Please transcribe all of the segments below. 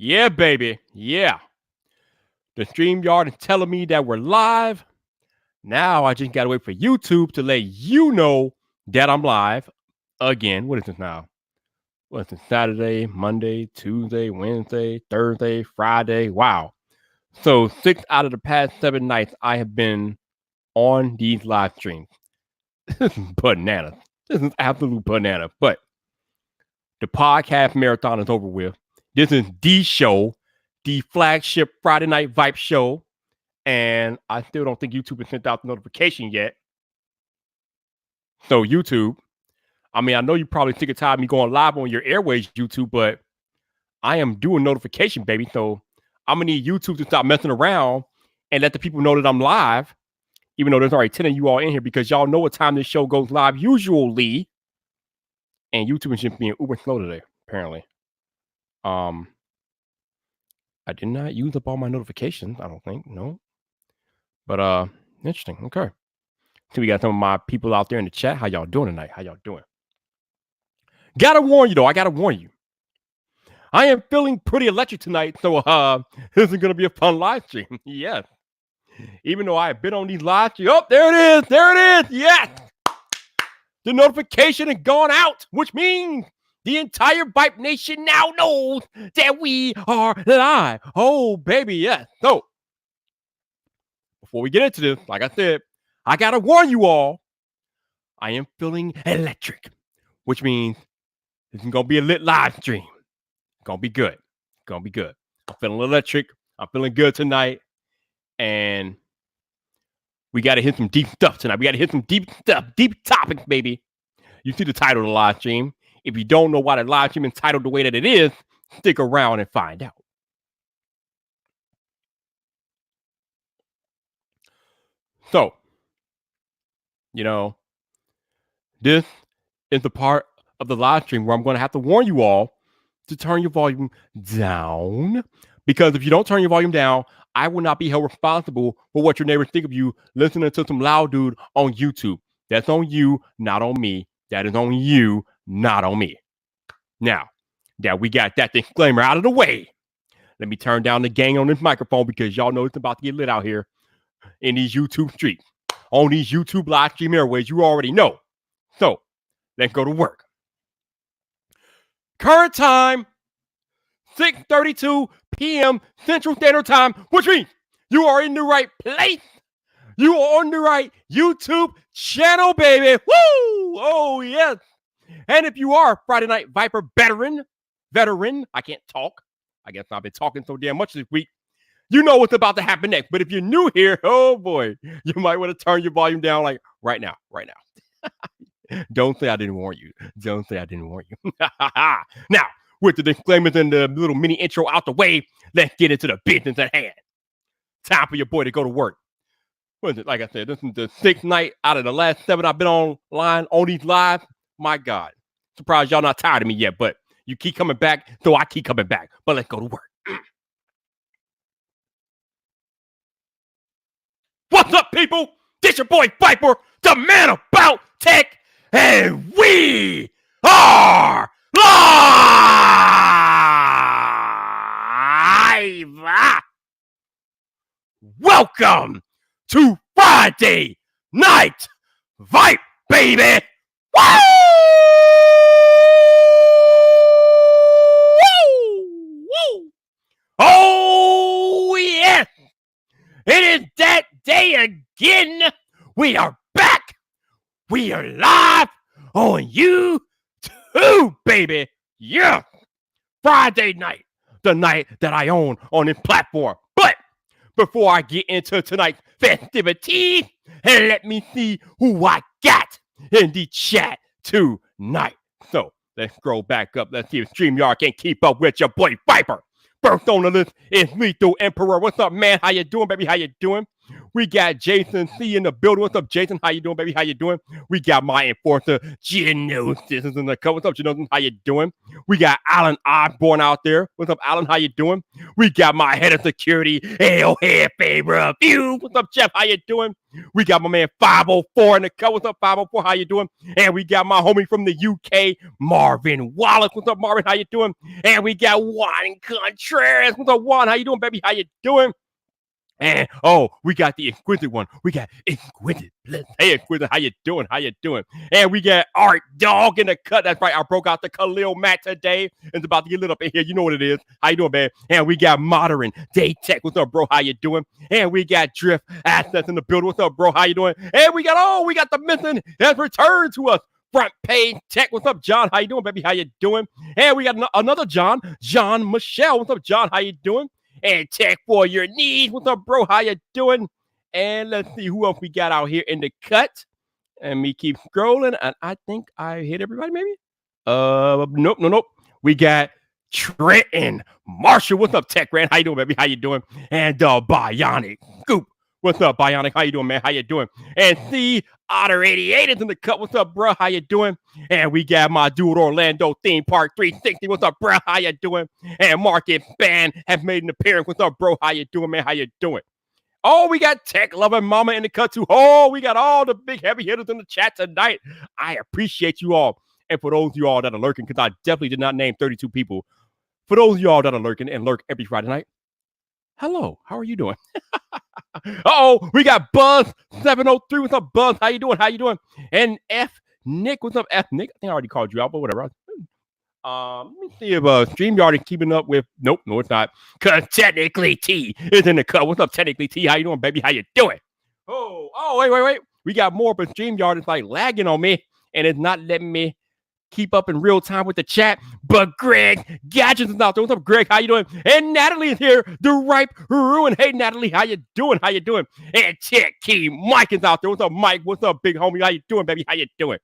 Yeah, baby. Yeah. The StreamYard is telling me that we're live. Now I just got to wait for YouTube to let you know that I'm live again. What is this now? What is this? Saturday, Monday, Tuesday, Wednesday, Thursday, Friday. Wow. So 6 out of the past 7 nights I have been on these live streams. This is bananas. This is absolute banana. But the podcast marathon is over with. This is the show, the flagship Friday Night Vibe show. And I still don't think YouTube has sent out the notification yet. So YouTube, I mean, I know you probably sick and tired of me going live on your airways, YouTube, but I am doing notification, baby. So I'm gonna need YouTube to stop messing around and let the people know that I'm live, even though there's already 10 of you all in here because y'all know what time this show goes live usually. And YouTube is just being uber slow today, apparently. I did not use up all my notifications, I don't think. No. But interesting. Okay. So we got some of my people out there in the chat. How y'all doing tonight? How y'all doing? Gotta warn you though. I gotta warn you. I am feeling pretty electric tonight, so this is gonna be a fun live stream. Yes. Even though I have been on these live streams. Oh, there it is. There it is. Yes. The notification has gone out, which means the entire Vibe Nation now knows that we are live. Oh, baby, yes. So before we get into this, like I said, I gotta warn you all. I am feeling electric, which means this is gonna be a lit live stream. Gonna be good. Gonna be good. I'm feeling electric. I'm feeling good tonight. And we gotta hit some deep stuff tonight. We gotta hit some deep stuff, deep topics, baby. You see the title of the live stream. If you don't know why the live stream is titled the way that it is, stick around and find out. So, this is the part of the live stream where I'm going to have to warn you all to turn your volume down. Because if you don't turn your volume down, I will not be held responsible for what your neighbors think of you listening to some loud dude on YouTube. That's on you, not on me. That is on you, not on me. Now, that we got that disclaimer out of the way, let me turn down the gain on this microphone because y'all know it's about to get lit out here in these YouTube streets. On these YouTube live stream airways, you already know. So, let's go to work. Current time, 6:32 p.m. Central Standard Time, which means you are in the right place. You are on the right YouTube channel, baby. Woo! Oh, yes. And if you are a Friday Night Viper veteran, I can't talk. I guess I've been talking so damn much this week. You know what's about to happen next. But if you're new here, oh boy, you might want to turn your volume down like right now. Don't say I didn't warn you. Don't say I didn't warn you. Now, with the disclaimers and the little mini intro out the way, let's get into the business at hand. Time for your boy to go to work. What is it? Like I said, this is the 6th night out of the last 7 I've been online on these live. My God. Surprised y'all not tired of me yet, but you keep coming back, so I keep coming back. But let's go to work. What's up, people? This your boy Viper, the man about tech, and we are live. Welcome to Friday Night Vibe, baby. Woo! Woo! Oh, yes. It is that day again. We are back. We are live on YouTube, baby. Yeah. Friday night, the night that I own on this platform. But before I get into tonight's festivities, let me see who I got in the chat tonight. So let's scroll back up. Let's see if StreamYard can keep up with your boy Viper. First on the list is Lethal Emperor. What's up, man? How you doing, baby? How you doing? We got Jason C in the building. What's up, Jason? How you doing, baby? How you doing? We got my enforcer, Genosis, in the cover. What's up, Genosis? How you doing? We got Alan Osborne out there. What's up, Alan? How you doing? We got my head of security, Jefe Review. What's up, Jeff? How you doing? We got my man 504 in the cover. What's up, 504? How you doing? And we got my homie from the UK, Marvin Wallace. What's up, Marvin? How you doing? And we got Juan Contreras. What's up, Juan? How you doing, baby? How you doing? And we got the Inquisitive one. We got Inquisitive. Hey, Inquisitive, how you doing? How you doing? And we got Art Dog in the cut. That's right. I broke out the Khalil Matt today. It's about to get lit up in here. You know what it is. How you doing, man? And we got Modern Day Tech. What's up, bro? How you doing? And we got Drift Assets in the building. What's up, bro? How you doing? And we got the missing has returned to us. Front Page Tech. What's up, John? How you doing, baby? How you doing? And we got another John Michelle. What's up, John? How you doing? And Tech for your needs. What's up, bro? How you doing? And let's see who else we got out here in the cut. And me keep scrolling, and I think I hit everybody, maybe? Nope. We got Trenton Marshall. What's up, Tech Rand? How you doing, baby? How you doing? And Bionic Scoop. What's up, Bionic? How you doing, man? How you doing? And C Otter 88 is in the cut. What's up, bro? How you doing? And we got my dude Orlando Theme Park 360. What's up, bro? How you doing? And Market Band have made an appearance. What's up, bro? How you doing, man? How you doing? Oh, we got Tech Loving Mama in the cut too. Oh, we got all the big heavy hitters in the chat tonight. I appreciate you all. And for those of you all that are lurking, because I definitely did not name 32 people. For those of you all that are lurking and lurk every Friday night, hello, how are you doing? We got Buzz 703. What's up, Buzz? How you doing? How you doing? And F Nick. What's up, F Nick? I think I already called you out, but whatever. Let me see if StreamYard is keeping up with. Nope, no, it's not. Cause Technically T is in the cut. What's up, Technically T? How you doing, baby? How you doing? Wait. We got more, but StreamYard is like lagging on me, and it's not letting me keep up in real time with the chat. But Greg Gadgets is out there. What's up, Greg? How you doing? And Natalie is here. The Ripe Ruin. Hey, Natalie, how you doing? How you doing? And Tech Key Mike is out there. What's up, Mike? What's up, big homie? How you doing, baby? How you doing?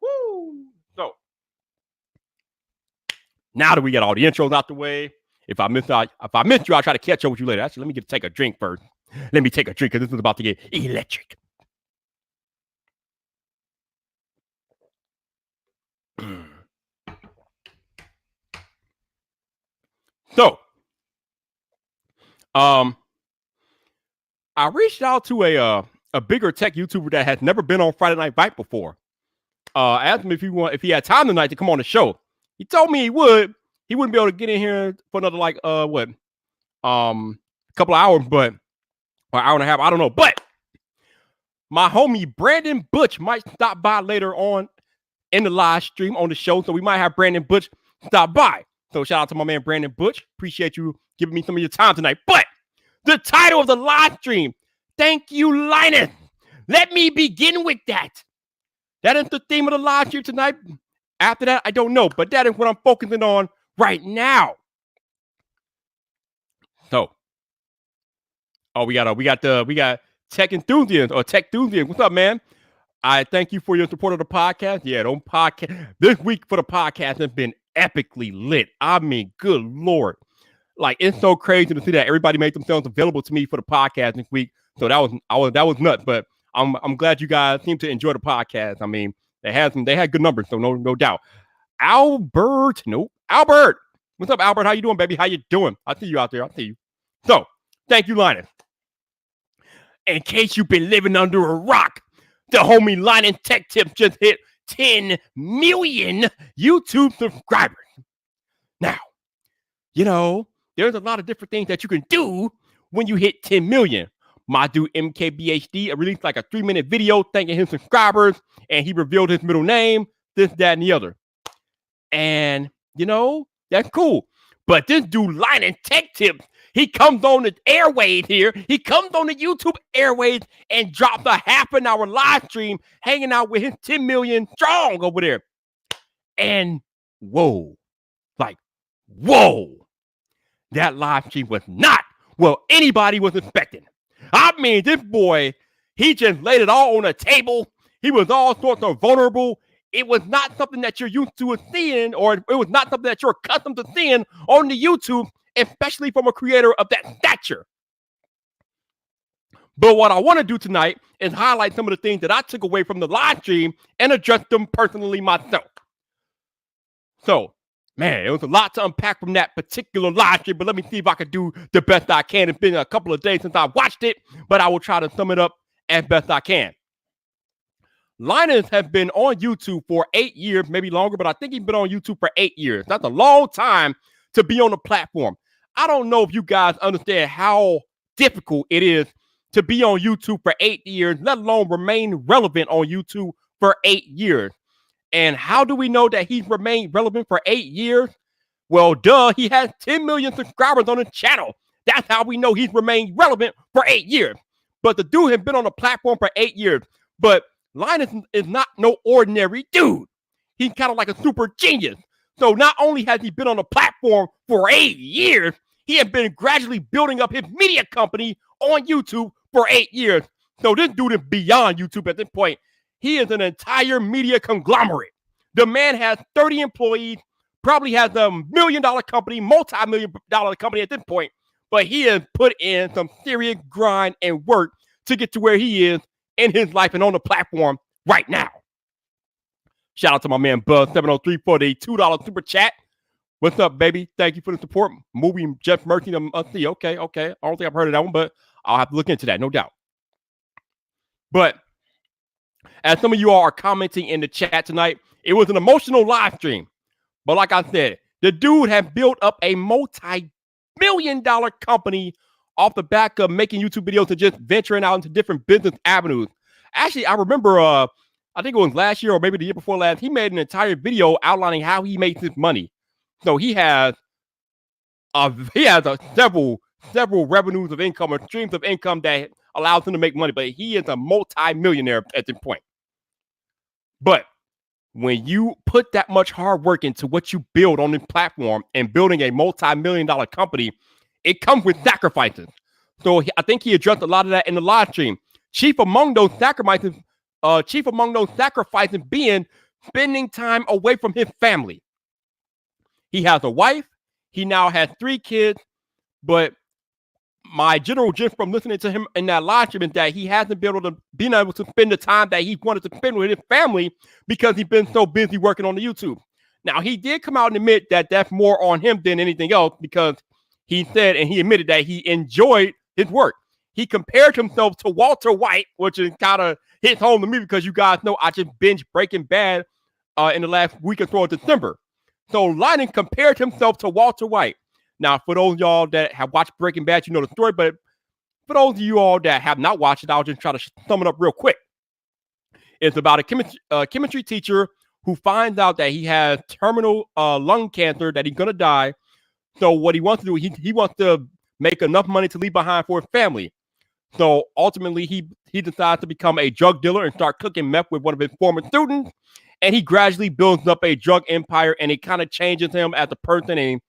Woo! So now that we got all the intros out the way, if I missed you, I'll try to catch up with you later. Actually, let me take a drink first. Let me take a drink because this is about to get electric. So, I reached out to a bigger tech YouTuber that has never been on Friday Night Fight before. Asked him if he had time tonight to come on the show. He told me he would. He wouldn't be able to get in here for another couple of hours, but or an hour and a half. I don't know. But my homie Brandon Butch might stop by later on in the live stream on the show, so we might have Brandon Butch stop by. So shout out to my man Brandon Butch. Appreciate you giving me some of your time tonight. But the title of the live stream, thank you, Linus. Let me begin with that. That is the theme of the live stream tonight. After that, I don't know, but that is what I'm focusing on right now. So, we got Tech Enthusiast or Tech Enthusiast. What's up, man? I thank you for your support of the podcast. Yeah, don't podcast. This week for the podcast has been epically lit. I mean, good Lord. Like, it's so crazy to see that everybody made themselves available to me for the podcast this week. So that was nuts. But I'm glad you guys seem to enjoy the podcast. I mean, they had good numbers, so no doubt. Albert. What's up, Albert? How you doing, baby? How you doing? I see you out there. I see you. So, thank you, Linus. In case you've been living under a rock, the homie Linus Tech Tips just hit 10 million YouTube subscribers. Now, there's a lot of different things that you can do when you hit 10 million. My dude MKBHD released like a 3-minute video thanking his subscribers, and he revealed his middle name, this, that, and the other. And, that's cool. But this dude, Linus Tech Tips, he comes on the airwaves here. He comes on the YouTube airwaves and drops a half an hour live stream hanging out with his 10 million strong over there. And whoa. That live stream was not what anybody was expecting. I mean, this boy, he just laid it all on the table. He was all sorts of vulnerable. It was not something that you're used to seeing, or it was not something that you're accustomed to seeing on the YouTube, especially from a creator of that stature. But what I want to do tonight is highlight some of the things that I took away from the live stream and address them personally myself. So, man, it was a lot to unpack from that particular live stream, but let me see if I can do the best I can. It's been a couple of days since I watched it, but I will try to sum it up as best I can. Linus has been on YouTube for 8 years, maybe longer, but I think he's been on YouTube for 8 years. That's a long time to be on the platform. I don't know if you guys understand how difficult it is to be on YouTube for 8 years, let alone remain relevant on YouTube for 8 years. And how do we know that he's remained relevant for 8 years? Well, duh, he has 10 million subscribers on his channel. That's how we know he's remained relevant for 8 years. But the dude has been on the platform for 8 years. But Linus is not no ordinary dude. He's kind of like a super genius. So not only has he been on the platform for 8 years, he has been gradually building up his media company on YouTube for 8 years. So this dude is beyond YouTube at this point. He is an entire media conglomerate. The man has 30 employees, probably has a $1 million company, multi-million dollar company at this point. But he has put in some serious grind and work to get to where he is in his life and on the platform right now. Shout out to my man Buzz703 for the $2 super chat. What's up, baby? Thank you for the support. Movie Jeff Murphy. See. Okay. I don't think I've heard of that one, but I'll have to look into that, no doubt. But as some of you all are commenting in the chat tonight, it was an emotional live stream. But like I said, the dude has built up a multi-million-dollar company off the back of making YouTube videos and just venturing out into different business avenues. Actually, I remember, I think it was last year or maybe the year before last, he made an entire video outlining how he makes his money. So he has several revenues of income or streams of income that allows him to make money, but he is a multi-millionaire at this point. But when you put that much hard work into what you build on this platform and building a multi-million-dollar company, it comes with sacrifices. So I think he addressed a lot of that in the live stream. Chief among those sacrifices being spending time away from his family. He has a wife. He now has 3 kids, but my general gist from listening to him in that live stream is that he hasn't been able to spend the time that he wanted to spend with his family because he's been so busy working on the YouTube. Now, he did come out and admit that that's more on him than anything else because he said and he admitted that he enjoyed his work. He compared himself to Walter White, which is kind of hits home to me because you guys know I just binged Breaking Bad in the last week or so of December. So Linus compared himself to Walter White. Now, for those of y'all that have watched Breaking Bad, you know the story. But for those of you all that have not watched it, I'll just try to sum it up real quick. It's about a chemistry teacher who finds out that he has terminal lung cancer, that he's going to die. So what he wants to do, he wants to make enough money to leave behind for his family. So ultimately, he decides to become a drug dealer and start cooking meth with one of his former students. And he gradually builds up a drug empire, and it kind of changes him as a person. And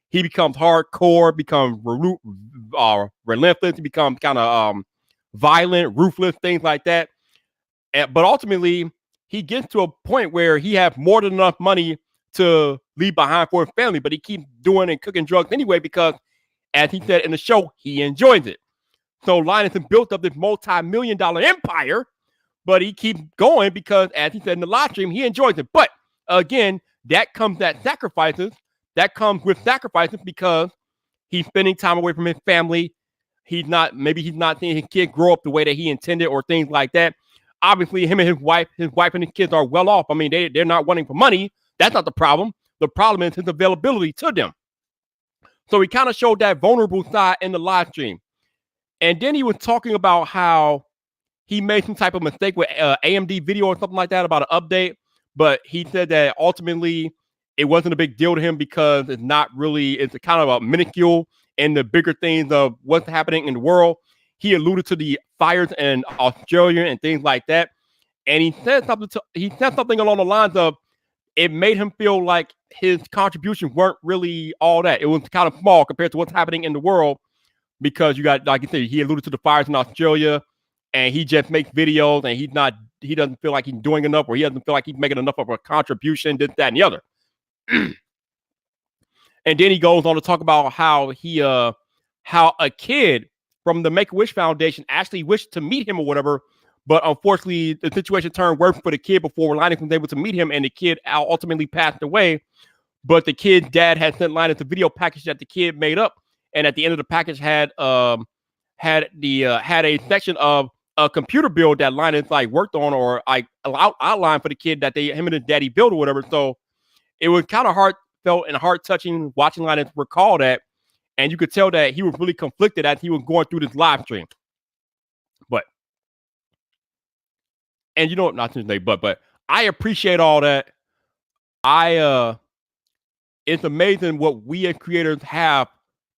he becomes hardcore, becomes relentless. He becomes kind of violent, ruthless, things like that. But ultimately, he gets to a point where he has more than enough money to leave behind for his family. But he keeps doing and cooking drugs anyway because, as he said in the show, he enjoys it. So Linus has built up this multi-million-dollar empire, but he keeps going because, as he said in the live stream, he enjoys it. But again, that comes with sacrifices because he's spending time away from his family. Maybe he's not seeing his kid grow up the way that he intended or things like that. Obviously, him and his wife and his kids are well off. I mean, they're not wanting for money. That's not the problem. The problem is his availability to them. So he kind of showed that vulnerable side in the live stream. And then he was talking about how he made some type of mistake with AMD video or something like that about an update. But he said that ultimately it wasn't a big deal to him because it's kind of a minuscule in the bigger things of what's happening in the world. He alluded to the fires in Australia and things like that. And he said something along the lines of it made him feel like his contributions weren't really all that. It was kind of small compared to what's happening in the world because you got, like you said, he alluded to the fires in Australia and he just makes videos and he doesn't feel like he's doing enough or he doesn't feel like he's making enough of a contribution, this, that, and the other. And then he goes on to talk about how a kid from the Make-A-Wish Foundation actually wished to meet him or whatever, but unfortunately the situation turned worse for the kid before Linus was able to meet him, and the kid ultimately passed away. But the kid's dad had sent Linus a video package that the kid made up, and at the end of the package had a section of a computer build that Linus like worked on or like outlined for the kid that him and his daddy built or whatever. So it was kind of heartfelt and heart touching watching Linus recall that, and you could tell that he was really conflicted as he was going through this live stream. But and you know, not today, but I appreciate all that. It's amazing what we as creators have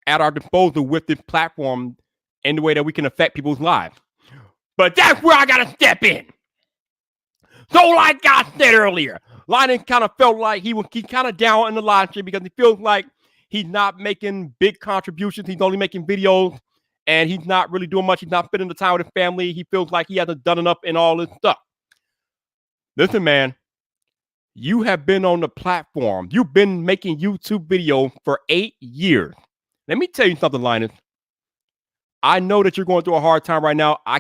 at our disposal with this platform in the way that we can affect people's lives. But that's where I gotta step in. So like I said earlier, Linus kind of felt like he kind of down in the live stream because he feels like he's not making big contributions. He's only making videos and he's not really doing much. He's not spending the time with his family. He feels like he hasn't done enough in all this stuff. Listen, man, you have been on the platform. You've been making YouTube videos for 8 years. Let me tell you something, Linus. I know that you're going through a hard time right now. I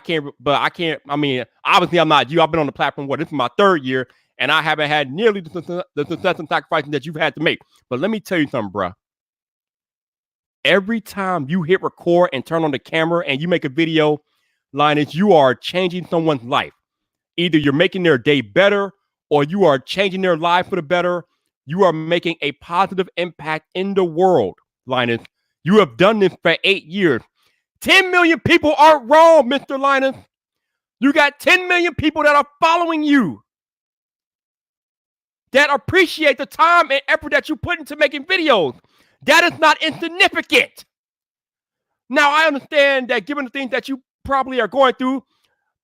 mean, obviously I'm not you. I've been on the platform, this is my 3rd year, and I haven't had nearly the success and sacrifices that you've had to make. But let me tell you something, bro. Every time you hit record and turn on the camera and you make a video, Linus, you are changing someone's life. Either you're making their day better or you are changing their life for the better. You are making a positive impact in the world, Linus. You have done this for 8 years. 10 million people aren't wrong, Mr. Linus. You got 10 million people that are following you, that appreciate the time and effort that you put into making videos. That is not insignificant. Now, I understand that given the things that you probably are going through,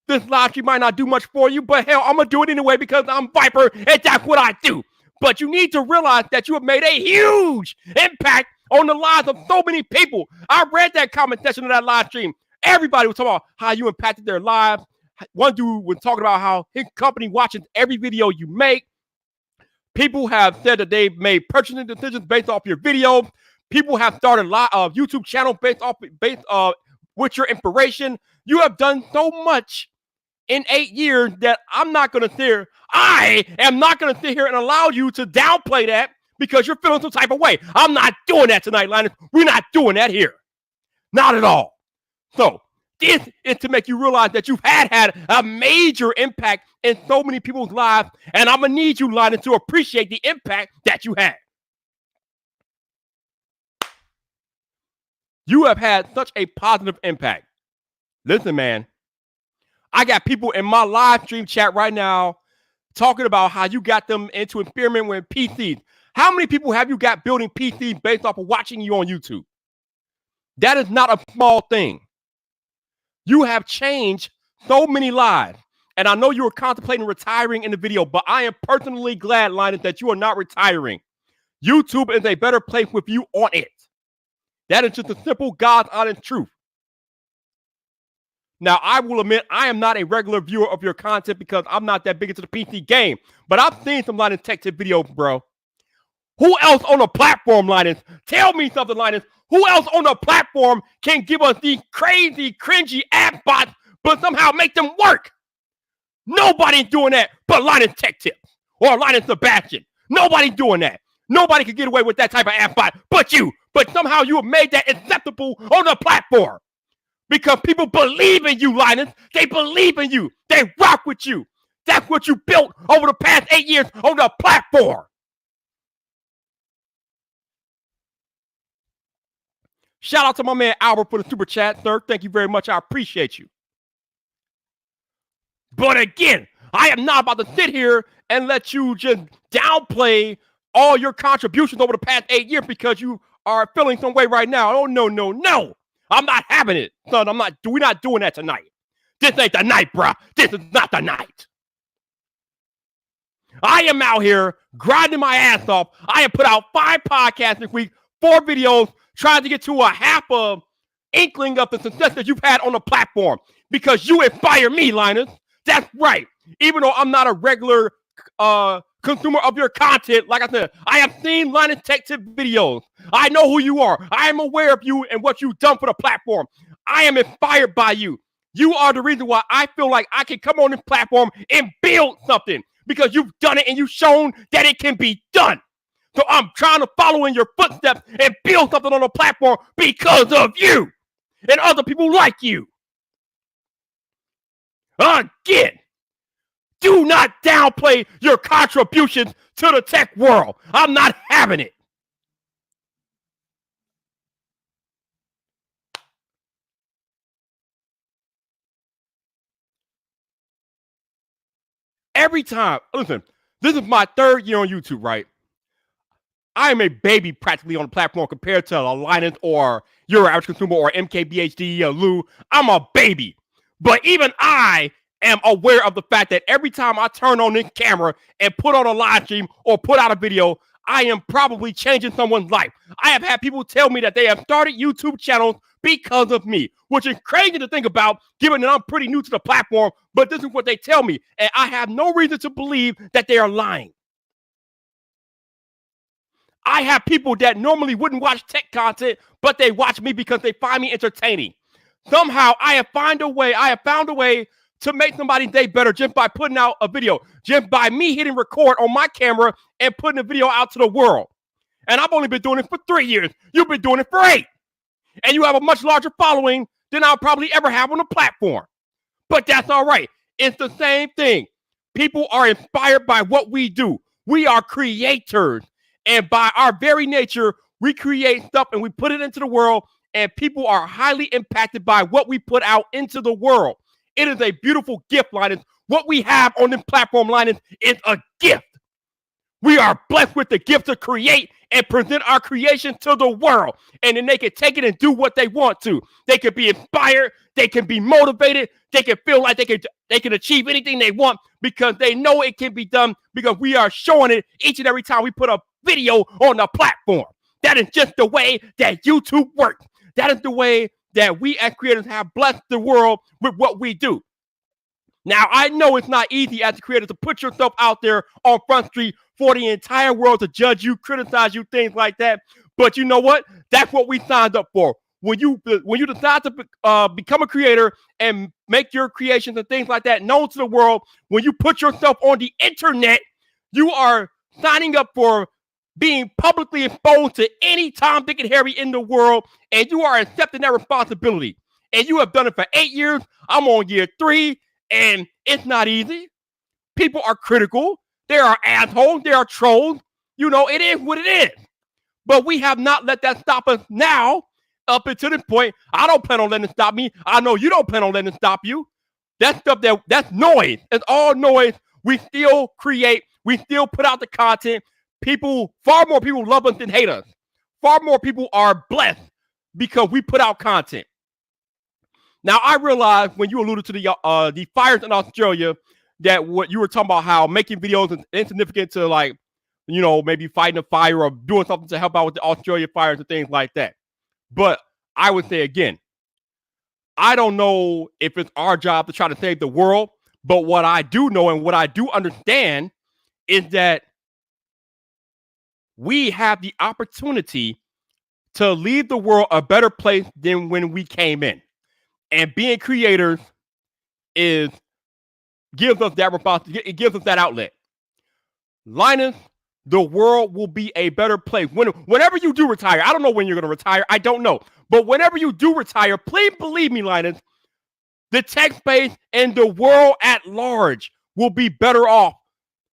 this live stream might not do much for you, but hell, I'm going to do it anyway because I'm Viper and that's what I do. But you need to realize that you have made a huge impact on the lives of so many people. I read that comment section of that live stream. Everybody was talking about how you impacted their lives. One dude was talking about how his company watches every video you make. People have said that they've made purchasing decisions based off your videos. People have started YouTube channels based with your inspiration. You have done so much in 8 years that I am not going to sit here and allow you to downplay that because you're feeling some type of way. I'm not doing that tonight, Linus. We're not doing that here. Not at all. So this is to make you realize that you've had a major impact in so many people's lives, and I'm going to need you, Linus, to appreciate the impact that you had. You have had such a positive impact. Listen, man, I got people in my live stream chat right now talking about how you got them into experiment with PCs. How many people have you got building PCs based off of watching you on YouTube? That is not a small thing. You have changed so many lives. And I know you were contemplating retiring in the video, but I am personally glad, Linus, that you are not retiring. YouTube is a better place with you on it. That is just a simple, God's honest truth. Now, I will admit, I am not a regular viewer of your content because I'm not that big into the PC game. But I've seen some Linus Tech Tip videos, bro. Who else on the platform, Linus? Tell me something, Linus. Who else on the platform can give us these crazy, cringy app bots, but somehow make them work? Nobody's doing that but Linus Tech Tips or Linus Sebastian. Nobody's doing that. Nobody can get away with that type of app bot but you. But somehow you have made that acceptable on the platform. Because people believe in you, Linus. They believe in you. They rock with you. That's what you built over the past 8 years on the platform. Shout out to my man Albert for the super chat, sir. Thank you very much. I appreciate you. But again, I am not about to sit here and let you just downplay all your contributions over the past 8 years because you are feeling some way right now. Oh, no, no, no. I'm not having it, son. We're not doing that tonight. This ain't the night, bruh. This is not the night. I am out here grinding my ass off. I have put out 5 podcasts this week, 4 videos, trying to get to a half of inkling of the success that you've had on the platform because you inspire me, Linus. That's right. Even though I'm not a regular consumer of your content, like I said, I have seen Linus Tech Tip videos. I know who you are. I am aware of you and what you've done for the platform. I am inspired by you. You are the reason why I feel like I can come on this platform and build something because you've done it and you've shown that it can be done. So I'm trying to follow in your footsteps and build something on the platform because of you and other people like you. Again, do not downplay your contributions to the tech world. I'm not having it. Every time, listen, this is my 3rd year on YouTube, right? I am a baby practically on the platform compared to a Linus or your average consumer or MKBHD or Lou. I'm a baby. But even I am aware of the fact that every time I turn on this camera and put on a live stream or put out a video, I am probably changing someone's life. I have had people tell me that they have started YouTube channels because of me, which is crazy to think about given that I'm pretty new to the platform, but this is what they tell me. And I have no reason to believe that they are lying. I have people that normally wouldn't watch tech content, but they watch me because they find me entertaining. Somehow I have found a way to make somebody's day better just by putting out a video, just by me hitting record on my camera and putting a video out to the world. And I've only been doing it for 3 years. You've been doing it for 8. And you have a much larger following than I'll probably ever have on the platform. But that's all right. It's the same thing. People are inspired by what we do. We are creators. And by our very nature, we create stuff and we put it into the world, and people are highly impacted by what we put out into the world. It is a beautiful gift, Linus. What we have on this platform, Linus, is a gift. We are blessed with the gift to create and present our creation to the world. And then they can take it and do what they want to. They can be inspired. They can be motivated. They can feel like they can achieve anything they want because they know it can be done because we are showing it each and every time we put a video on the platform. That is just the way that YouTube works. That is the way that we as creators have blessed the world with what we do. Now, I know it's not easy as a creator to put yourself out there on Front Street for the entire world to judge you, criticize you, things like that. But you know what? That's what we signed up for. When you decide to become a creator and make your creations and things like that known to the world, when you put yourself on the internet, you are signing up for being publicly exposed to any Tom, Dick, and Harry in the world, and you are accepting that responsibility. And you have done it for 8 years. I'm on year 3, and it's not easy. People are critical. There are assholes. There are trolls. You know, it is what it is. But we have not let that stop us now up until this point. I don't plan on letting it stop me. I know you don't plan on letting it stop you. That stuff, that's noise. It's all noise. We still create. We still put out the content. Far more people love us than hate us. Far more people are blessed because we put out content. Now, I realize when you alluded to the fires in Australia, that what you were talking about, how making videos is insignificant to, like, you know, maybe fighting a fire or doing something to help out with the Australia fires and things like that. But I would say again, I don't know if it's our job to try to save the world, but what I do know and what I do understand is that we have the opportunity to leave the world a better place than when we came in. And being creators gives us that responsibility. It gives us that outlet. Linus, the world will be a better place. Whenever you do retire, I don't know when you're going to retire. I don't know. But whenever you do retire, please believe me, Linus, the tech space and the world at large will be better off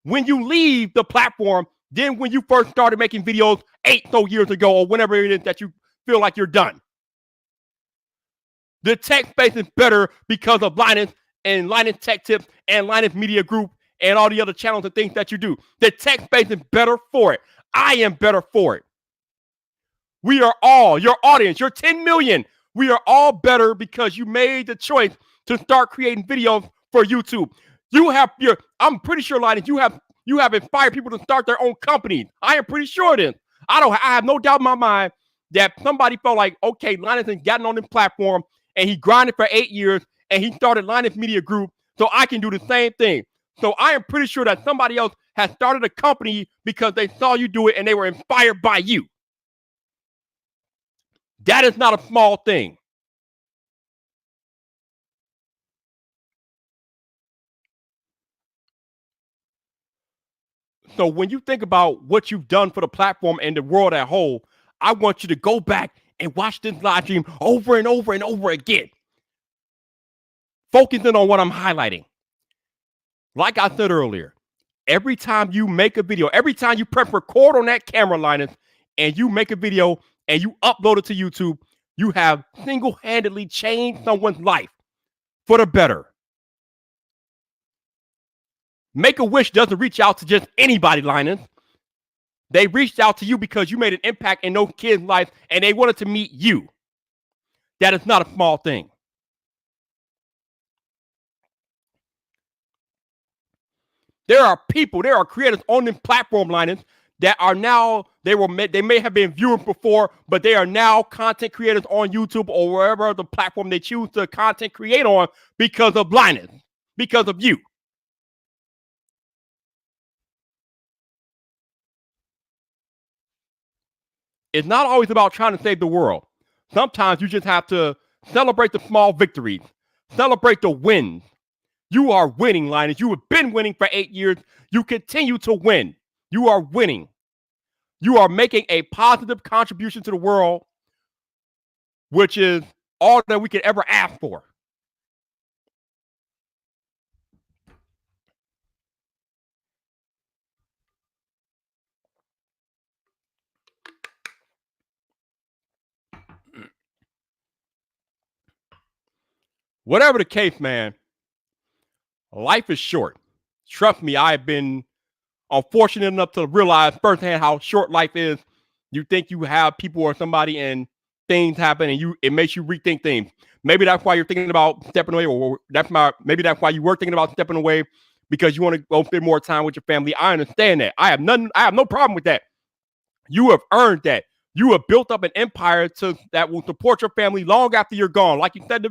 when you leave the platform than when you first started making videos 8 years ago or whenever it is that you feel like you're done. The tech space is better because of Linus and Linus Tech Tips and Linus Media Group and all the other channels and things that you do. The tech space is better for it. I am better for it. We are all, your audience, your 10 million, we are all better because you made the choice to start creating videos for YouTube. I'm pretty sure, Linus, you have inspired people to start their own companies. I am pretty sure it is. I have no doubt in my mind that somebody felt like, okay, Linus has gotten on this platform and he grinded for 8 years and he started Linus Media Group, so I can do the same thing. So I am pretty sure that somebody else has started a company because they saw you do it and they were inspired by you. That is not a small thing. So when you think about what you've done for the platform and the world as a whole, I want you to go back and watch this live stream over and over and over again, focusing on what I'm highlighting. Like I said earlier, every time you make a video, every time you press record on that camera, Linus, and you make a video and you upload it to YouTube, you have single-handedly changed someone's life for the better. Make-A-Wish doesn't reach out to just anybody, Linus. They reached out to you because you made an impact in those kids' lives and they wanted to meet you. That is not a small thing. There are people, there are creators on this platform, Linus, that are now, they may have been viewers before, but they are now content creators on YouTube or wherever the platform they choose to content create on because of Linus, because of you. It's not always about trying to save the world. Sometimes you just have to celebrate the small victories, celebrate the wins. You are winning, Linus. You have been winning for 8 years. You continue to win. You are winning. You are making a positive contribution to the world, which is all that we could ever ask for. Whatever the case, man, life is short. Trust me, I've been unfortunate enough to realize firsthand how short life is. You think you have people or somebody and things happen and it makes you rethink things. Maybe that's why you're thinking about stepping away, or maybe that's why you were thinking about stepping away because you want to go spend more time with your family. I understand that. I have no problem with that. You have earned that. You have built up an empire that will support your family long after you're gone. Like you said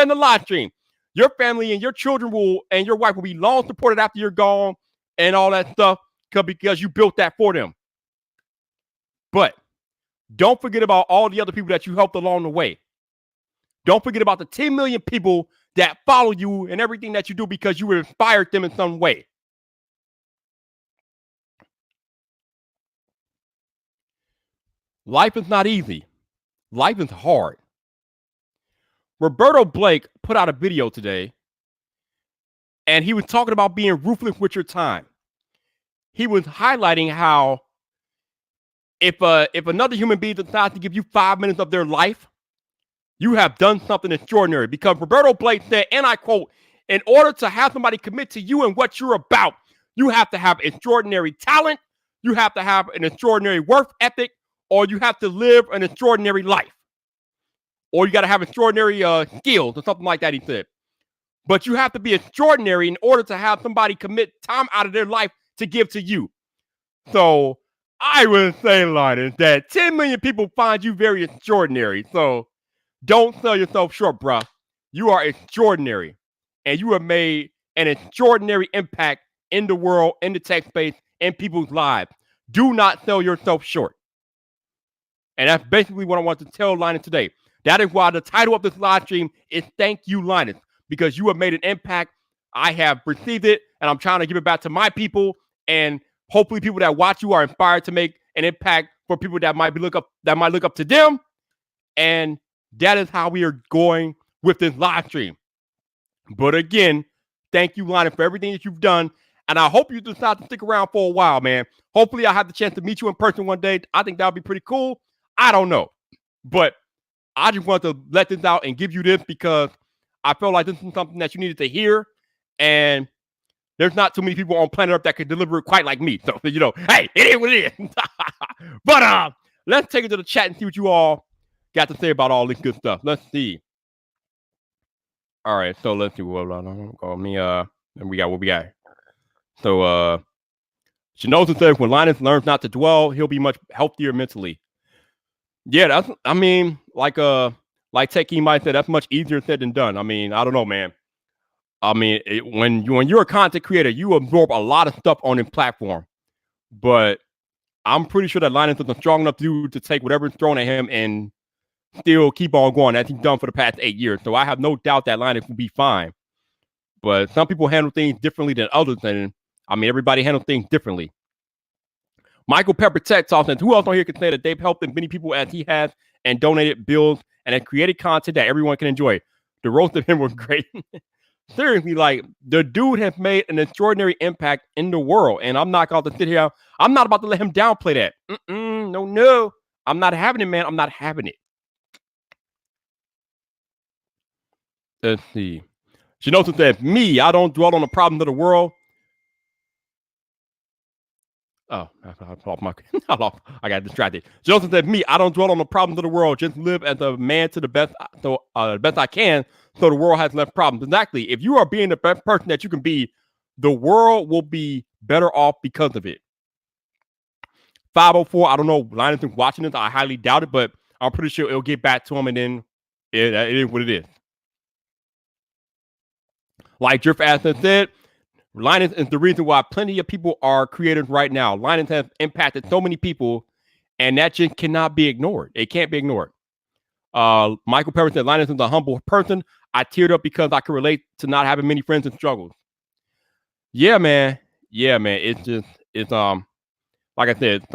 in the live stream, your family and your children and your wife will be long supported after you're gone and all that stuff because you built that for them. But don't forget about all the other people that you helped along the way. Don't forget about the 10 million people that follow you and everything that you do because you inspired them in some way. Life is not easy. Life is hard. Roberto Blake put out a video today, and he was talking about being ruthless with your time. He was highlighting how if another human being decides to give you 5 minutes of their life, you have done something extraordinary. Because Roberto Blake said, and I quote, in order to have somebody commit to you and what you're about, you have to have extraordinary talent, you have to have an extraordinary work ethic, or you have to live an extraordinary life. Or you got to have extraordinary skills or something like that, he said. But you have to be extraordinary in order to have somebody commit time out of their life to give to you. So I would say, Linus, that 10 million people find you very extraordinary. So don't sell yourself short, bruh. You are extraordinary. And you have made an extraordinary impact in the world, in the tech space, in people's lives. Do not sell yourself short. And that's basically what I want to tell Linus today. That is why the title of this live stream is Thank You, Linus, because you have made an impact. I have received it, and I'm trying to give it back to my people. And hopefully people that watch you are inspired to make an impact for people that might look up to them. And that is how we are going with this live stream. But again, thank you, Linus, for everything that you've done. And I hope you decide to stick around for a while, man. Hopefully I'll have the chance to meet you in person one day. I think that would be pretty cool. I don't know. But I just want to let this out and give you this because I feel like this is something that you needed to hear. And there's not too many people on planet Earth that could deliver it quite like me. So, hey, it is what it is. But let's take it to the chat and see what you all got to say about all this good stuff. Let's see. All right, so let's see. We got what we got. So Shinoza says when Linus learns not to dwell, he'll be much healthier mentally. Yeah, like Techie might say, that's much easier said than done. I mean, I don't know, man. I mean, when you're a content creator, you absorb a lot of stuff on this platform. But I'm pretty sure that Linus is a strong enough dude to take whatever's thrown at him and still keep on going as he's done for the past 8 years. So I have no doubt that Linus will be fine. But some people handle things differently than others, and I mean, everybody handles things differently. Michael Pepper Tech talks, and who else on here can say that they've helped as many people as he has and donated bills and has created content that everyone can enjoy. The roast of him was great. Seriously, like the dude has made an extraordinary impact in the world, and I'm not going to sit here. I'm not about to let him downplay that. No. I'm not having it, man. I'm not having it. Let's see. Shinosa said, me, I don't dwell on the problems of the world. Oh, I got distracted. Joseph said, me, I don't dwell on the problems of the world. Just live as a man to the best, best I can, so the world has less problems. Exactly. If you are being the best person that you can be, the world will be better off because of it. 504, I don't know, Linus is watching this. I highly doubt it, but I'm pretty sure it'll get back to him, and then it is what it is. Like Drift Aston said, Linus is the reason why plenty of people are creators right now. Linus has impacted so many people, and that just cannot be ignored. It can't be ignored. Michael Perry said, Linus is a humble person. I teared up because I could relate to not having many friends and struggles. Yeah, man. It's like I said,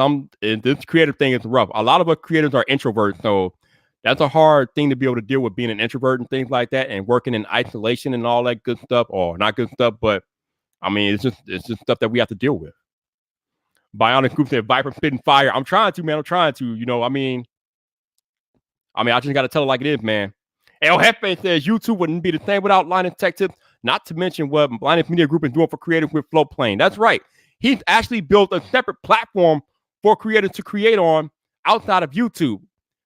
this creative thing is rough. A lot of us creators are introverts, so that's a hard thing to be able to deal with, being an introvert and things like that, and working in isolation and all that good stuff, or not good stuff, but I mean, it's just stuff that we have to deal with. Bionic Group said, Viper spitting fire. I'm trying to, man. I'm trying to. You know, I mean, I just got to tell it like it is, man. El Jefe says, YouTube wouldn't be the same without Linus Tech Tips, not to mention what Linus Media Group is doing for creators with Floatplane. That's right. He's actually built a separate platform for creators to create on outside of YouTube.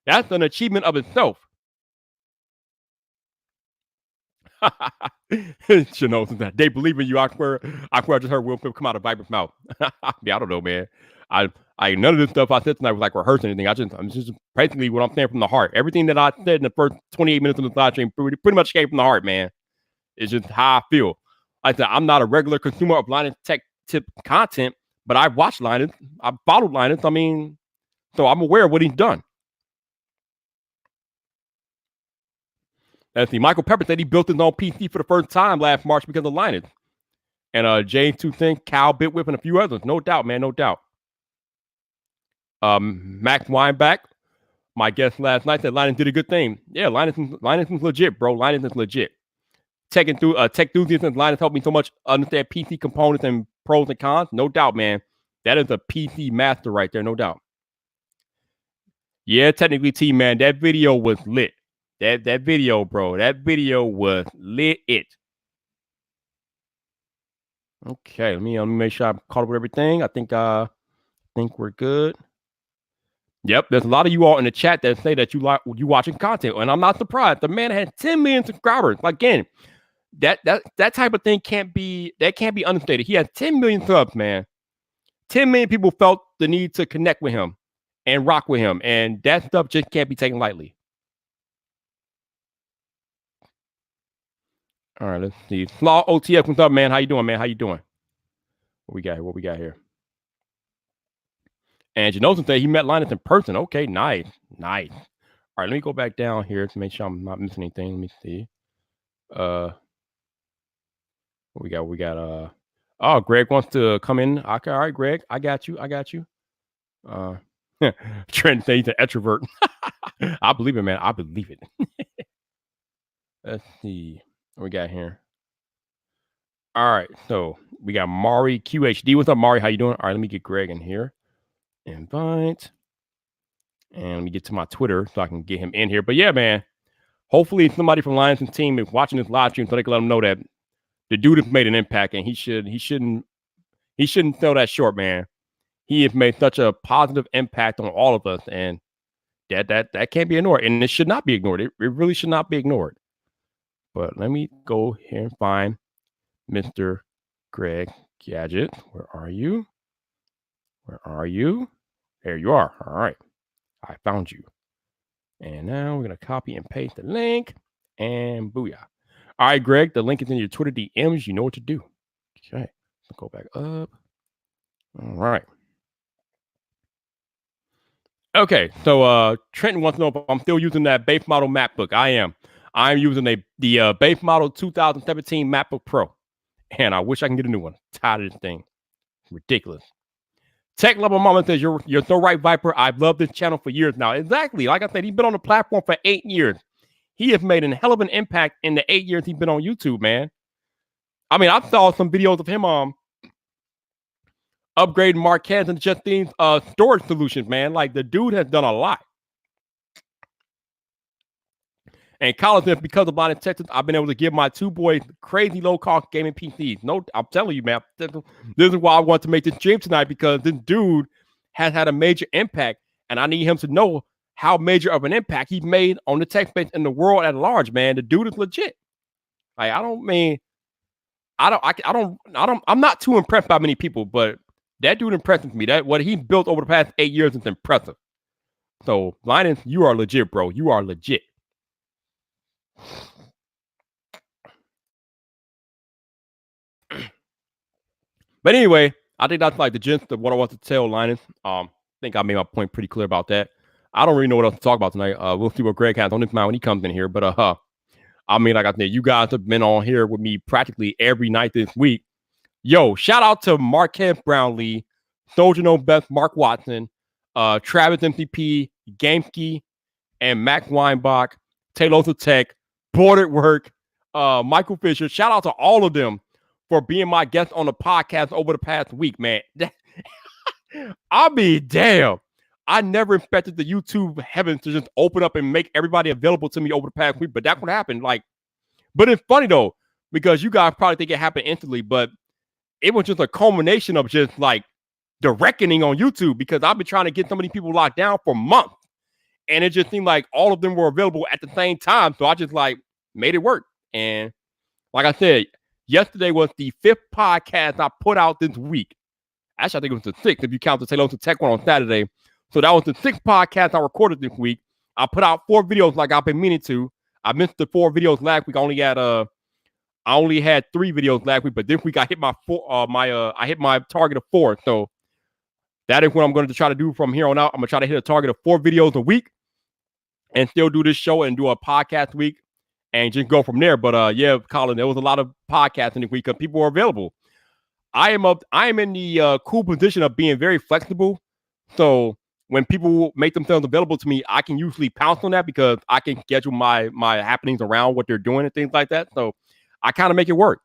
That's an achievement of itself. Shinoda, they believe in you. I swear I just heard Will Smith come out of Viper's mouth. I don't know, man. I none of this stuff I said tonight was like rehearsing anything. I'm just basically what I'm saying from the heart. Everything that I said in the first 28 minutes of the live stream pretty much came from the heart, man. It's just how I feel. Like I said, I'm not a regular consumer of Linus Tech Tip content, but I've watched Linus. I've followed Linus. I mean, so I'm aware of what he's done. Let's see. Michael Pepper said he built his own PC for the first time last March because of Linus. And James Two Thing, Cal Bitwhip, and a few others. No doubt, man. No doubt. Max Weinbach, my guest last night, said Linus did a good thing. Yeah, Linus is legit, bro. Linus is legit. Tech enthusiast, Linus helped me so much understand PC components and pros and cons. No doubt, man. That is a PC master right there, no doubt. Yeah, technically, T-Man, that video was lit. That video, bro. That video was lit. Okay, let me make sure I'm caught up with everything. I think we're good. Yep, there's a lot of you all in the chat that say that you watching content, and I'm not surprised. The man had 10 million subscribers. Again, that type of thing can't be understated. He has 10 million subs, man. 10 million people felt the need to connect with him and rock with him, and that stuff just can't be taken lightly. All right, let's see. Slaw OTF, what's up, man? How you doing, man? How you doing? What we got here? And Janosen said he met Linus in person. Okay, nice. All right, let me go back down here to make sure I'm not missing anything. Let me see. What we got. Oh, Greg wants to come in. Okay, all right, Greg. I got you. Trent says he's an extrovert. I believe it, man. I believe it. Let's see what we got here. All right, so we got Mari QHD. What's up, Mari? How you doing? All right, let me get Greg in here. Invite. And let me get to my Twitter so I can get him in here. But yeah, man, hopefully somebody from Linus' team is watching this live stream so they can let him know that the dude has made an impact, and he shouldn't sell that short, man. He has made such a positive impact on all of us, and that can't be ignored, and it should not be ignored. It really should not be ignored. But let me go here and find Mr. Greg Gadget. Where are you? There you are. All right. I found you. And now we're going to copy and paste the link. And booyah. All right, Greg. The link is in your Twitter DMs. You know what to do. Okay. Let's go back up. All right. Okay. So Trenton wants to know if I'm still using that base model MacBook. I am. I'm using the base model 2017 MacBook Pro. And I wish I can get a new one. I'm tired of this thing. Ridiculous. Tech Level Mama says, you're so right, Viper. I've loved this channel for years now. Exactly. Like I said, he's been on the platform for 8 years. He has made a hell of an impact in the 8 years he's been on YouTube, man. I mean, I saw some videos of him upgrading Marquez and Justine's storage solutions, man. Like, the dude has done a lot. And Colin says, because of Linus Tech, I've been able to give my 2 boys crazy low-cost gaming PCs. No, I'm telling you, man. This is why I want to make this stream tonight, because this dude has had a major impact, and I need him to know how major of an impact he's made on the tech space in the world at large, man. The dude is legit. Like, I'm not too impressed by many people, but that dude impresses me. That what he built over the past 8 years is impressive. So, Linus, you are legit, bro. You are legit. But anyway, I think that's like the gist of what I want to tell Linus. I think I made my point pretty clear about that. I don't really know what else to talk about tonight. We'll see what Greg has on his mind when he comes in here. But I mean, like I said, you guys have been on here with me practically every night this week. Yo, shout out to Marquez Brownlee, Soldier No Best, Mark Watson, Travis MCP, Gamesky, and Max Weinbach, Taylor Tech, Boarded Work, Michael Fisher. Shout out to all of them for being my guest on the podcast over the past week, man. I mean, damn. I never expected the YouTube heavens to just open up and make everybody available to me over the past week, but that's what happened. Like, but it's funny though, because you guys probably think it happened instantly, but it was just a culmination of just like the reckoning on YouTube, because I've been trying to get so many people locked down for months, and it just seemed like all of them were available at the same time. So I just like made it work. And like I said, yesterday was the 5th podcast I put out this week. Actually, I think it was the 6th if you count the Taylor Tech one on Saturday. So that was the 6th podcast I recorded this week. I put out 4 videos like I've been meaning to. I missed the 4 videos last week. I only had 3 videos last week, but this week I hit I hit my target of 4. So that is what I'm going to try to do from here on out. I'm going to try to hit a target of 4 videos a week and still do this show and do a podcast week and just go from there. But yeah, Colin, there was a lot of podcasting this week because people were available. I am in the cool position of being very flexible. So when people make themselves available to me, I can usually pounce on that because I can schedule my happenings around what they're doing and things like that. So I kind of make it work.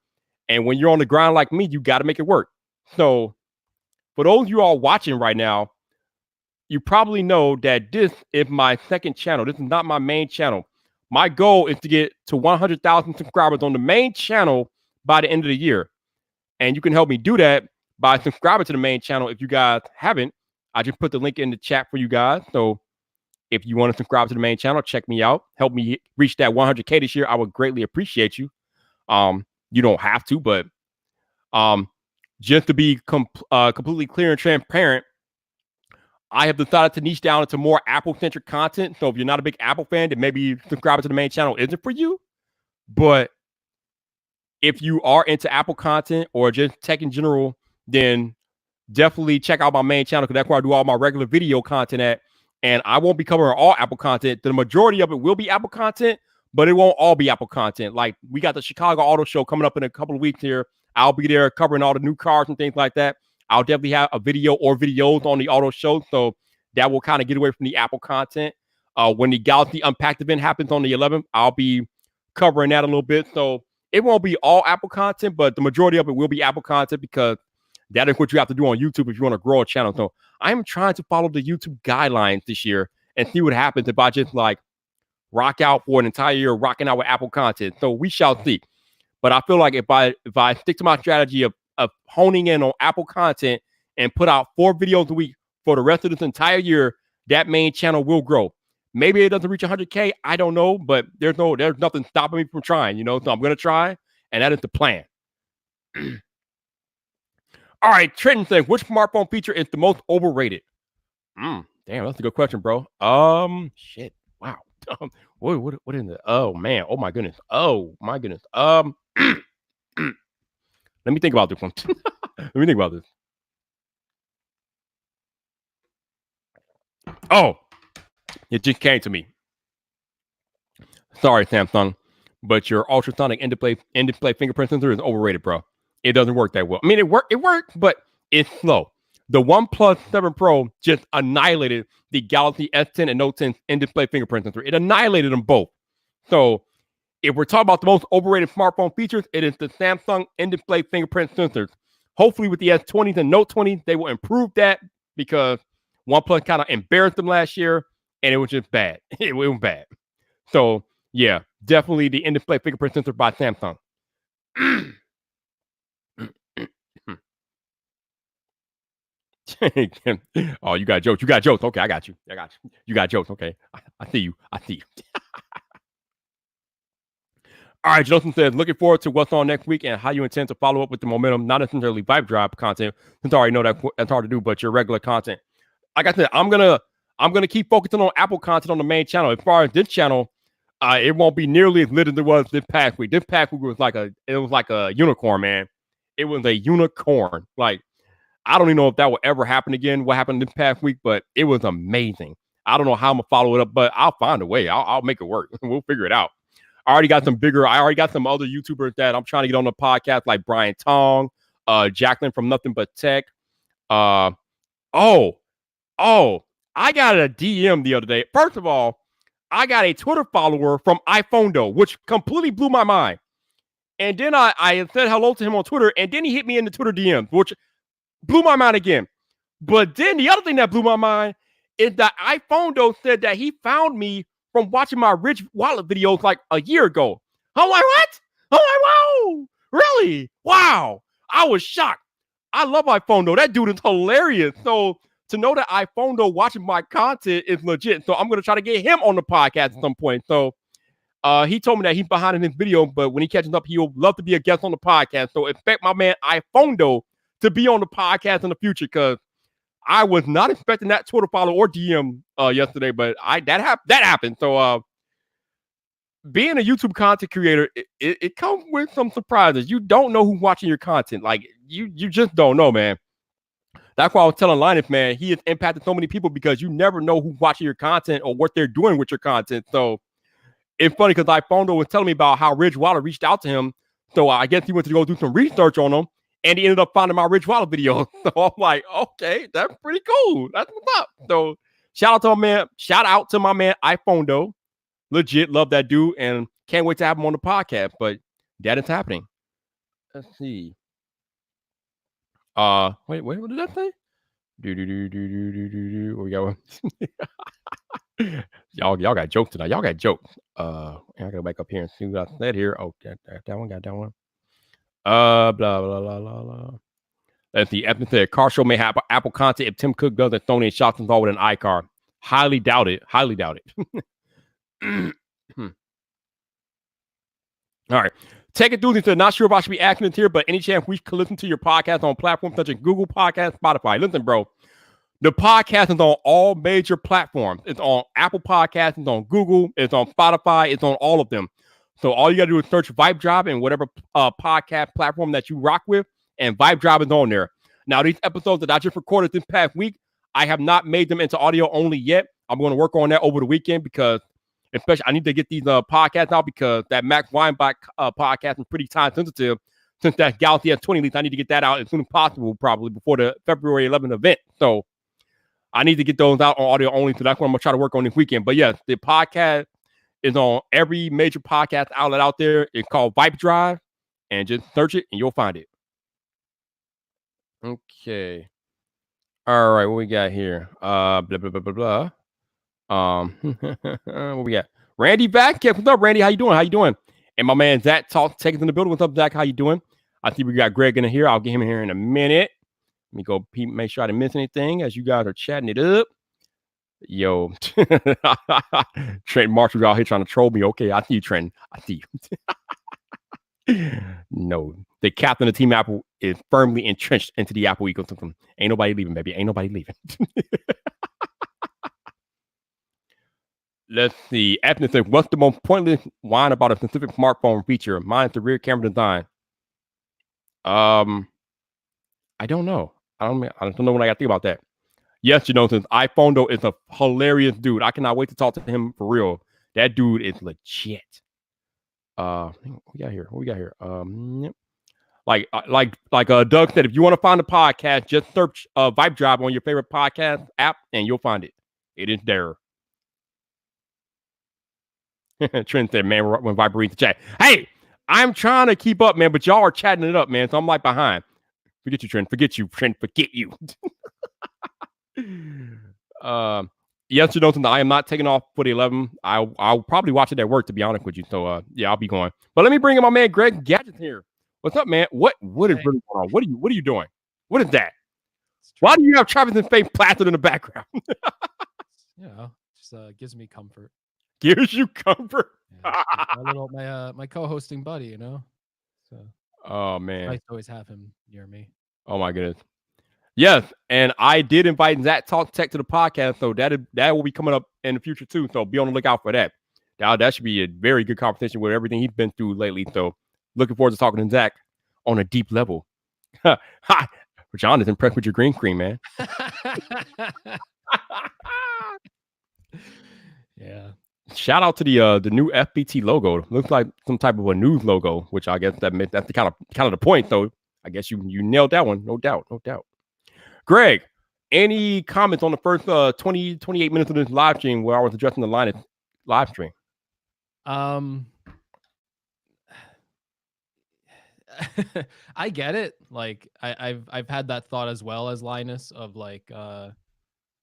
And when you're on the grind like me, you got to make it work. So for those of you all watching right now, you probably know that this is my second channel. This is not my main channel. My goal is to get to 100,000 subscribers on the main channel by the end of the year. And you can help me do that by subscribing to the main channel. If you guys haven't, I just put the link in the chat for you guys. So if you want to subscribe to the main channel, check me out. Help me reach that 100K this year. I would greatly appreciate you. You don't have to, but just to be completely clear and transparent, I have decided to niche down into more Apple-centric content. So if you're not a big Apple fan, then maybe subscribing to the main channel isn't for you. But if you are into Apple content or just tech in general, then definitely check out my main channel because that's where I do all my regular video content at. And I won't be covering all Apple content. The majority of it will be Apple content, but it won't all be Apple content. Like we got the Chicago Auto Show coming up in a couple of weeks here. I'll be there covering all the new cars and things like that. I'll definitely have a video or videos on the auto show. So that will kind of get away from the Apple content. When the Galaxy Unpacked event happens on the 11th, I'll be covering that a little bit. So it won't be all Apple content, but the majority of it will be Apple content because that is what you have to do on YouTube if you want to grow a channel. So I'm trying to follow the YouTube guidelines this year and see what happens if I just like rock out for an entire year rocking out with Apple content. So we shall see. But I feel like if I stick to my strategy of honing in on Apple content and put out 4 videos a week for the rest of this entire year, that main channel will grow. Maybe it doesn't reach 100K. I don't know, but there's nothing stopping me from trying, you know. So I'm going to try, and that is the plan. All right, Trenton says, which smartphone feature is the most overrated? Damn, that's a good question, bro. Shit. Wow. What is it? Oh man. Oh my goodness. Let me think about this one. Let me think about this. Oh, it just came to me. Sorry, Samsung, but your ultrasonic in-display fingerprint sensor is overrated, bro. It doesn't work that well. I mean, it works, but it's slow. The OnePlus 7 Pro just annihilated the Galaxy S10 and Note 10 in-display fingerprint sensor. It annihilated them both. So if we're talking about the most overrated smartphone features, it is the Samsung in-display fingerprint sensors. Hopefully with the S20s and Note 20s, they will improve that because OnePlus kind of embarrassed them last year, and it was just bad. It was bad. So, yeah, definitely the in-display fingerprint sensor by Samsung. Oh, you got jokes. You got jokes. Okay, I got you. You got jokes. Okay. I see you. All right, Joseph says, looking forward to what's on next week and how you intend to follow up with the momentum, not necessarily Vibe Drive content, since I already know that's hard to do, but your regular content. Like I said, I'm gonna keep focusing on Apple content on the main channel. As far as this channel, it won't be nearly as lit as it was this past week. This past week was like a unicorn, man. It was a unicorn. Like, I don't even know if that will ever happen again, what happened this past week, but it was amazing. I don't know how I'm gonna follow it up, but I'll find a way. I'll make it work. We'll figure it out. I already got some other YouTubers that I'm trying to get on the podcast, like Brian Tong, Jacqueline from Nothing But Tech. I got a DM the other day. First of all, I got a Twitter follower from iPhonedo, which completely blew my mind. And then I said hello to him on Twitter, and then he hit me in the Twitter DMs, which blew my mind again. But then the other thing that blew my mind is that iPhonedo said that he found me from watching my Rich Wallet videos like a year ago. I'm like, what? I'm like, wow, really? Wow. I was shocked. I love iPhonedo. That dude is hilarious. So to know that iPhonedo watching my content is legit. So I'm going to try to get him on the podcast at some point. So he told me that he's behind in this video, but when he catches up, he'll love to be a guest on the podcast. So expect my man iPhonedo to be on the podcast in the future, because I was not expecting that Twitter follow or DM yesterday, but that happened. So being a YouTube content creator, it comes with some surprises. You don't know who's watching your content. Like, you just don't know, man. That's why I was telling Linus, man, he has impacted so many people because you never know who's watching your content or what they're doing with your content. So it's funny because iPhonedo was telling me about how Rich Wallet reached out to him. So I guess he went to go do some research on him, and he ended up finding my Rich Wallet video. So I'm like, okay, that's pretty cool. That's what's up. So shout out to my man iPhonedo. Legit love that dude, and can't wait to have him on the podcast. But that is happening. Let's see. Wait, what did that say? What we got one? y'all got jokes tonight. Y'all got jokes. I gotta go back up here and see what I said here. Oh, that one got that one. Blah blah blah blah blah. Let's see. Ethnic said car show may have Apple content if Tim Cook does a Sony and shots all with an iCar. Highly doubt it. Highly doubt it. All right. Take it, dude. Not sure if I should be asking this here, but any chance we could listen to your podcast on platforms such as Google Podcasts, Spotify? Listen, bro. The podcast is on all major platforms. It's on Apple Podcasts, it's on Google, it's on Spotify, it's on all of them. So all you got to do is search Vibe Drive in whatever podcast platform that you rock with, and Vibe Drive is on there. Now, these episodes that I just recorded this past week, I have not made them into audio only yet. I'm going to work on that over the weekend because especially I need to get these podcasts out because that Max Weinbach podcast is pretty time sensitive. Since that Galaxy S20 leaks, I need to get that out as soon as possible, probably before the February 11th event. So I need to get those out on audio only. So that's what I'm going to try to work on this weekend. But yes, the podcast is on every major podcast outlet out there. It's called Vibe Drive, and just search it and you'll find it. Okay. All right, what we got here? Blah blah blah blah blah. What we got? Randy back. What's up, Randy? How you doing? And my man Zach taking in the building. What's up, Zach? How you doing? I see we got Greg in here. I'll get him in here in a minute. Let me go make sure I didn't miss anything as you guys are chatting it up. Yo, Trent Marshall's out here trying to troll me. Okay, I see you, Trent. I see you. No, the captain of Team Apple is firmly entrenched into the Apple ecosystem. Ain't nobody leaving, baby. Ain't nobody leaving. Let's see. Ethnic says, what's the most pointless line about a specific smartphone feature? Mine's the rear camera design. I don't know. I don't know what I got to think about that. Yes, since iPhonedo is a hilarious dude. I cannot wait to talk to him for real. That dude is legit. What we got here? Yep. Like Doug said, if you want to find the podcast, just search Vibe Drive on your favorite podcast app, and you'll find it. It is there. Trent said, man, when Vibe reads the chat. Hey, I'm trying to keep up, man, but y'all are chatting it up, man. So I'm like behind. Forget you, Trent. Forget you, Trent. Forget you. Yes, you know, I am not taking off for the 11. I'll probably watch it at work, to be honest with you. So yeah, I'll be going. But let me bring in my man Greg Gadget here. What's up, man? What is really going on? What are you doing? What is that? Why do you have Travis's face plastered in the background? Just gives me comfort. Gives you comfort. Yeah, my co-hosting buddy, you know. So. Oh man, I always have him near me. Oh my goodness. Yes, and I did invite Zach Talk Tech to the podcast, so that will be coming up in the future too. So be on the lookout for that. That should be a very good conversation with everything he's been through lately. So looking forward to talking to Zach on a deep level. Hi, John is impressed with your green screen, man. Yeah. Shout out to the new FBT logo. Looks like some type of a news logo, which I guess that's the kind of the point. So I guess you nailed that one, no doubt. Greg, any comments on the first 28 minutes of this live stream where I was addressing the Linus live stream? I get it. Like I've had that thought as well as Linus of like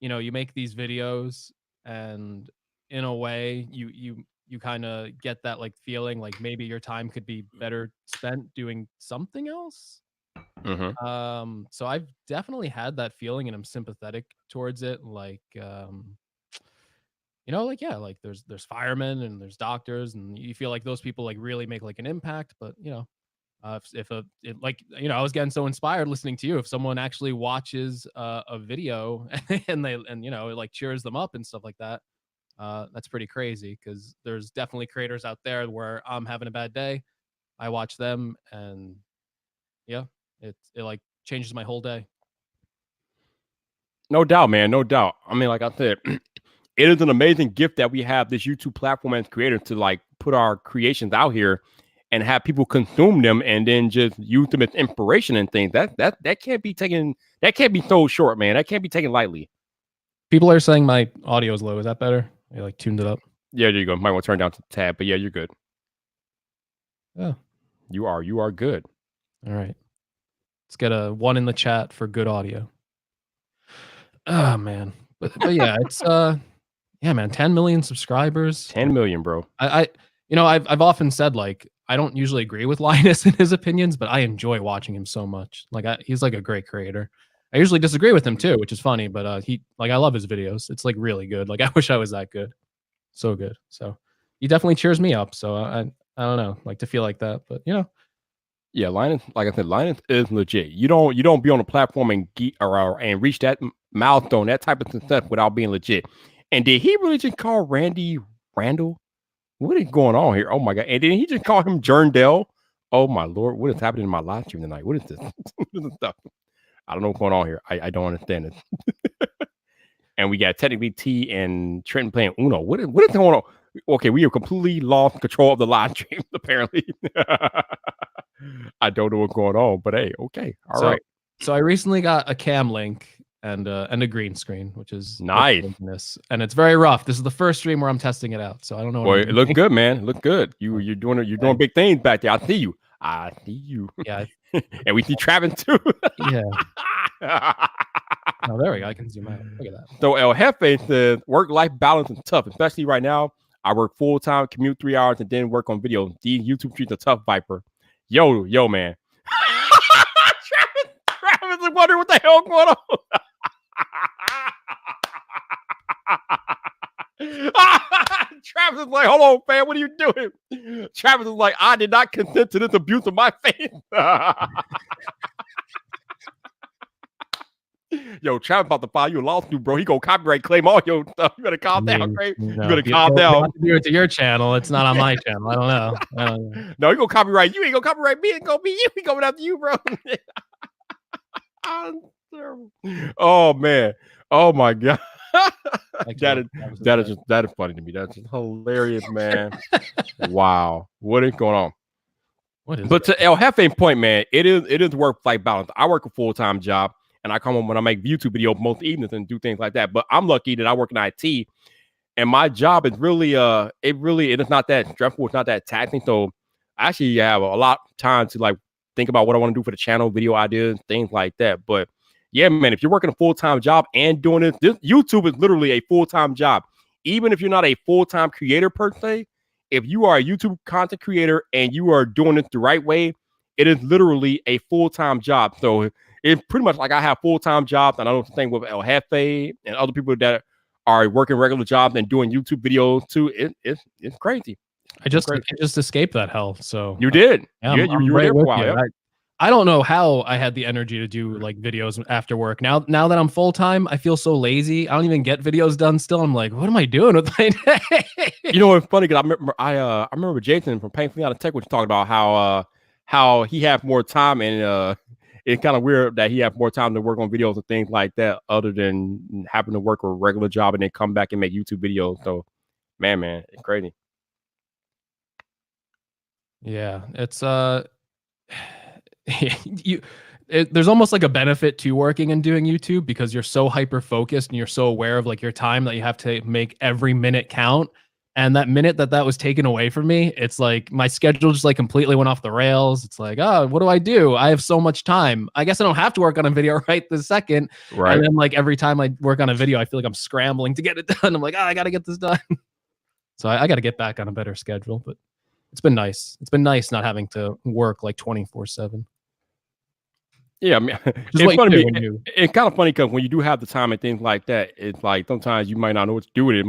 you make these videos and in a way you kind of get that like feeling like maybe your time could be better spent doing something else. Mm-hmm. So I've definitely had that feeling and I'm sympathetic towards it. Like like there's firemen and there's doctors and you feel like those people like really make like an impact, but I was getting so inspired listening to you. If someone actually watches a video and it like cheers them up and stuff like that, that's pretty crazy because there's definitely creators out there where I'm having a bad day, I watch them and yeah, it like changes my whole day. No doubt, man. No doubt. I mean, like I said, it is an amazing gift that we have this YouTube platform as creators to like put our creations out here and have people consume them and then just use them as inspiration and things. That can't be taken. That can't be so short, man. That can't be taken lightly. People are saying my audio is low. Is that better? I like tuned it up. Yeah, there you go. Might want to turn down to the tab, but yeah, you're good. Oh, you are good. All right. Let's get a 1 in the chat for good audio. Oh man, but yeah, it's yeah, man, 10 million subscribers. 10 million, bro. I've often said like I don't usually agree with Linus in his opinions, but I enjoy watching him so much. Like he's like a great creator. I usually disagree with him too, which is funny, but I love his videos. It's like really good. Like I wish I was that good. So good. So he definitely cheers me up. So I don't know, like to feel like that, but Yeah, Linus, like I said, Linus is legit. You don't be on a platform and and reach that milestone, that type of success without being legit. And did he really just call Randy Randall? What is going on here? Oh my god! And then he just called him Jerndell. Oh my lord! What is happening in my live stream tonight? What is this? What is stuff? I don't know what's going on here. I don't understand this. And we got technically T and Trenton playing Uno. What is going on? Okay, we have completely lost control of the live stream. Apparently, I don't know what's going on. But hey, okay, all right. So I recently got a cam link and a green screen, which is nice. And it's very rough. This is the first stream where I'm testing it out, so I don't know. Well, it looks good, man. It looks good. You're doing big things back there. I see you. Yeah. And we see Travis too. Yeah. Oh, there we go. I can zoom out. Look at that. So El Jefe says work-life balance is tough, especially right now. I work full-time, commute 3 hours, and then work on videos. These YouTube streets are tough, Viper. Yo, man. Travis is wondering what the hell going on. Travis is like, hold on, fam, what are you doing? Travis is like, I did not consent to this abuse of my faith. Yo, Travis about to file you a lawsuit, bro. He gonna copyright claim all your stuff. You better calm down, Craig. You better calm down. Do it to your channel. It's not on my channel. I don't know. No, he gonna copyright you. He gonna copyright me. It's gonna be you. He coming after you, bro. Oh man. Oh my god. That is funny to me. That's just hilarious, man. Wow. What is going on? What is But it? to El Jefe's point, man, it is work-life balance. I work a full-time job, and I come home when I make YouTube videos most evenings and do things like that. But I'm lucky that I work in IT, and my job is really it is not that stressful. It's not that taxing. So I actually have a lot of time to like think about what I want to do for the channel, video ideas, things like that. But yeah, man, if you're working a full-time job and doing this YouTube is literally a full-time job. Even if you're not a full-time creator per se, if you are a YouTube content creator and you are doing it the right way, it is literally a full-time job. So it's pretty much like I have full-time jobs, and I know the same with El Jefe and other people that are working regular jobs and doing YouTube videos too. It's crazy. I just escaped that hell. So You did. yeah, Yeah, you were right there for a with while. you. Yep. I don't know how I had the energy to do like videos after work. Now that I'm full time, I feel so lazy. I don't even get videos done still. I'm like, what am I doing with my day? You know, it's funny because I remember Jason from Painfully Out of Tech was talking about how he had more time, and it's kind of weird that he had more time to work on videos and things like that, other than having to work a regular job and then come back and make YouTube videos. So, man, it's crazy. Yeah, it's there's almost like a benefit to working and doing YouTube because you're so hyper focused and you're so aware of like your time that you have to make every minute count. And that minute that was taken away from me, it's like my schedule just like completely went off the rails. It's like, oh, what do? I have so much time. I guess I don't have to work on a video right this second. Right. And then like every time I work on a video, I feel like I'm scrambling to get it done. I'm like, oh, I got to get this done. So I got to get back on a better schedule, but it's been nice. It's been nice not having to work like 24/7. Yeah, I mean, it's kind of funny because when you do have the time and things like that, it's like sometimes you might not know what to do with it.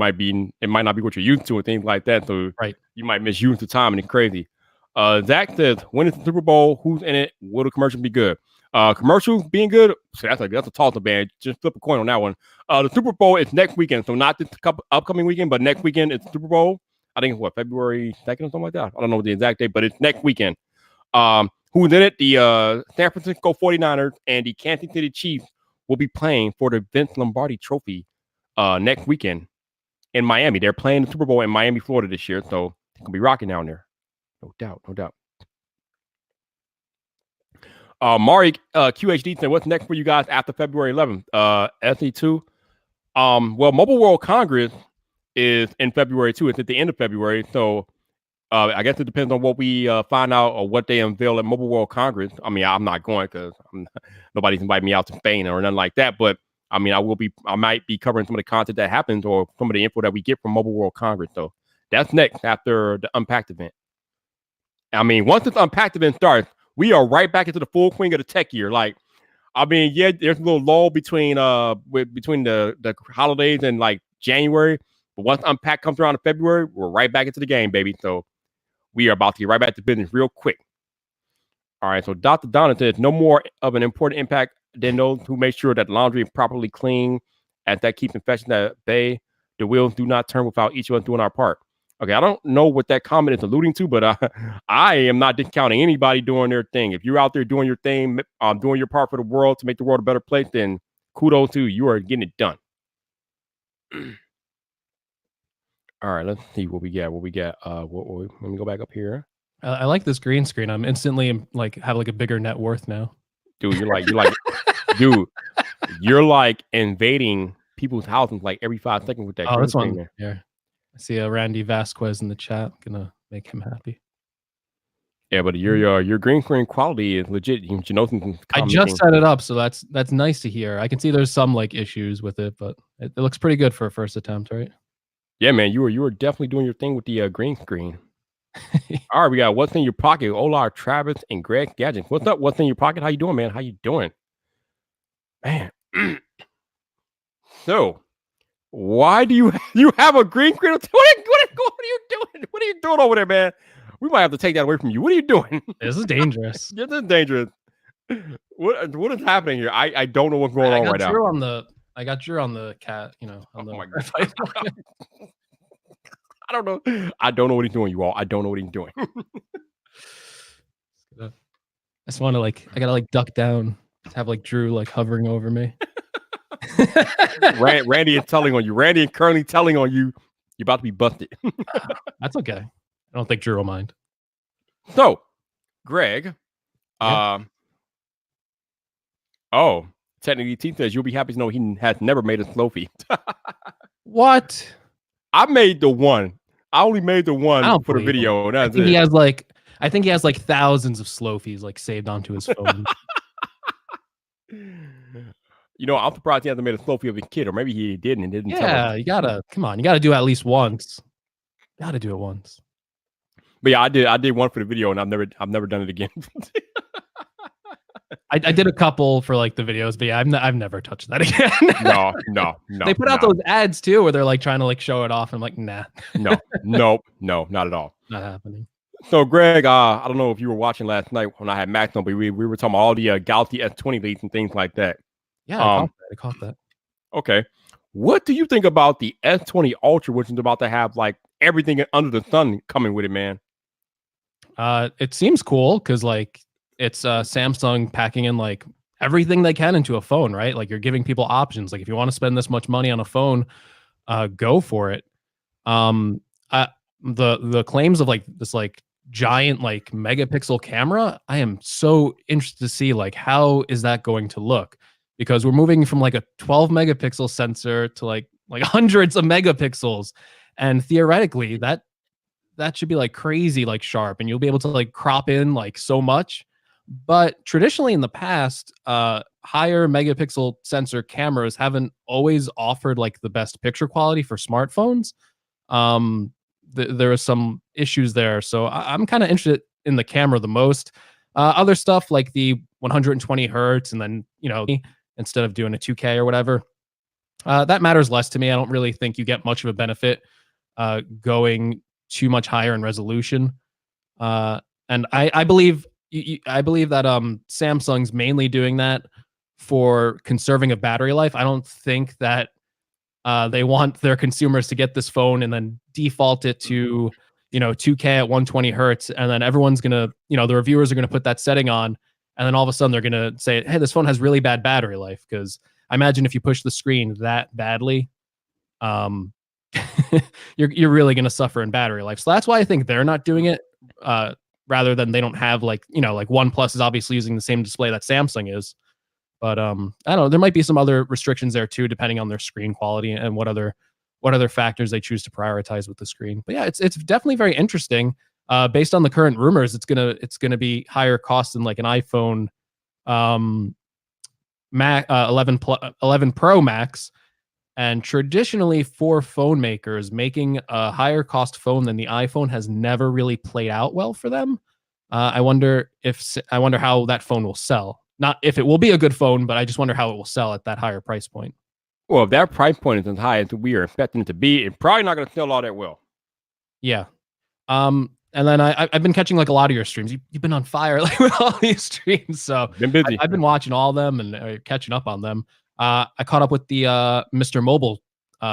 It might not be what you're used to and things like that. So right, you might misuse the time, and it's crazy. Zach says, when is the Super Bowl? Who's in it? Will the commercial be good? Commercials being good, so that's a toss-up, man. Just flip a coin on that one. The Super Bowl is next weekend, so not this upcoming weekend, but next weekend it's Super Bowl. I think it's what, February 2nd or something like that. I don't know the exact date, but it's next weekend. Who's in it? The San Francisco 49ers and the Kansas City Chiefs will be playing for the Vince Lombardi Trophy next weekend in Miami. They're playing the Super Bowl in Miami, Florida this year, so it's gonna be rocking down there. No doubt. Mari QHD said, what's next for you guys after February 11th? SE2. Well, Mobile World Congress is in February too. It's at the end of February, so I guess it depends on what we find out or what they unveil at Mobile World Congress. I mean, I'm not going because nobody's invited me out to Spain or nothing like that. But I mean, I might be covering some of the content that happens or some of the info that we get from Mobile World Congress. So that's next after the Unpacked event. I mean, once this Unpacked event starts, we are right back into the full swing of the tech year. Like, I mean, yeah, there's a little lull between the holidays and like January. But once Unpacked comes around in February, we're right back into the game, baby. So we are about to get right back to business real quick. All right, so Dr. Donna says, no more of an important impact than those who make sure that laundry is properly clean, as that keeps infections at bay. The wheels do not turn without each of us doing our part. Okay, I don't know what that comment is alluding to, but I am not discounting anybody doing their thing. If you're out there doing your thing, doing your part for the world to make the world a better place, then kudos to you. You are getting it done. All right, let's see what we got. Let me go back up here. I like this green screen. I'm instantly like have like a bigger net worth now. Dude, dude, you're like invading people's houses like every 5 seconds with that. Oh, that's one. Yeah, I see a Randy Vasquez in the chat. Gonna make him happy. Yeah, but your green screen quality is legit. You know, I just set it up, so that's nice to hear. I can see there's some like issues with it, but it looks pretty good for a first attempt, right? Yeah, man, you were definitely doing your thing with the green screen. All right, we got What's in Your Pocket, Olar, Travis, and Greg Gadget. What's up? What's in your pocket? How you doing, man? How you doing? Man. So, why do you have a green screen? What are you doing? What are you doing over there, man? We might have to take that away from you. What are you doing? This is dangerous. This is dangerous. What is happening here? I don't know what's going on right now. I got Drew on the cat, on the. Oh my God. I don't know. I don't know what he's doing, you all. I don't know what he's doing. I just want to I gotta duck down, have Drew hovering over me. Randy is telling on you. Randy is currently telling on you. You're about to be busted. That's okay. I don't think Drew will mind. So, Greg. Yeah. Oh, technically, T says you'll be happy to know he has never made a Slofi. What? I made the one. I only made the I one don't for the believe him. video, and I that's think he it. has like I think he has like thousands of Slofies like saved onto his phone. You know, I'm surprised he hasn't made a Slofi of a kid, or maybe he didn't and didn't tell us. Yeah, you gotta come on. You gotta do it at least once. Gotta do it once. But yeah, I did one for the video, and I've never done it again. I did a couple for like the videos, but yeah, I've never touched that again. No. They put out those ads too, where they're like trying to like show it off. And I'm like, nah, no, not at all. not happening. So, Greg, I don't know if you were watching last night when I had Max on, but we were talking about all the Galaxy S20 leaks and things like that. Yeah, I caught that. Okay. What do you think about the S20 Ultra, which is about to have like everything under the sun coming with it, man? It seems cool because like it's Samsung packing in like everything they can into a phone, right? Like you're giving people options. Like if you want to spend this much money on a phone, go for it. The claims of like this like giant like megapixel camera, I am so interested to see like how is that going to look, because we're moving from like a 12 megapixel sensor to like hundreds of megapixels, and theoretically that should be like crazy like sharp, and you'll be able to like crop in like so much. But traditionally in the past, higher megapixel sensor cameras haven't always offered like the best picture quality for smartphones. There are some issues there, so I'm kind of interested in the camera the most. Other stuff like the 120 hertz, and then instead of doing a 2K or whatever, that matters less to me. I don't really think you get much of a benefit going too much higher in resolution. And I believe I believe that Samsung's mainly doing that for conserving a battery life. I don't think that they want their consumers to get this phone and then default it to 2K at 120 hertz, and then everyone's gonna the reviewers are gonna put that setting on, and then all of a sudden they're gonna say, hey, this phone has really bad battery life, because I imagine if you push the screen that badly, you're really going to suffer in battery life. So that's why I think they're not doing it, rather than they don't have like OnePlus is obviously using the same display that Samsung is. But I don't know, there might be some other restrictions there too, depending on their screen quality and what other factors they choose to prioritize with the screen. But yeah, it's definitely very interesting. Based on the current rumors, it's gonna be higher cost than like an iPhone 11 Pro Max. And traditionally, for phone makers, making a higher cost phone than the iPhone has never really played out well for them. I wonder how that phone will sell. Not if it will be a good phone, but I just wonder how it will sell at that higher price point. Well, if that price point is as high as we are expecting it to be, it's probably not going to sell all that well. Yeah. And then I've been catching like a lot of your streams. You've been on fire like with all these streams, so been busy. I've been watching all of them and catching up on them. I caught up with the Mr. Mobile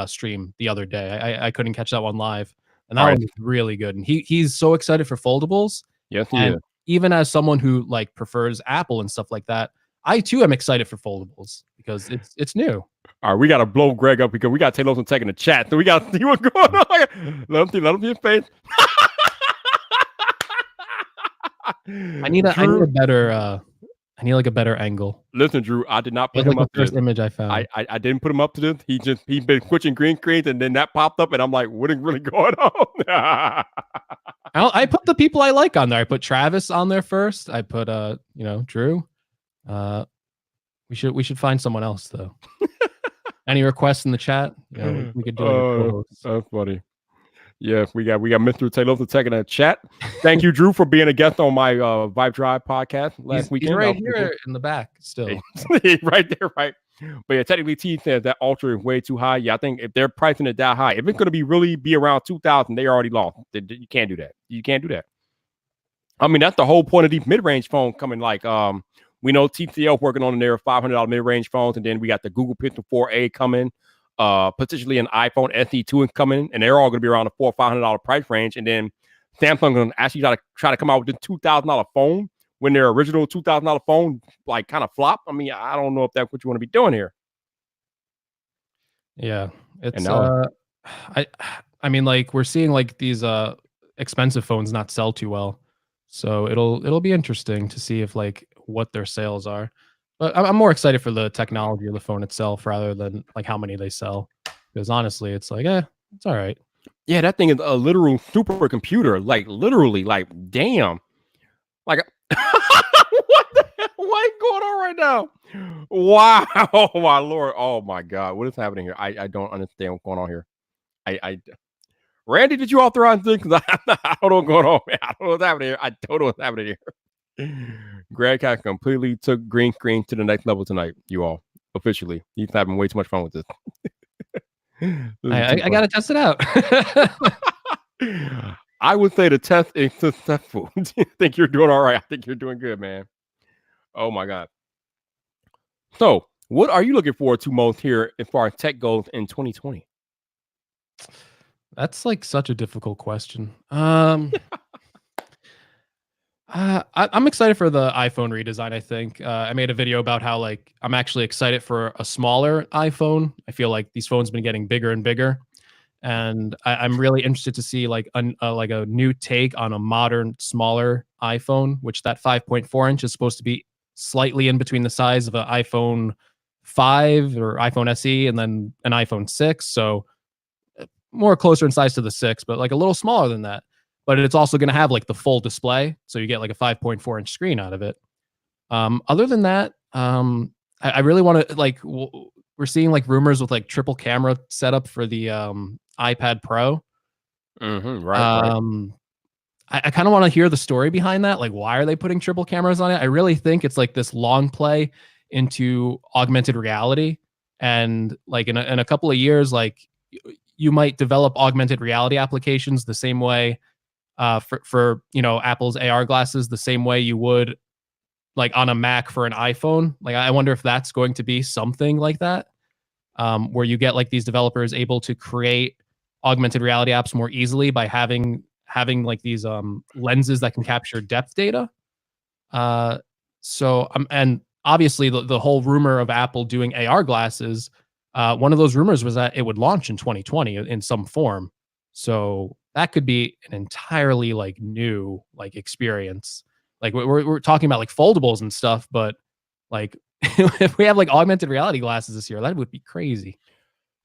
stream the other day. I couldn't catch that one live, and that one was really good. And he's so excited for foldables. Yes, he is. Even as someone who like prefers Apple and stuff like that, I too am excited for foldables because it's new. All right, we got to blow Greg up because we got Taylor Tech in the chat, so we got to see what's going on. Let him see his face. I need a better I need like a better angle. Listen, Drew, I did not put him up to this. Image I found. I didn't put him up to this. He's been switching green screens, and then that popped up, and I'm like, what is really going on? I put the people I like on there. I put Travis on there first. I put Drew. We should find someone else though. Any requests in the chat? We could do it. That's funny. Yeah, we got Mr. Taylor Tech in the chat. Thank you, Drew, for being a guest on my Vibe Drive podcast last weekend. He's right here in the back still. Right there, right. But yeah, technically T says that Ultra is way too high. Yeah, I think if they're pricing it that high, if it's going to really be around 2,000, they already lost. You can't do that. You can't do that. I mean, that's the whole point of these mid-range phones coming. Like, we know TCL working on their $500 mid-range phones, and then we got the Google Pixel 4a coming. Potentially an iPhone SE2 is coming, and they're all going to be around the $400 or $500 price range. And then Samsung going to actually try to come out with the $2,000 phone when their original $2,000 phone like kind of flop. I mean, I don't know if that's what you want to be doing here. Yeah, it's I mean, like we're seeing like these expensive phones not sell too well. So it'll be interesting to see if like what their sales are. But I'm more excited for the technology of the phone itself rather than like how many they sell. Because honestly, it's like, it's all right. Yeah, that thing is a literal supercomputer. Like literally, like damn. Like what the hell? What is going on right now? Wow. Oh my lord. Oh my god. What is happening here? I don't understand what's going on here. I Randy, did you authorize this? Because I don't know what's going on, man. I don't know what's happening here. I don't know what's happening here. Greg Cat completely took green screen to the next level tonight, you all. Officially. He's having way too much fun with this. I gotta test it out. I would say the test is successful. I think you're doing all right. I think you're doing good, man. Oh my god. So, what are you looking forward to most here as far as tech goes in 2020? That's like such a difficult question. I'm excited for the iPhone redesign. I think I made a video about how like I'm actually excited for a smaller iPhone. I feel like these phones been getting bigger and bigger, and I'm really interested to see like a new take on a modern, smaller iPhone. Which that 5.4 inch is supposed to be slightly in between the size of an iPhone 5 or iPhone SE, and then an iPhone 6. So more closer in size to the 6, but like a little smaller than that. But it's also going to have like the full display, so you get like a 5.4 inch screen out of it. Other than that, I really want to like we're seeing like rumors with like triple camera setup for the iPad Pro. Right. I kind of want to hear the story behind that. Like, why are they putting triple cameras on it? I really think it's like this long play into augmented reality, and like in a couple of years, like you might develop augmented reality applications the same way for Apple's AR glasses, the same way you would like on a Mac for an iPhone. Like I wonder if that's going to be something like that, where you get like these developers able to create augmented reality apps more easily by having like these lenses that can capture depth data. And obviously the whole rumor of Apple doing AR glasses, one of those rumors was that it would launch in 2020 in some form. So that could be an entirely like new like experience. Like we're talking about like foldables and stuff, but like if we have like augmented reality glasses this year, that would be crazy.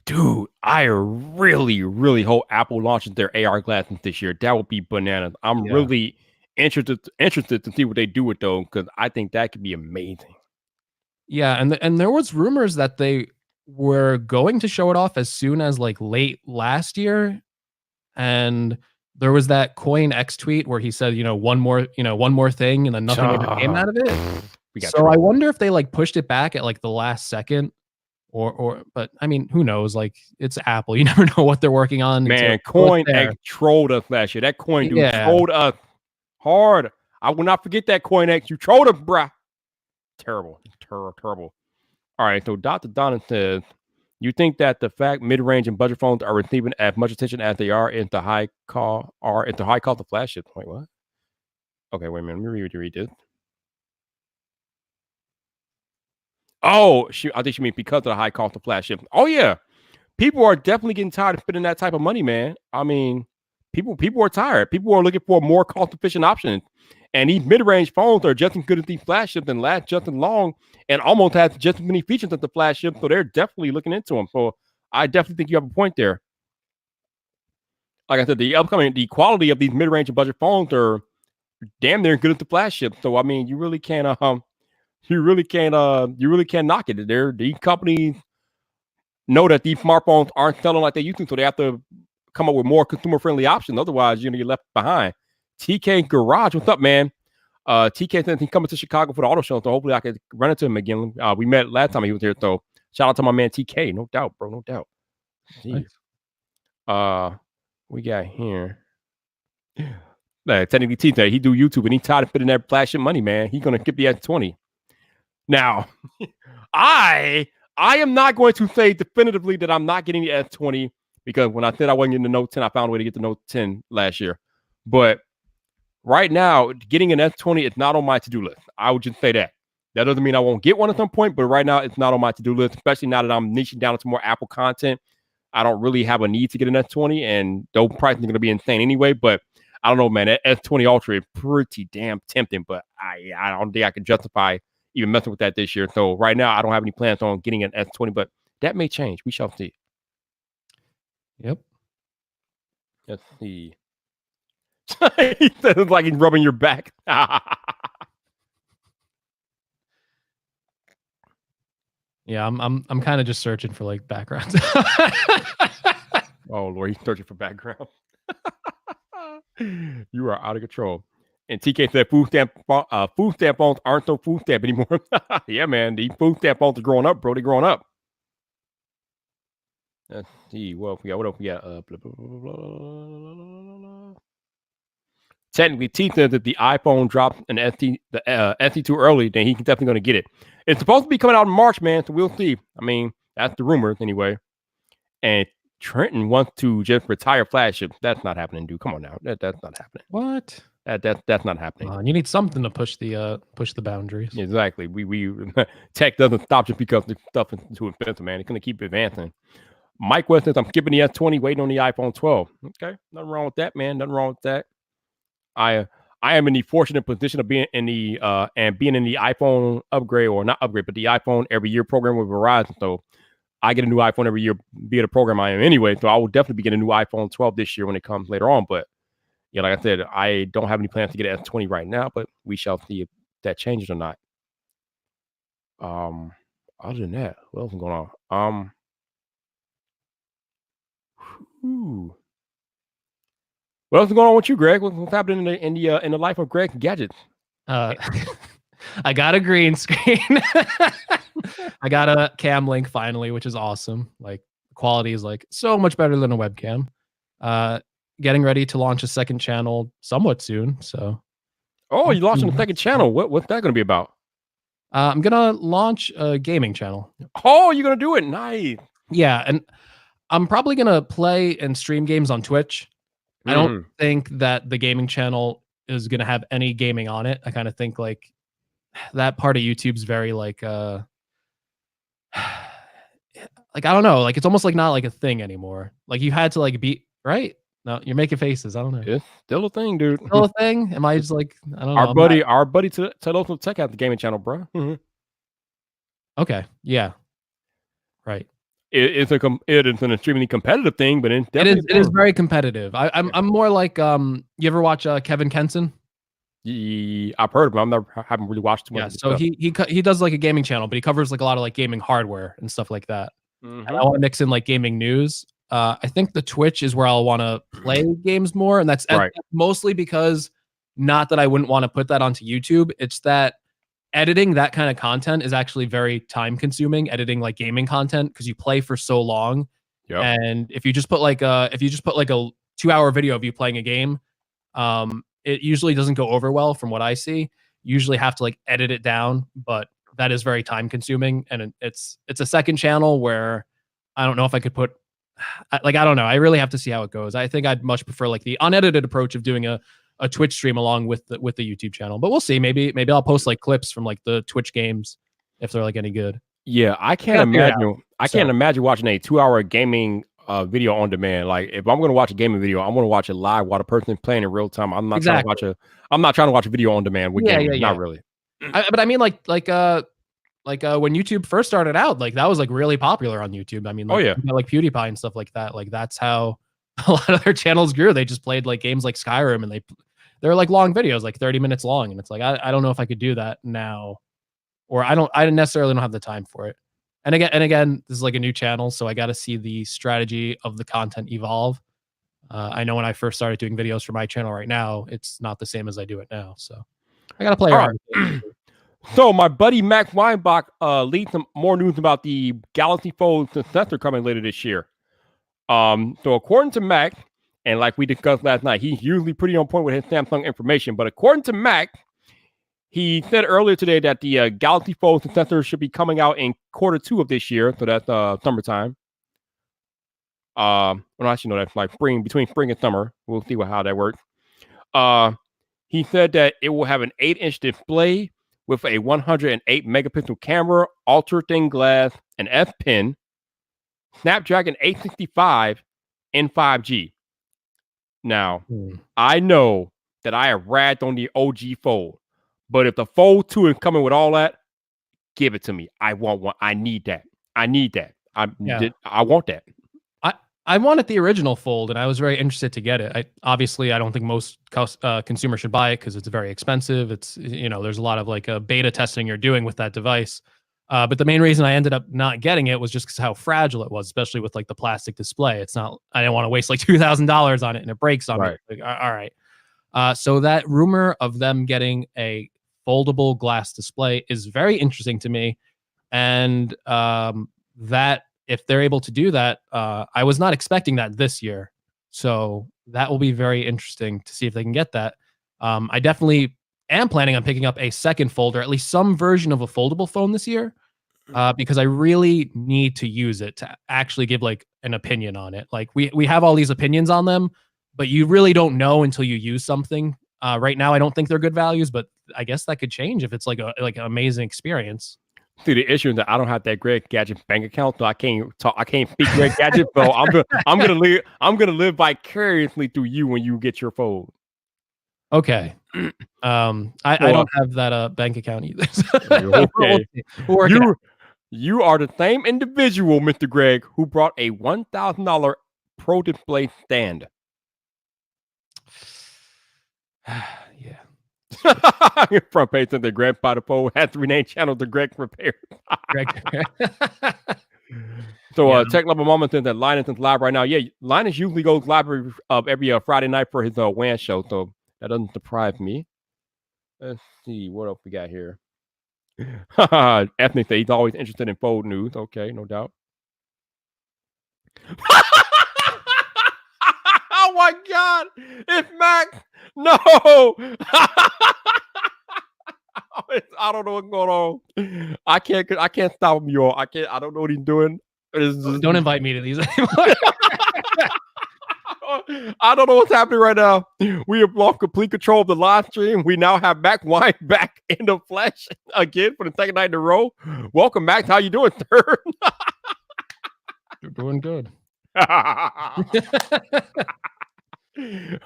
Dude, I really, really hope Apple launches their AR glasses this year. That would be bananas. I'm Yeah. really interested to see what they do with those because I think that could be amazing. Yeah, and there was rumors that they were going to show it off as soon as like late last year, and there was that Coin X tweet where he said, one more thing, and then nothing ever came out of it. We got So I trouble. wonder if they like pushed it back at like the last second, but I mean, who knows? Like it's Apple, you never know what they're working on Man, until it's Coin there. X trolled us last year. That coin dude Yeah, trolled us hard. I will not forget that Coin X. You trolled us, bruh. Terrible. Terrible. All right. So Dr. Donna says, you think that the fact mid-range and budget phones are receiving as much attention as they are into high cost of flagships? Wait, what? Okay, wait a minute. Let me read this. Oh, I think she means because of the high cost of flagships. Oh yeah, people are definitely getting tired of spending that type of money, man. I mean, people are tired. People are looking for more cost efficient options. And these mid range phones are just as good as these flagships and last just as long and almost has just as many features as the flagship. So they're definitely looking into them. So I definitely think you have a point there. Like I said, the quality of these mid range and budget phones are damn near good as the flagship. So I mean, you really can't knock it. These companies know that these smartphones aren't selling like they used to, so they have to come up with more consumer friendly options. Otherwise, you're left behind. TK Garage, what's up, man? TK says he's coming to Chicago for the auto show, so hopefully I can run into him again. We met last time he was here, so shout out to my man TK. No doubt, bro. No doubt. Jeez. We got here. Technically, TK, he do YouTube and he tired of putting that flashing money, man. He's gonna skip the S20. Now, I am not going to say definitively that I'm not getting the S20 because when I said I wasn't getting the Note 10, I found a way to get the Note 10 last year. But right now, getting an S20 is not on my to-do list. I would just say that. That doesn't mean I won't get one at some point, but right now it's not on my to-do list, especially now that I'm niching down into more Apple content. I don't really have a need to get an S20, and those prices are going to be insane anyway. But I don't know, man. That S20 Ultra is pretty damn tempting, but I don't think I can justify even messing with that this year. So right now, I don't have any plans on getting an S20, but that may change. We shall see. Yep. Let's see. He says it's like he's rubbing your back. Yeah, I'm kind of just searching for like backgrounds. Oh Lord, he's searching for background. You are out of control. And TK said food stamp phones aren't so food stamp anymore. Yeah, man, these food stamp phones are growing up, bro. They're growing up. Let's see. What else we got? Blah, blah, blah, blah. Technically, T says if the iPhone drops an SE too early, then he's definitely going to get it. It's supposed to be coming out in March, man. So we'll see. I mean, that's the rumors anyway. And Trenton wants to just retire flagship. That's not happening, dude. Come on now. That's not happening. What? That's not happening. You need something to push the boundaries. Exactly. We tech doesn't stop just because the stuff is too expensive, man. It's gonna keep advancing. Mike West says I'm skipping the S20, waiting on the iPhone 12. Okay, nothing wrong with that, man. Nothing wrong with that. I am in the fortunate position of being in the iPhone upgrade, or not upgrade, but the iPhone every year program with Verizon. So I get a new iPhone every year, be it a program I am anyway. So I will definitely be getting a new iPhone 12 this year when it comes later on. But yeah, like I said, I don't have any plans to get an S20 right now, but we shall see if that changes or not. Other than that, what else is going on? What else is going on with you, Greg? What's happening in the life of Greg Gadgets? I got a green screen. I got a cam link finally, which is awesome. Like the quality is like so much better than a webcam. Getting ready to launch a second channel somewhat soon. So you're launching a second channel. What's that going to be about? I'm gonna launch a gaming channel. Oh, you're gonna do it? Nice. Yeah, and I'm probably gonna play and stream games on Twitch. I don't think that the gaming channel is gonna have any gaming on it. I kind of think like that part of YouTube's very like I don't know, like it's almost like not like a thing anymore. Like you had to like be right. No, you're making faces. I don't know. It's still a thing, dude. Still a thing? Am I just like I don't know? Our buddy Teloso Tech has the gaming channel, bro. Okay. Yeah. Right. It is an extremely competitive thing, but it is very competitive. I'm more like you ever watch Kevin Kenson? Yeah, I've heard of him. Haven't really watched too much. Yeah, so he does like a gaming channel, but he covers like a lot of like gaming hardware and stuff like that. And I want to mix in like gaming news. I think the Twitch is where I'll want to play games more, and that's mostly because not that I wouldn't want to put that onto YouTube. It's that editing that kind of content is actually very time consuming. Editing like gaming content because you play for so long, and if you just put like a 2-hour video of you playing a game, it usually doesn't go over well from what I see. You usually have to like edit it down, but that is very time consuming, and it's a second channel where I don't know if I could put I don't know. I really have to see how it goes. I think I'd much prefer like the unedited approach of doing a Twitch stream along with the YouTube channel. But we'll see. Maybe I'll post like clips from like the Twitch games if they're like any good. Yeah, I can't imagine watching a 2-hour gaming video on demand. Like if I'm going to watch a gaming video, I'm going to watch it live while the person is playing in real time. I'm not trying to watch a video on demand with gaming. Not really. But I mean like when YouTube first started out, like that was like really popular on YouTube. I mean, like, like PewDiePie and stuff like that. Like that's how a lot of their channels grew. They just played like games like Skyrim, and they're like long videos, like 30 minutes long. And it's like I don't know if I could do that now, or I necessarily don't have the time for it. And again, this is like a new channel, so I got to see the strategy of the content evolve. I know when I first started doing videos for my channel right now, it's not the same as I do it now. So I got to play around. So my buddy Max Weinbach leaked some more news about the Galaxy Fold successor coming later this year. So according to Max, and like we discussed last night, he's usually pretty on point with his Samsung information. But according to Max, he said earlier today that the Galaxy Fold successor should be coming out in Q2 of this year. So that's summertime. Well, actually, no, that's like between spring and summer. We'll see how that works. He said that it will have an 8-inch display with a 108 megapixel camera, ultra thin glass, an S Pen, Snapdragon 865, and 5G. Now, Hmm. I know that I have ragged on the OG Fold, but if the Fold 2 is coming with all that, give it to me. I want one. I need that. I need that. Yeah. I want that. I I wanted the original Fold, and I was very interested to get it. I don't think most consumers should buy it because it's very expensive. It's there's a lot of like beta testing you're doing with that device. But the main reason I ended up not getting it was just because how fragile it was, especially with like the plastic display. It's not. I didn't want to waste like $2,000 on it, and it breaks on me. Right. Like, all right. So that rumor of them getting a foldable glass display is very interesting to me, and that if they're able to do that, I was not expecting that this year. So that will be very interesting to see if they can get that. I definitely am planning on picking up a second folder, at least some version of a foldable phone this year, because I really need to use it to actually give like an opinion on it. Like we have all these opinions on them, but you really don't know until you use something. Right now, I don't think they're good values, but I guess that could change if it's like an amazing experience. See, the issue is that I don't have that Greg Gadget bank account, so I can't talk. I can't speak Greg Gadget. So I'm gonna live. I'm gonna live vicariously through you when you get your Fold. Okay. I So, don't have that bank account either. okay. We'll work it out. You are the same individual, Mr. Greg, who brought a $1,000 Pro Display stand. Yeah. Front page of the Grandpa the Fold has renamed channel to Greg Repair. Greg. So, Yeah. Tech Level Mama says that Linus is live right now. Yeah, Linus usually goes live every Friday night for his WAN show, so that doesn't surprise me. Let's see what else we got here. Ethnic says he's always interested in Fold news. Okay, no doubt. Oh my God! It's Max. No. I don't know what's going on. I can't stop him, y'all. I don't know what he's doing. Don't invite me to these anymore. I don't know what's happening right now. We have lost complete control of the live stream. We now have Mac Wine back in the flesh again for the second night in a row. Welcome, Max. How you doing, sir? You're doing good.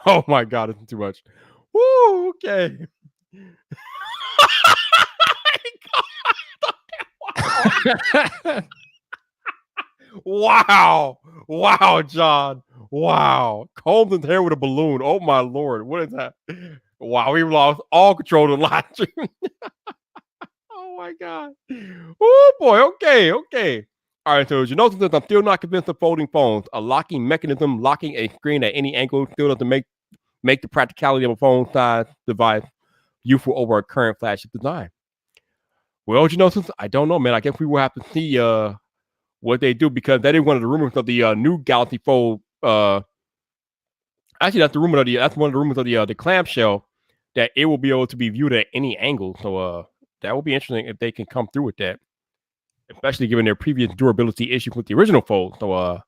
Oh my God, it's too much. Woo, okay. Wow. Wow, John. Wow. Combs his hair with a balloon. Oh my Lord. What is that? Wow, we lost all control of the live stream. Oh my God. Oh boy. Okay. Okay. All right. So as you notice, I'm still not convinced of folding phones. A locking mechanism, locking a screen at any angle still doesn't make the practicality of a phone size device useful over a current flagship design. Well, you know, since I don't know, man, I guess we will have to see what they do because that is one of the rumors of the new Galaxy Fold. Actually, that's one of the rumors of the clamshell that it will be able to be viewed at any angle. So that will be interesting if they can come through with that, especially given their previous durability issues with the original Fold. So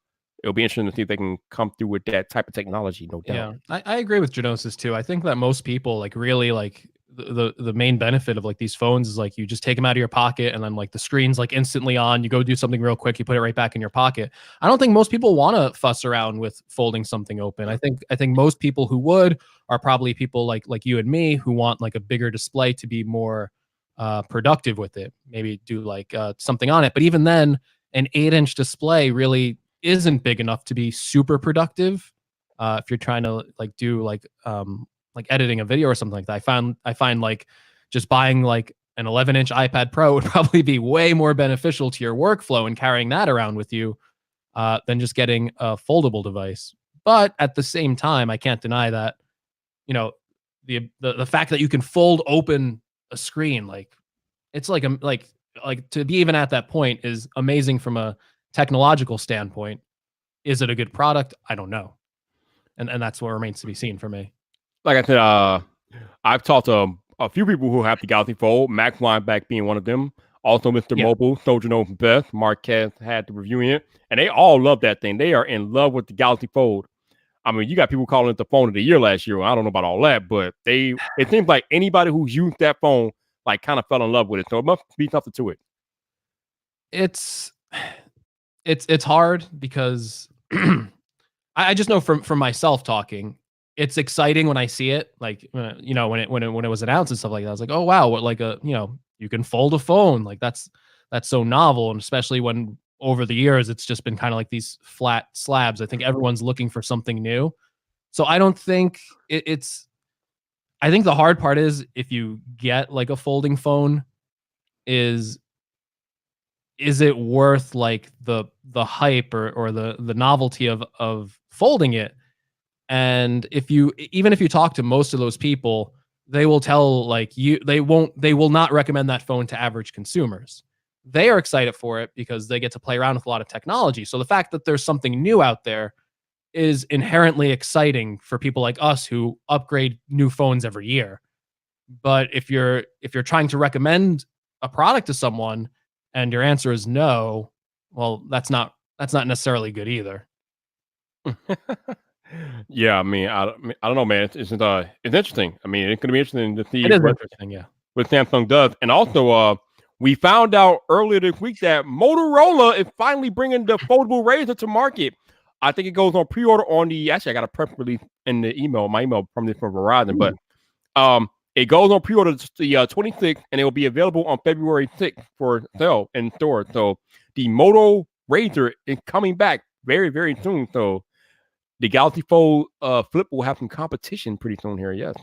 it'll be interesting to see if they can come through with that type of technology. No doubt. Yeah, I agree with Genosis too. I think that most people like really like the main benefit of like these phones is like you just take them out of your pocket and then like the screen's like instantly on. You go do something real quick, you put it right back in your pocket. I don't think most people want to fuss around with folding something open. I think most people who would are probably people like you and me who want like a bigger display to be more productive with it. Maybe do like something on it. But even then, an 8-inch display really isn't big enough to be super productive if you're trying to like do like editing a video or something like that. I find like just buying like an 11-inch iPad Pro would probably be way more beneficial to your workflow and carrying that around with you than just getting a foldable device. But at the same time, I can't deny that the fact that you can fold open a screen, like it's like to be even at that point is amazing from a technological standpoint. Is it a good product? I don't know. And that's what remains to be seen for me. Like I said, I've talked to a few people who have the Galaxy Fold, Max Weinbach being one of them. Also, Mr. Mobile, Soldier Knows Best, Marquez had to reviewing it, and they all love that thing. They are in love with the Galaxy Fold. I mean, you got people calling it the phone of the year last year. I don't know about all that, but it seems like anybody who's used that phone like kind of fell in love with it. So it must be something to it. It's hard because I just know from myself talking, it's exciting when I see it. Like, you know, when it was announced and stuff like that, I was like, oh wow, what like a, you know, you can fold a phone. Like that's so novel, and especially when over the years it's just been kind of like these flat slabs. I think everyone's looking for something new. So I don't think it's. I think the hard part is if you get like a folding phone, is it worth like the hype or the novelty of folding it? And if you, even if you talk to most of those people, they will tell like you, they will not recommend that phone to average consumers. They are excited for it because they get to play around with a lot of technology. So the fact that there's something new out there is inherently exciting for people like us who upgrade new phones every year. But if you're trying to recommend a product to someone and your answer is no, well, that's not necessarily good either. Yeah, I mean, I don't know, man. It's interesting. I mean, it's gonna be interesting to see It is what interesting, yeah. Samsung does, and also, we found out earlier this week that Motorola is finally bringing the foldable razor to market. I think it goes on pre-order on the. Actually, I got a press release in the email, my email from Verizon, but it goes on pre-order the 26th, and it will be available on February 6th for sale in store. So the Moto Razor is coming back very, very soon. So the Galaxy Fold Flip will have some competition pretty soon here. Yes.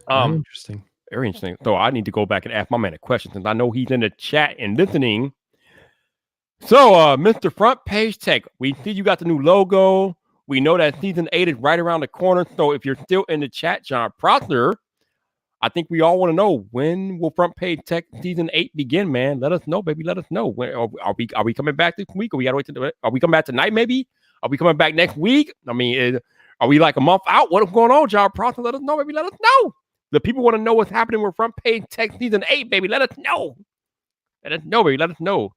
Very interesting. Very interesting. So I need to go back and ask my man a question since I know he's in the chat and listening. So, Mr. Front Page Tech, we see you got the new logo. We know that season 8 is right around the corner. So if you're still in the chat, John Proctor, I think we all want to know, when will Front Page Tech season 8 begin, man? Let us know, baby. Let us know. When, are we coming back this week? Or we gotta wait till are we coming back tonight, maybe? Are we coming back next week? I mean, are we like a month out? What's going on, John Proctor? Let us know, baby. Let us know. The people want to know what's happening with Front Page Tech season 8, baby. Let us know. Let us know, baby. Let us know.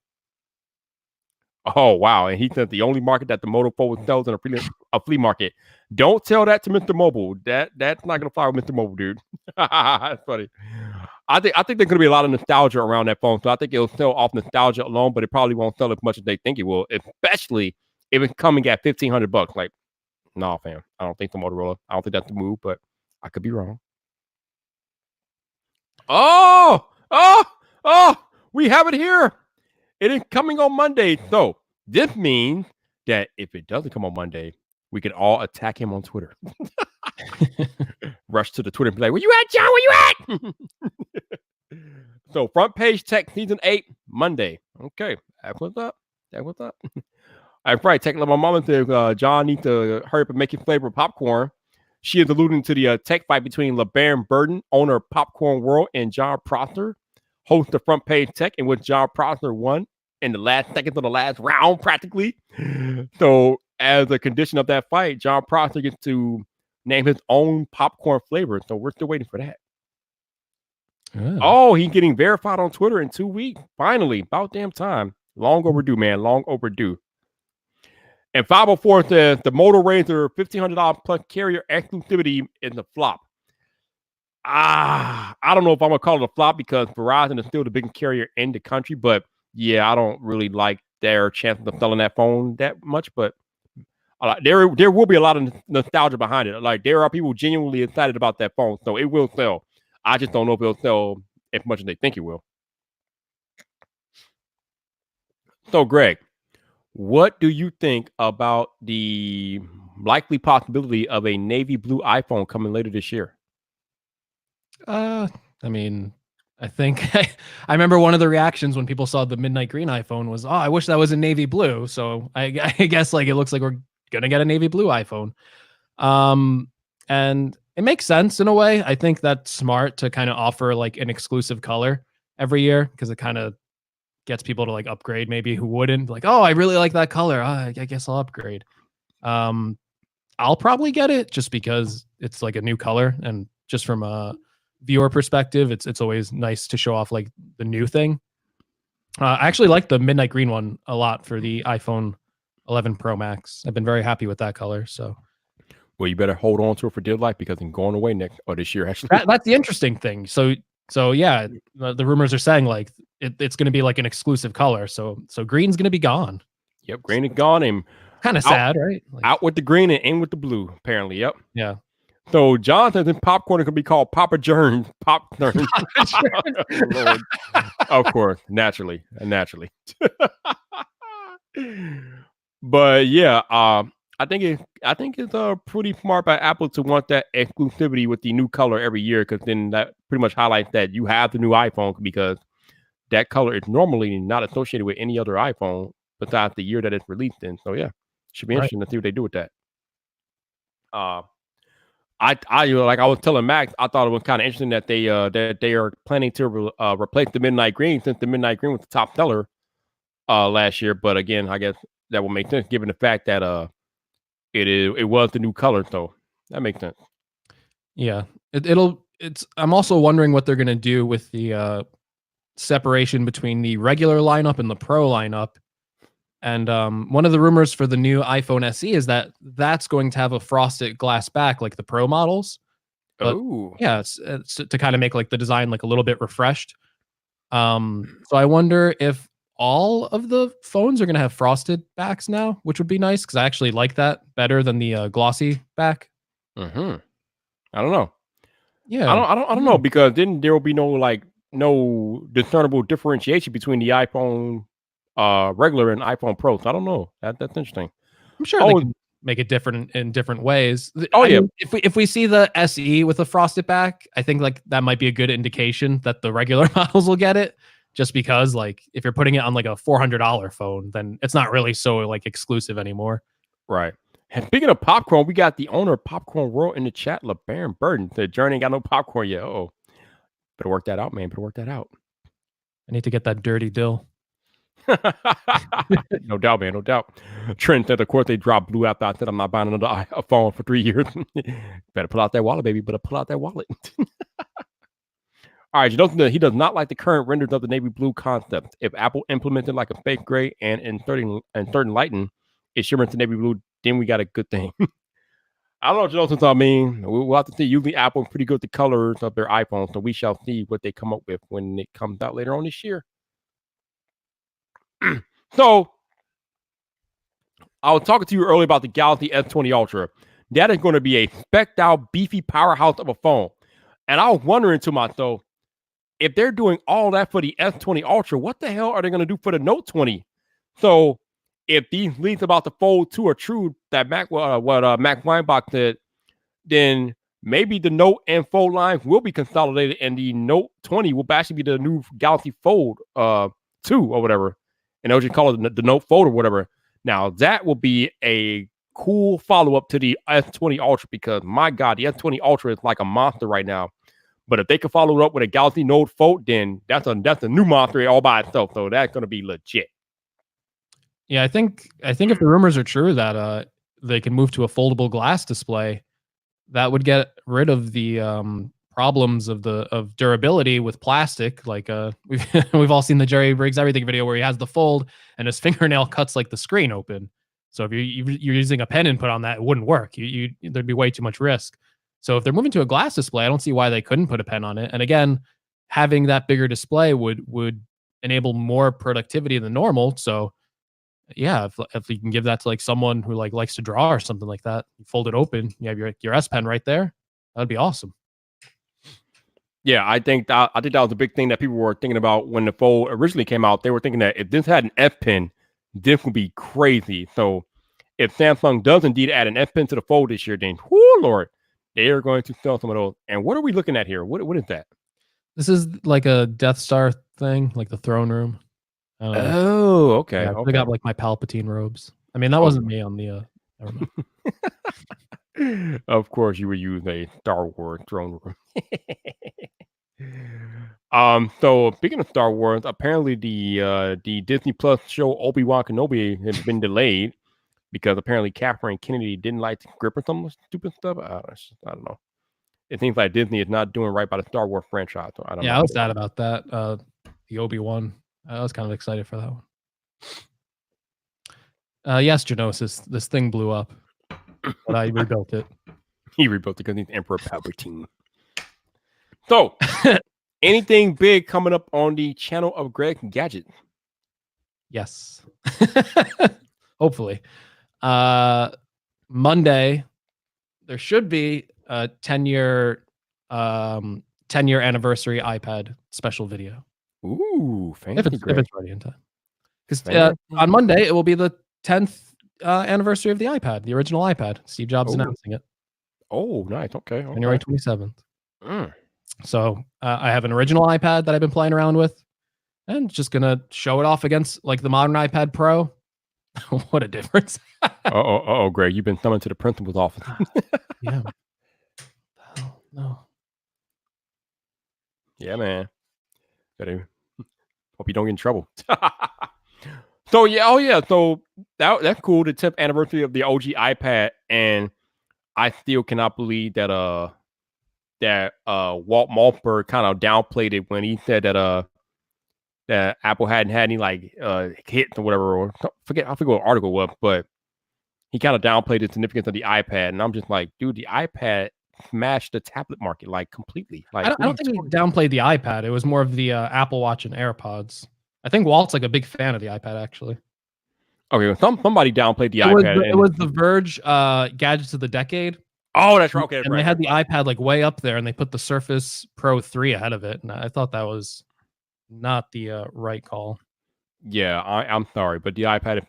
Oh, wow. And he said the only market that the Moto Fold sells in a flea market. Don't tell that to Mr. Mobile. That's not going to fly with Mr. Mobile, dude. That's funny. I think there's going to be a lot of nostalgia around that phone. So I think it'll sell off nostalgia alone, but it probably won't sell as much as they think it will, especially if it's coming at $1,500. Like, nah, fam. I don't think the Motorola. I don't think that's the move, but I could be wrong. Oh, we have it here. It is coming on Monday. So this means that if it doesn't come on Monday, we can all attack him on Twitter. Rush to the Twitter and be like, where you at, John? Where you at? So Front Page Tech season 8, Monday. Okay. That's what's up. That's what's up. All right, Tech. My mama said John needs to hurry up and make his flavor popcorn. She is alluding to the tech fight between LeBaron Burton, owner of Popcorn World, and John Prosser, host of Front Page Tech, in which John Prosser won in the last seconds of the last round, practically. So, as a condition of that fight, John Prosser gets to name his own popcorn flavor. So, we're still waiting for that. Oh, he's getting verified on Twitter in 2 weeks. Finally, about damn time. Long overdue, man. Long overdue. And 504 says the Moto Razor $1,500 plus carrier exclusivity is a flop. I don't know if I'm gonna call it a flop because Verizon is still the biggest carrier in the country, but yeah, I don't really like their chances of selling that phone that much. But there will be a lot of nostalgia behind it. Like, there are people genuinely excited about that phone, so it will sell. I just don't know if it'll sell as much as they think it will. So, Greg, what do you think about the likely possibility of a navy blue iPhone coming later this year? I mean, I think I remember one of the reactions when people saw the midnight green iPhone was, "Oh, I wish that was in navy blue." So I guess like it looks like we're gonna get a navy blue iPhone. And it makes sense in a way. I think that's smart to kind of offer like an exclusive color every year, because it kind of gets people to like upgrade maybe who wouldn't. Like, oh, I really like that color. I guess I'll upgrade. I'll probably get it just because it's like a new color, and just from a viewer perspective, it's always nice to show off like the new thing. I actually like the midnight green one a lot for the iPhone 11 Pro Max. I've been very happy with that color. So, well, you better hold on to it for dear life because it's going away next or this year. Actually, that's the interesting thing. So yeah, the rumors are saying like it's going to be like an exclusive color. So green's going to be gone. Yep, green is gone, and Kind of sad, right? Like, Out with the green and in with the blue. Apparently, yep. yeah. So Jonathan popcorn could be called Papa Jern. Popcorn. Lord. Of course, naturally. But yeah, I think it's pretty smart by Apple to want that exclusivity with the new color every year, because then that pretty much highlights that you have the new iPhone, because that color is normally not associated with any other iPhone besides the year that it's released in. So yeah, should be Right. interesting to see what they do with that. I like I was telling Max, I thought it was kind of interesting that they are planning to replace the midnight green, since the midnight green was the top seller last year. But again, I guess that will make sense given the fact that it was the new color, so that makes sense. Yeah. I'm also wondering what they're going to do with the separation between the regular lineup and the pro lineup. And one of the rumors for the new iPhone SE is that that's going to have a frosted glass back like the pro models. But Oh, yeah, it's to kind of make like the design like a little bit refreshed. So I wonder if all of the phones are going to have frosted backs now, which would be nice because I actually like that better than the glossy back. I don't know. Yeah. I don't know, because then there will be no discernible differentiation between the iPhone regular and iPhone Pro. So I don't know. That's interesting. I'm sure they can make it different in different ways. I mean, if we see the SE with a frosted back, I think like that might be a good indication that the regular models will get it. Just because like if you're putting it on like a $400 phone, then it's not really so like exclusive anymore. Right. And speaking of popcorn, we got the owner of Popcorn World in the chat, LeBaron Burton. The Journey ain't got no popcorn yet. Oh, better work that out, man. Better work that out. I need to get that dirty dill. No doubt, man. No doubt. Trent said, of course, they dropped blue after I said I'm not buying another phone for 3 years. Better pull out that wallet, baby. Better pull out that wallet. All right, you know, he does not like the current renders of the navy blue concept. If Apple implemented like a fake gray and inserting lighting insurance to navy blue, then we got a good thing. I don't know what Jonathan's I mean. We'll have to see. Usually Apple is pretty good with the colors of their iPhones, so we shall see what they come up with when it comes out later on this year. So, I was talking to you earlier about the Galaxy S20 Ultra. That is going to be a spec'd out, beefy powerhouse of a phone. And I was wondering to myself, if they're doing all that for the S20 Ultra, what the hell are they going to do for the Note 20? So, if these leaks about the Fold 2 are true, that Mac Weinbach said, then maybe the Note and Fold lines will be consolidated, and the Note 20 will actually be the new Galaxy Fold 2 or whatever, and they'll just call it the Note Fold or whatever. Now that will be a cool follow-up to the S20 Ultra, because my God, the S20 Ultra is like a monster right now. But if they can follow it up with a Galaxy Note Fold, then that's a new monster all by itself. So that's going to be legit. Yeah, I think if the rumors are true that they can move to a foldable glass display, that would get rid of the problems of durability with plastic. Like we've all seen the Jerry Briggs Everything video where he has the fold and his fingernail cuts like the screen open. So if you're using a pen input on that, it wouldn't work. There'd be way too much risk. So if they're moving to a glass display, I don't see why they couldn't put a pen on it. And again, having that bigger display would enable more productivity than normal. So yeah, if you can give that to like someone who like likes to draw or something like that, you fold it open, you have your S Pen right there. That'd be awesome. Yeah, I think that was a big thing that people were thinking about when the Fold originally came out. They were thinking that if this had an S Pen, this would be crazy. So if Samsung does indeed add an S Pen to the Fold this year, then whoo Lord, they are going to sell some of those. And what are we looking at here? What is that? This is like a Death Star thing, like the throne room. Oh, okay. Yeah, okay. I got like my Palpatine robes. I mean, that wasn't me on the. Of course, you would use a Star Wars throne room. So speaking of Star Wars, apparently the Disney Plus show Obi-Wan Kenobi has been delayed because apparently Catherine Kennedy didn't like the script or some stupid stuff. I don't know. It seems like Disney is not doing right by the Star Wars franchise. So I don't know. I was sad about that. The Obi-Wan. I was kind of excited for that one. Yes, Genosis. This thing blew up, but I rebuilt it. He rebuilt it because he's Emperor Palpatine. So, anything big coming up on the channel of Greg Gadget? Yes. Hopefully. Monday, there should be a 10-year anniversary iPad special video. Ooh, If fancy, it's Greg. ready in time. Because Fancy. on Monday it will be the 10th anniversary of the iPad, the original iPad. Steve Jobs Oh. announcing it. Oh, nice. Okay. January 27th. Mm. So I have an original iPad that I've been playing around with, and just gonna show it off against like the modern iPad Pro. What a difference! Greg, you've been summoned to the principal's office. Yeah. Hell no. Yeah, man. Gotta hope you don't get in trouble. So yeah, oh yeah, so that's cool. The 10th anniversary of the OG iPad, and I still cannot believe that Walt Maltberg kind of downplayed it when he said that Apple hadn't had any like hits or whatever, or I forget what article was, but he kind of downplayed the significance of the iPad, and I'm just like, dude, the iPad smashed the tablet market like completely. Like, I don't think he downplayed the iPad. It was more of the Apple Watch and AirPods. I think Walt's like a big fan of the iPad, actually. Okay, somebody downplayed the iPad. It was the Verge Gadgets of the Decade. Oh, that's right. Okay, and they had the iPad like way up there, and they put the Surface Pro 3 ahead of it, and I thought that was not the right call. Yeah, I'm sorry, but the iPad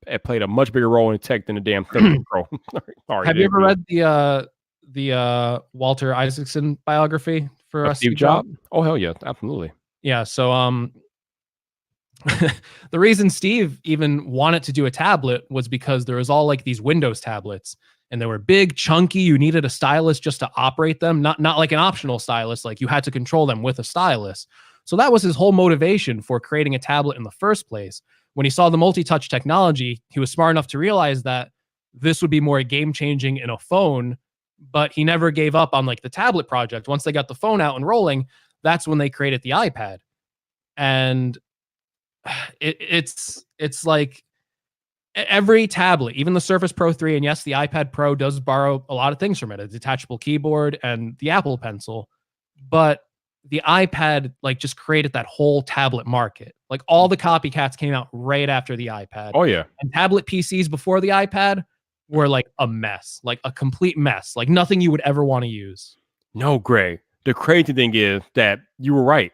it played a much bigger role in tech than the damn Surface Pro. Sorry. Have you ever read the Walter Isaacson biography for Steve Jobs? Oh hell yes, absolutely. Yeah, so the reason Steve even wanted to do a tablet was because there was all like these Windows tablets, and they were big, chunky. You needed a stylus just to operate them, not like an optional stylus, like you had to control them with a stylus. So that was his whole motivation for creating a tablet in the first place. When he saw the multi-touch technology, he was smart enough to realize that this would be more game-changing in a phone, but he never gave up on like the tablet project. Once they got the phone out and rolling, that's when they created the iPad. And it's like every tablet, even the Surface Pro 3, and yes, the iPad Pro does borrow a lot of things from it, a detachable keyboard and the Apple Pencil, but the iPad like just created that whole tablet market. Like all the copycats came out right after the iPad. Oh yeah. And tablet PCs before the iPad were like a mess, like a complete mess, like nothing you would ever want to use. No, Greg. The crazy thing is that you were right.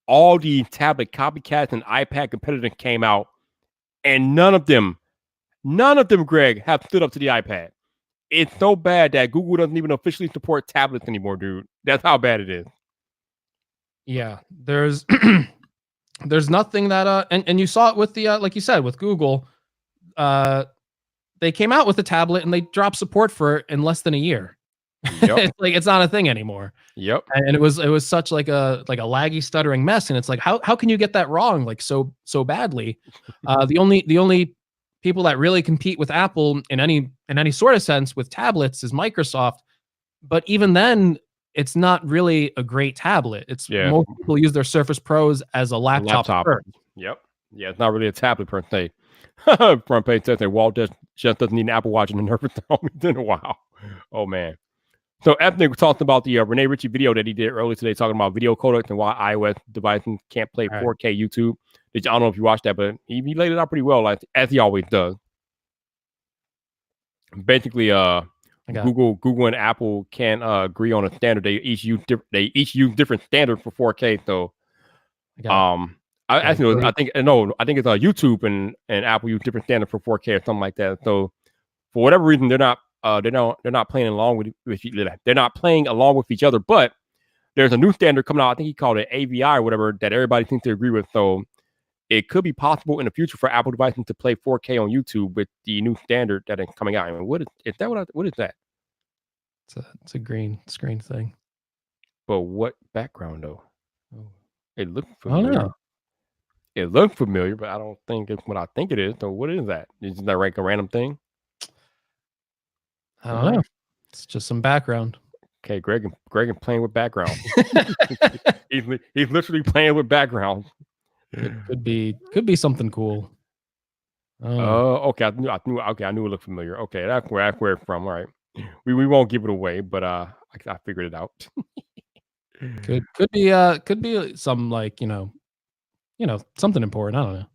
All the tablet copycats and iPad competitors came out, and none of them, Greg, have stood up to the iPad. It's so bad that Google doesn't even officially support tablets anymore, dude. That's how bad it is. Yeah, there's there's nothing that and you saw it with the like you said with Google, they came out with a tablet and they dropped support for it in less than a year. Yep. It's like it's not a thing anymore. Yep. And it was such like a laggy, stuttering mess, and it's like how can you get that wrong like so badly? The only people that really compete with Apple in any sort of sense with tablets is Microsoft, but even then, it's not really a great tablet. It's most people use their Surface Pros as a laptop. First. Yep. Yeah, it's not really a tablet per se. Front page says that Walt just doesn't need an Apple Watch and a Nervous in a while. Oh man. So Ethnic talked about the Rene Ritchie video that he did earlier today, talking about video codecs and why iOS devices can't play 4K YouTube. I don't know if you watched that, but he laid it out pretty well, like as he always does. Basically, Google and Apple can't agree on a standard. They each use different standards for 4K. So, I think it's YouTube and Apple use different standards for 4K or something like that. So, for whatever reason, they're not playing along with they're not playing along with each other. But there's a new standard coming out. I think he called it AVI or whatever that everybody seems to agree with. So it could be possible in the future for Apple devices to play 4K on YouTube with the new standard that is coming out. I mean, what is that? It's a green screen thing. But what background though? Oh. It looked familiar. I don't know. It looked familiar, but I don't think it's what I think it is. So what is that? Is that like a random thing? I don't know. It's just some background. Okay, Greg is playing with background. he's literally playing with background. It could be something cool. Okay. I knew it looked familiar. Okay, that's where it's from. All right. We won't give it away, but I figured it out. could be some like something important. I don't know.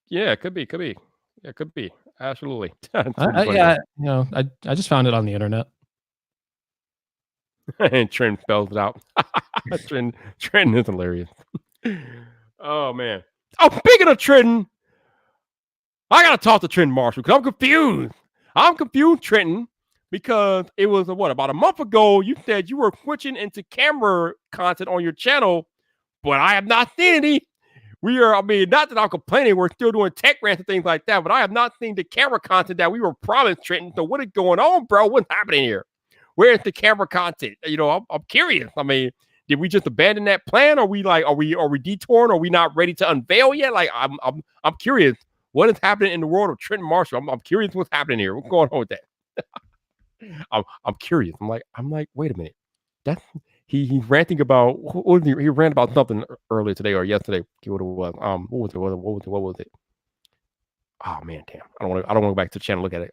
Yeah, it could be. Yeah, it could be. Absolutely. That's I, pretty I, funny, yeah, you know, I just found it on the internet. and Trent spells it out. Trent is hilarious. Oh man. Oh, speaking of Trenton, I gotta talk to Trenton Marshall because I'm confused. I'm confused, Trenton, because it was about a month ago. You said you were switching into camera content on your channel, but I have not seen any. I mean, not that I'm complaining. We're still doing tech rants and things like that, but I have not seen the camera content that we were promised, Trenton. So what is going on, bro? What's happening here? Where's the camera content? You know, I'm curious. I mean, did we just abandon that plan? Are we detouring? Are we not ready to unveil yet? Like, I'm curious. What is happening in the world of Trenton Marshall? I'm curious what's happening here. What's going on with that? I'm curious. I'm like, wait a minute. That's he's ranting about he ranted about something earlier today or yesterday. What it was. What was it? Oh man, damn. I don't want to go back to the channel and look at it.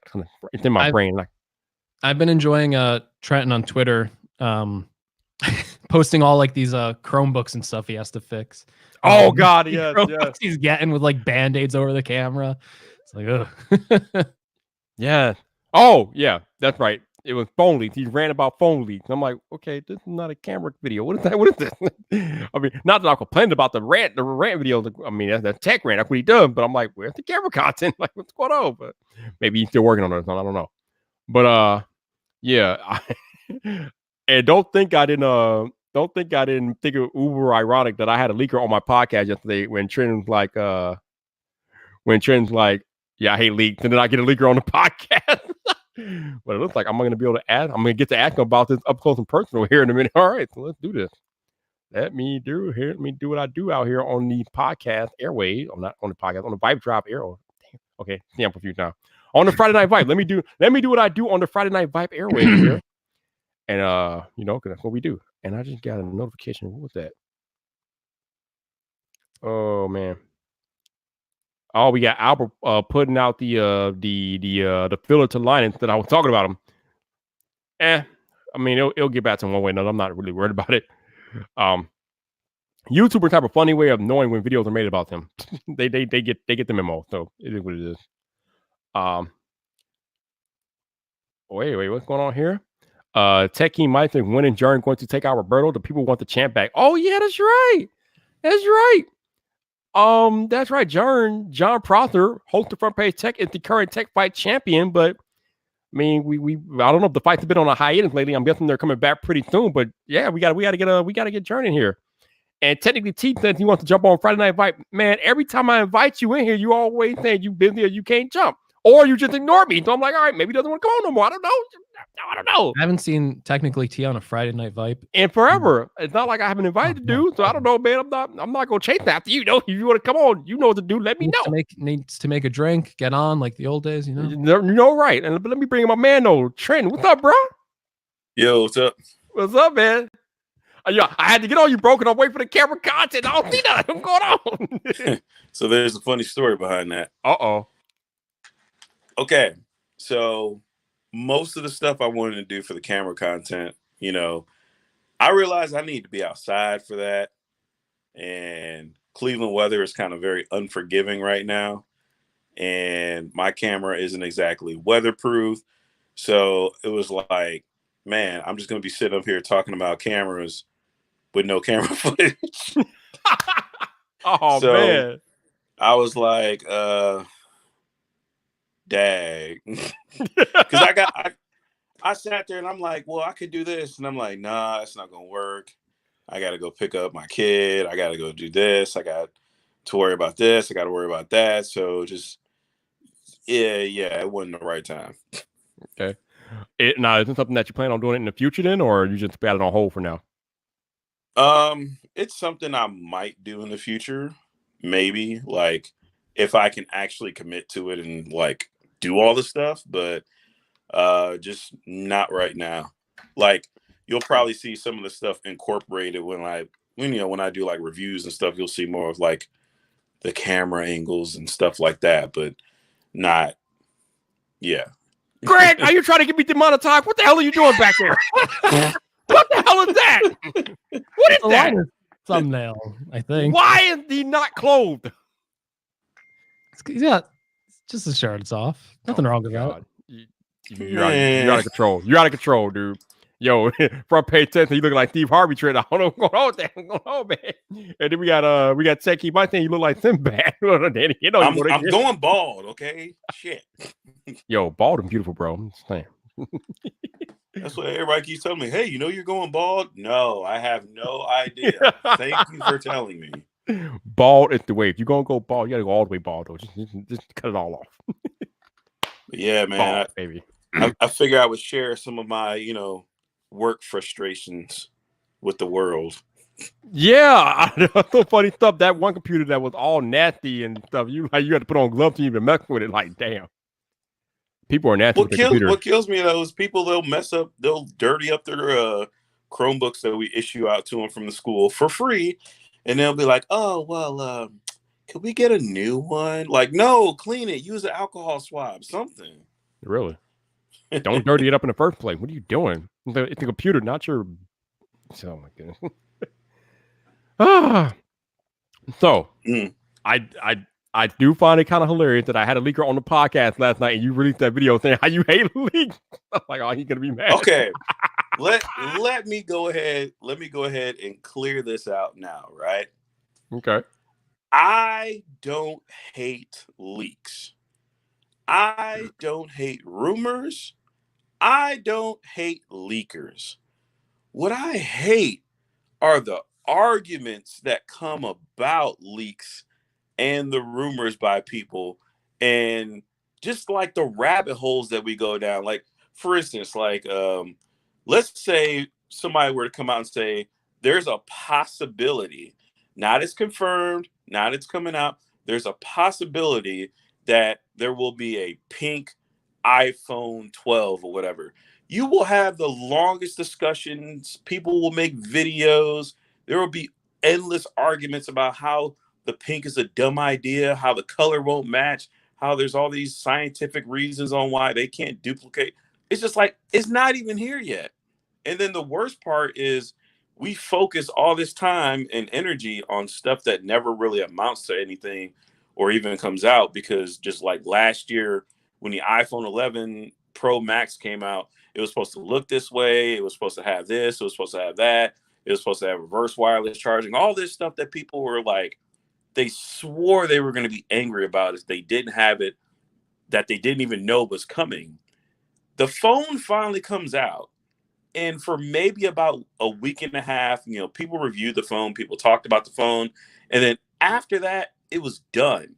It's in my brain. Like, I've been enjoying Trenton on Twitter, posting all like these Chromebooks and stuff he has to fix. Oh God, yes. He's getting with like band-aids over the camera. It's like, ugh. Yeah. Oh, yeah, that's right. It was phone leaks. He ran about phone leaks. I'm like, okay, this is not a camera video. What is that? What is this? I mean, not that I'm complaining about the rant video. I mean, that's tech rant. That's what he does. But I'm like, where's the camera content? Like, what's going on? But maybe he's still working on it. I don't know. But yeah. And don't think I didn't think it uber ironic that I had a leaker on my podcast yesterday when Trent's like, yeah, I hate leaks, and then I get a leaker on the podcast. But it looks like I'm going to be able to ask. I'm going to get to ask him about this up close and personal here in a minute. All right, so let's do this. Let me do what I do out here on the podcast airways. I'm not on the podcast, on the Vibe Drop airway. Okay, see, I'm confused now. On the Friday Night Vibe. Let me do what I do on the Friday Night Vibe airways here. And you know, because that's what we do. And I just got a notification. What was that? Oh man. Oh, we got Albert putting out the filler to Linus that I was talking about him. I mean, it'll get back to him one way or another. I'm not really worried about it. YouTubers have a funny way of knowing when videos are made about them. they get the memo, so it is what it is. Wait, what's going on here? Tech Team might think when and Jern going to take out Roberto. The people want the champ back. Oh yeah, that's right. That's right. That's right. John Prosser, host of Front Page Tech, is the current tech fight champion. But I mean, I don't know if the fights have been on a hiatus lately. I'm guessing they're coming back pretty soon. But yeah, we gotta get John in here. And technically, T says he wants to jump on Friday Night Vibe. Man, every time I invite you in here, you always say you busy or you can't jump, or you just ignore me. So I'm like, all right, maybe he doesn't want to go on no more. I don't know. I haven't seen technically T on a Friday Night Vibe in forever. It's not like I haven't invited the dude, so I don't know, man. I'm not gonna chase after you. Know, if you want to come on, you know what to do. Let me know. Needs to make a drink, get on like the old days, you know. You know, right? And let me bring in my man, though, Trent. What's up, bro? Yo, what's up? What's up, man? Yeah, I had to get on you, broken. I'm waiting for the camera content. I don't see nothing. What's going on? So there's a funny story behind that. Uh-oh. Okay, so most of the stuff I wanted to do for the camera content, you know, I realized I need to be outside for that. And Cleveland weather is kind of very unforgiving right now. And my camera isn't exactly weatherproof. So it was like, man, I'm just going to be sitting up here talking about cameras with no camera footage. Oh, so, man. I was like, dang. Because I sat there and I'm like, well, I could do this. And I'm like, nah, it's not going to work. I got to go pick up my kid. I got to go do this. I got to worry about this. I got to worry about that. So just, yeah, it wasn't the right time. Okay. Now, is it something that you plan on doing it in the future then, or you just got it on hold for now? It's something I might do in the future. Maybe, like, if I can actually commit to it and, like, do all the stuff, but just not right now. Like, you'll probably see some of the stuff incorporated when I do like reviews and stuff. You'll see more of like the camera angles and stuff like that, but not. Yeah. Greg, are you trying to get me demonetized? What the hell are you doing back there? What the hell is that? What is that? Thumbnail, I think. Why is he not clothed? He's got Just the shirts off. Nothing wrong with that. You're out of control. You're out of control, dude. Yo, front page 10, you look like Steve Harvey trend. I don't know what's going on with that. What's going on, man? And then we got Techie. My thing, you look like Sinbad. I'm going bald, okay? Shit. Yo, bald and beautiful, bro. I'm just saying. That's what everybody keeps telling me. Hey, you know you're going bald? No, I have no idea. Thank you for telling me. Bald is the way. If you're gonna go bald, you gotta go all the way bald, though. Just cut it all off. Yeah, man. Bald, baby. I figure I would share some of my, work frustrations with the world. Yeah, so funny stuff. That one computer that was all nasty and stuff. You had to put on gloves to even mess with it. Like, damn. People are nasty with their computers. What kills me though is people, they'll dirty up their Chromebooks that we issue out to them from the school for free, and they'll be like, "Oh, well, could we get a new one?" Like, no, clean it. Use an alcohol swab, something. Really? Don't dirty it up in the first place. What are you doing? It's a computer, not your. Oh my goodness. So, I do find it kind of hilarious that I had a leaker on the podcast last night, and you released that video saying how you hate leaks. I'm like, oh, he's gonna be mad. Okay, let me go ahead. Let me go ahead and clear this out now, right? Okay. I don't hate leaks. I don't hate rumors. I don't hate leakers. What I hate are the arguments that come about leaks and the rumors by people, and just like the rabbit holes that we go down. Like, for instance, let's say somebody were to come out and say there's a possibility, not it's confirmed, not it's coming out, there's a possibility that there will be a pink iPhone 12 or whatever. You will have the longest discussions. People will make videos. There will be endless arguments about how the pink is a dumb idea, how the color won't match, how there's all these scientific reasons on why they can't duplicate. It's just like, it's not even here yet. And then the worst part is we focus all this time and energy on stuff that never really amounts to anything or even comes out, because just like last year when the iPhone 11 Pro Max came out, it was supposed to look this way. It was supposed to have this. It was supposed to have that. It was supposed to have reverse wireless charging, all this stuff that people were like, they swore they were going to be angry about if they didn't have it, that they didn't even know was coming. The phone finally comes out. And for maybe about a week and a half, people reviewed the phone, people talked about the phone. And then after that, it was done.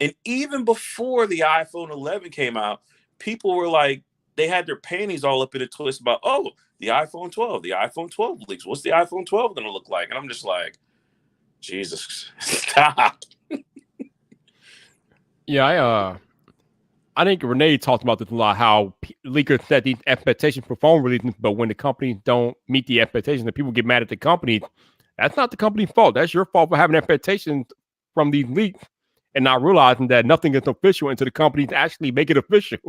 And even before the iPhone 11 came out, people were like, they had their panties all up in a twist about, oh, the iPhone 12 leaks. What's the iPhone 12 going to look like? And I'm just like, Jesus, stop. Yeah, I think Renee talked about this a lot, how leakers set these expectations for phone releases, but when the companies don't meet the expectations and people get mad at the companies, that's not the company's fault. That's your fault for having expectations from these leaks and not realizing that nothing is official until the companies actually make it official.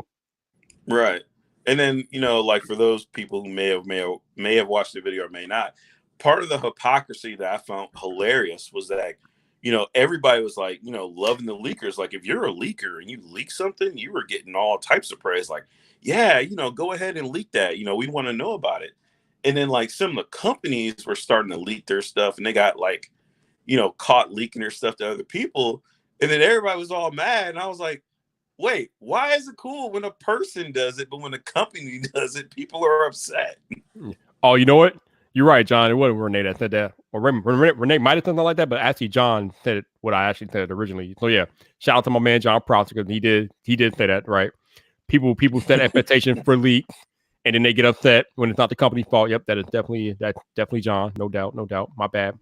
Right. And then, like for those people who may have watched the video or may not, part of the hypocrisy that I found hilarious was that, everybody was like, loving the leakers. Like, if you're a leaker and you leak something, you were getting all types of praise. Like, yeah, go ahead and leak that. We want to know about it. And then like some of the companies were starting to leak their stuff, and they got like, caught leaking their stuff to other people. And then everybody was all mad. And I was like, wait, why is it cool when a person does it, but when a company does it, people are upset? Oh, you know what? You're right, John. It wasn't Renee that said that. Or Renee might have done something like that, but actually John said what I actually said originally. So yeah, shout out to my man John Prosser, because he did say that, right? People set expectations for leaks, and then they get upset when it's not the company's fault. Yep, that's definitely John. No doubt. My bad.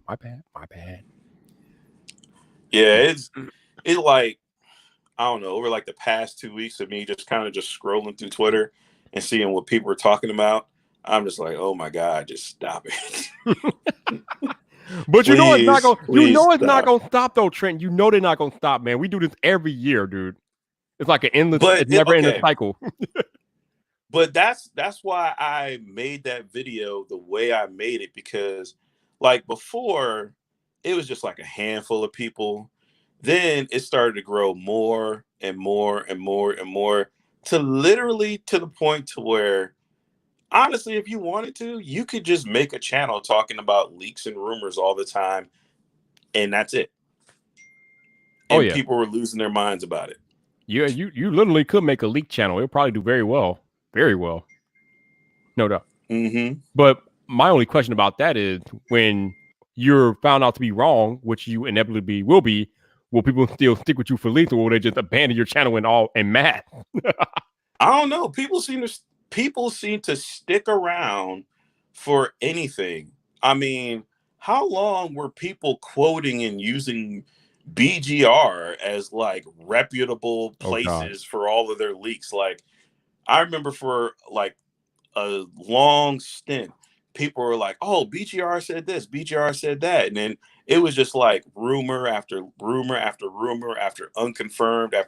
Yeah, it's like, I don't know, over like the past 2 weeks of me just kind of just scrolling through Twitter and seeing what people are talking about. I'm just like, oh my God, just stop it. But it's not going not gonna stop though, Trent. They're not gonna stop, man. We do this every year, dude. It's like an endless, never ending cycle. But that's why I made that video the way I made it, because like before, it was just like a handful of people Then it started to grow more and more and more and more to literally to the point to where, honestly, if you wanted to, you could just make a channel talking about leaks and rumors all the time, and that's it. Oh And yeah, people were losing their minds about it. yeah. You literally could make a leak channel. It'll probably do very well, no doubt. Mm-hmm. But my only question about that is when you're found out to be wrong, which you inevitably will be, will people still stick with you for leaks, or will they just abandon your channel and mad? I don't know. People seem to stick around for anything. I mean, how long were people quoting and using BGR as like reputable Oh God. places for all of their leaks? Like, I remember for like a long stint, people were like, "Oh, BGR said this, BGR said that," and then it was just like rumor after rumor after rumor after unconfirmed Okay.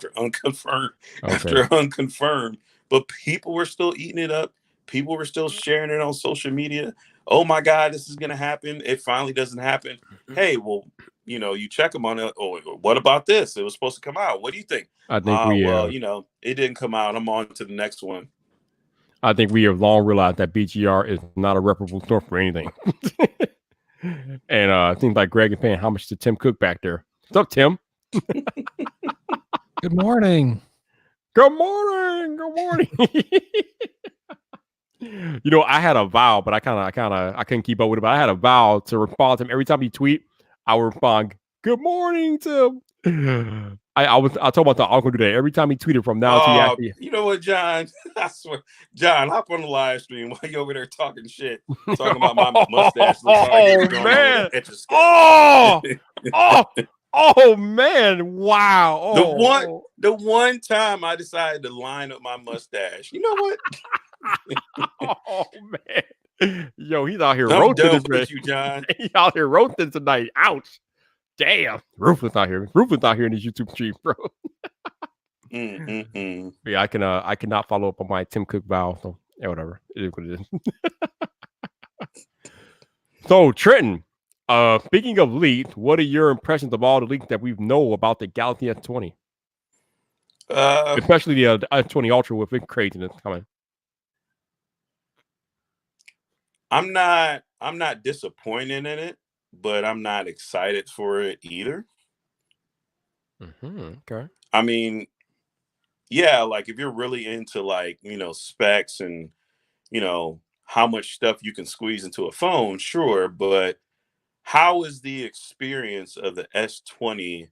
after unconfirmed. But people were still eating it up. People were still sharing it on social media. Oh my God, this is gonna happen. It finally doesn't happen. Hey, well, you check them on it. Oh, what about this? It was supposed to come out. What do you think? I think Well, it didn't come out. I'm on to the next one. I think we have long realized that BGR is not a reputable store for anything. And it seems like Greg is paying homage to Tim Cook back there. What's up, Tim? Good morning. Good morning. Good morning. I had a vow, but I couldn't keep up with it. But I had a vow to respond to him every time he tweet. I would respond, "Good morning, Tim." I told myself I'm gonna do that every time he tweeted from now to actually. You know what, John? I swear, John, hop on the live stream while you over there talking shit, talking about my mustache. Oh man! Oh man! Wow! The one time I decided to line up my mustache. You know what? Oh man! Yo, he's out here I'm roasting done with you, John. He's out here roasting tonight. Ouch! Damn, Rufus not here. Rufus not here in this YouTube stream, bro. Yeah, I cannot follow up on my Tim Cook vow. So yeah, whatever. It is what it is. So Trenton, speaking of leaks, what are your impressions of all the leaks that we know about the Galaxy S20? Especially the S20 Ultra with its craziness coming. I'm not disappointed in it, but I'm not excited for it either. Okay. I mean, yeah, like if you're really into like, specs and, how much stuff you can squeeze into a phone, sure. But how is the experience of the S20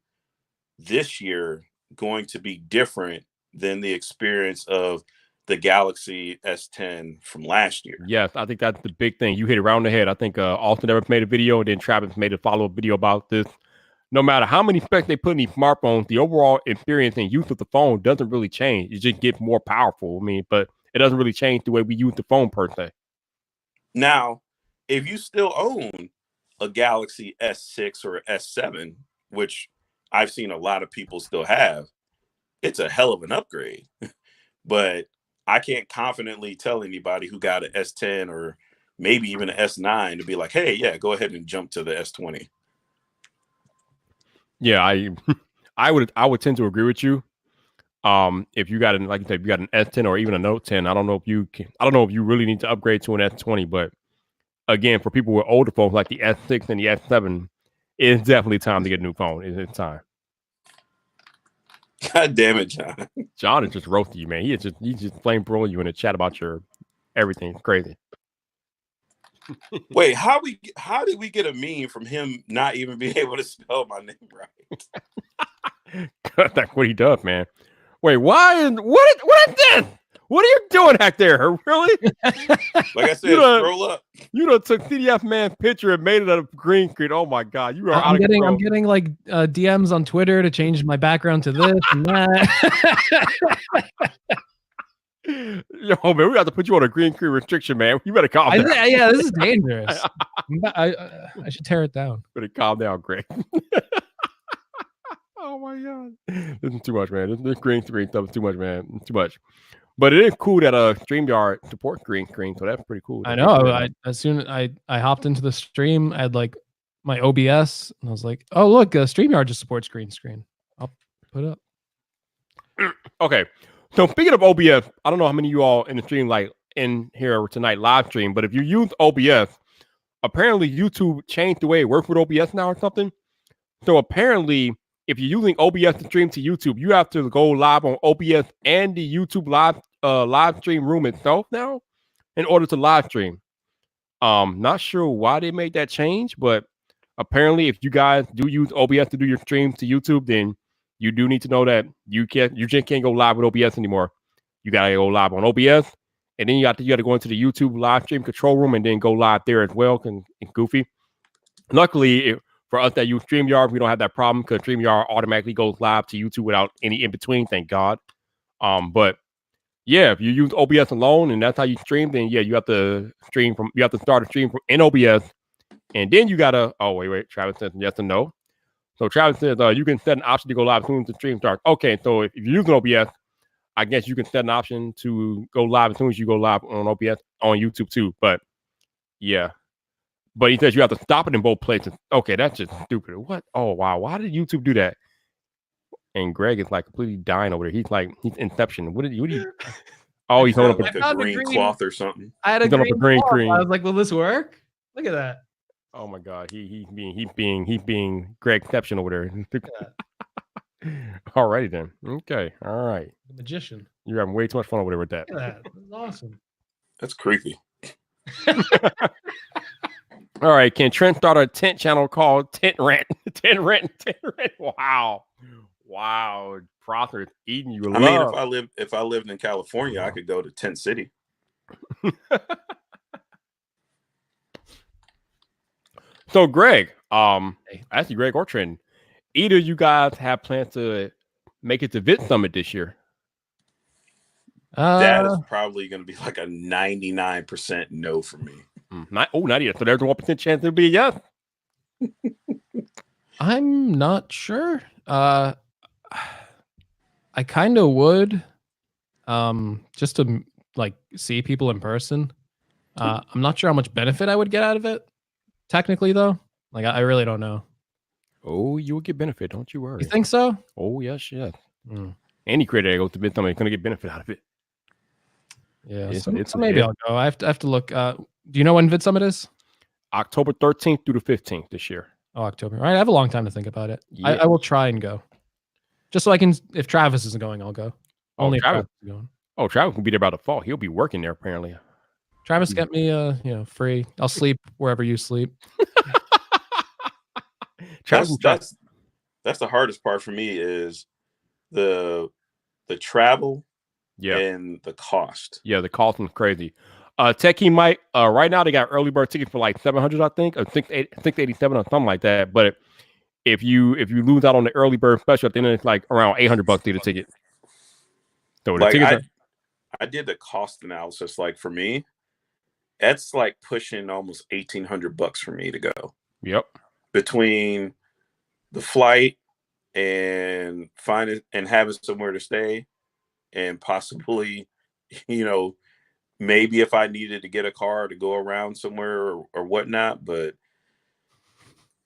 this year going to be different than the experience of the Galaxy S10 from last year? Yes, I think that's the big thing. You hit it around the head. I think Austin ever made a video, and then Travis made a follow-up video about this. No matter how many specs they put in these smartphones, the overall experience and use of the phone doesn't really change. It just gets more powerful. I mean, but it doesn't really change the way we use the phone per se. Now, if you still own a Galaxy S6 or S7, which I've seen a lot of people still have, it's a hell of an upgrade. But I can't confidently tell anybody who got an S10 or maybe even an S9 to be like, hey, yeah, go ahead and jump to the S20. Yeah, I would tend to agree with you. If you got like you said, if you got an S10 or even a Note 10, I don't know if you really need to upgrade to an S20, but again, for people with older phones like the S6 and the S7, it's definitely time to get a new phone. It's time. God damn it, John. John is just roasting you, man. He's just flame throwing you in a chat about your everything. It's crazy. Wait, how did we get a meme from him not even being able to spell my name right? That's what he does, man. Wait, what is this? What are you doing back there? Really? Like I said, scroll up. You done took CDF man's picture and made it out of green screen. Oh my god, you are I'm getting like DMs on Twitter to change my background to this and that. Yo, man, we got to put you on a green screen restriction, man. You better calm down. Yeah, this is dangerous. I should tear it down. Better calm down, Greg. Oh my god, this is too much, man. This green screen stuff is too much, man. It's too much. But it is cool that StreamYard supports green screen, so that's pretty cool. I know. As soon as I hopped into the stream, I had like my OBS, and I was like, oh look, StreamYard just supports green screen. I'll put it up. Okay. So speaking of OBS, I don't know how many of you all in the stream like in here tonight live stream, but if you use OBS, apparently YouTube changed the way it works with OBS now or something. So apparently, if you're using OBS to stream to YouTube, you have to go live on OBS and the YouTube live stream room itself now in order to live stream. Not sure why they made that change, but apparently, if you guys do use OBS to do your streams to YouTube, then you do need to know that you just can't go live with OBS anymore. You gotta go live on OBS, and then you got to go into the YouTube live stream control room and then go live there as well. And goofy. Luckily, for us that use StreamYard, we don't have that problem because StreamYard automatically goes live to YouTube without any in between. Thank God. But yeah, if you use OBS alone and that's how you stream, then yeah, you have to start a stream from in OBS, and then you gotta. Oh wait, Travis says yes and no. So Travis says you can set an option to go live as soon as the stream starts. Okay, so if you're using OBS, I guess you can set an option to go live as soon as you go live on OBS on YouTube too. But yeah. But he says you have to stop it in both places. Okay, that's just stupid. What? Oh, wow. Why did YouTube do that? And Greg is like completely dying over there. He's Inception. What did you? Oh, he's holding up a green cloth or something. I had a green cloth. I was like, will this work? Look at that. Oh my God. He's being Greg Inception over there. Alrighty then. Okay. All right. The magician. You're having way too much fun over there with that. Look at that. That's awesome. That's creepy. All right, can Trent start a tent channel called Tent Rent? Tent Rent. Wow. Prosper is eating you alive. I mean, if I lived in California, I could go to Tent City. So Greg, actually Greg or Trent, either you guys have plans to make it to Vit Summit this year? That is probably going to be like a 99% no for me. Not yet. So there's a 1% chance it'll be a yes. I'm not sure. I kind of would, just to like see people in person. I'm not sure how much benefit I would get out of it. Technically, though, like I really don't know. Oh, you will get benefit. Don't you worry. You think so? Oh yes. Any creator that goes to Vit Summit is going to get benefit out of it. Yeah, so maybe I'll go. I have to look. Do you know when Vid Summit is? October 13th through the 15th this year. Oh, October. All right, I have a long time to think about it. Yeah. I will try and go. Just so I can, if Travis isn't going, I'll go. Only if Travis is going. Oh, Travis will be there by the fall. He'll be working there apparently. Travis, get me free. I'll sleep wherever you sleep. That's the hardest part for me is the travel. Yeah. And the cost. Yeah, the cost is crazy. Techie might right now they got early bird tickets for like $700, I think, or $687 or something like that. But if you lose out on the early bird special, then it's like around $800 to get a ticket. So the tickets I did the cost analysis. Like for me, that's like pushing almost $1,800 for me to go. Yep. Between the flight and finding and having somewhere to stay. And possibly, maybe if I needed to get a car to go around somewhere or whatnot, but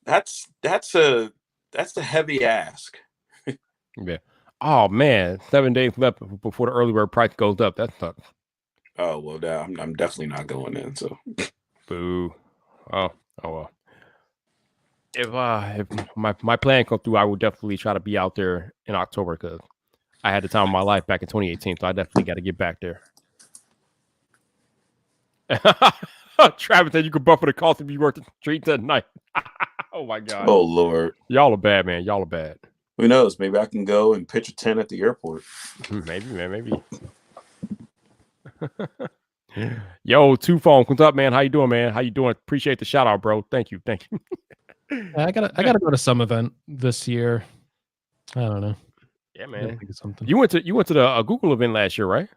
that's a heavy ask. Yeah. Oh man, 7 days left before the early bird price goes up. That sucks. Oh well, I'm definitely not going in. So, boo. Oh well. If my plan comes through, I will definitely try to be out there in October because I had the time of my life back in 2018, so I definitely got to get back there. Travis said you could buffer the cost if you worked the streets at night. Oh my God. Oh Lord. Y'all are bad, man. Y'all are bad. Who knows? Maybe I can go and pitch a tent at the airport. Maybe, man. Maybe. Yo, Two Phone, what's up, man? How you doing, man? How you doing? Appreciate the shout out, bro. Thank you. I gotta go to some event this year. I don't know. Yeah, man. You went to the Google event last year, right?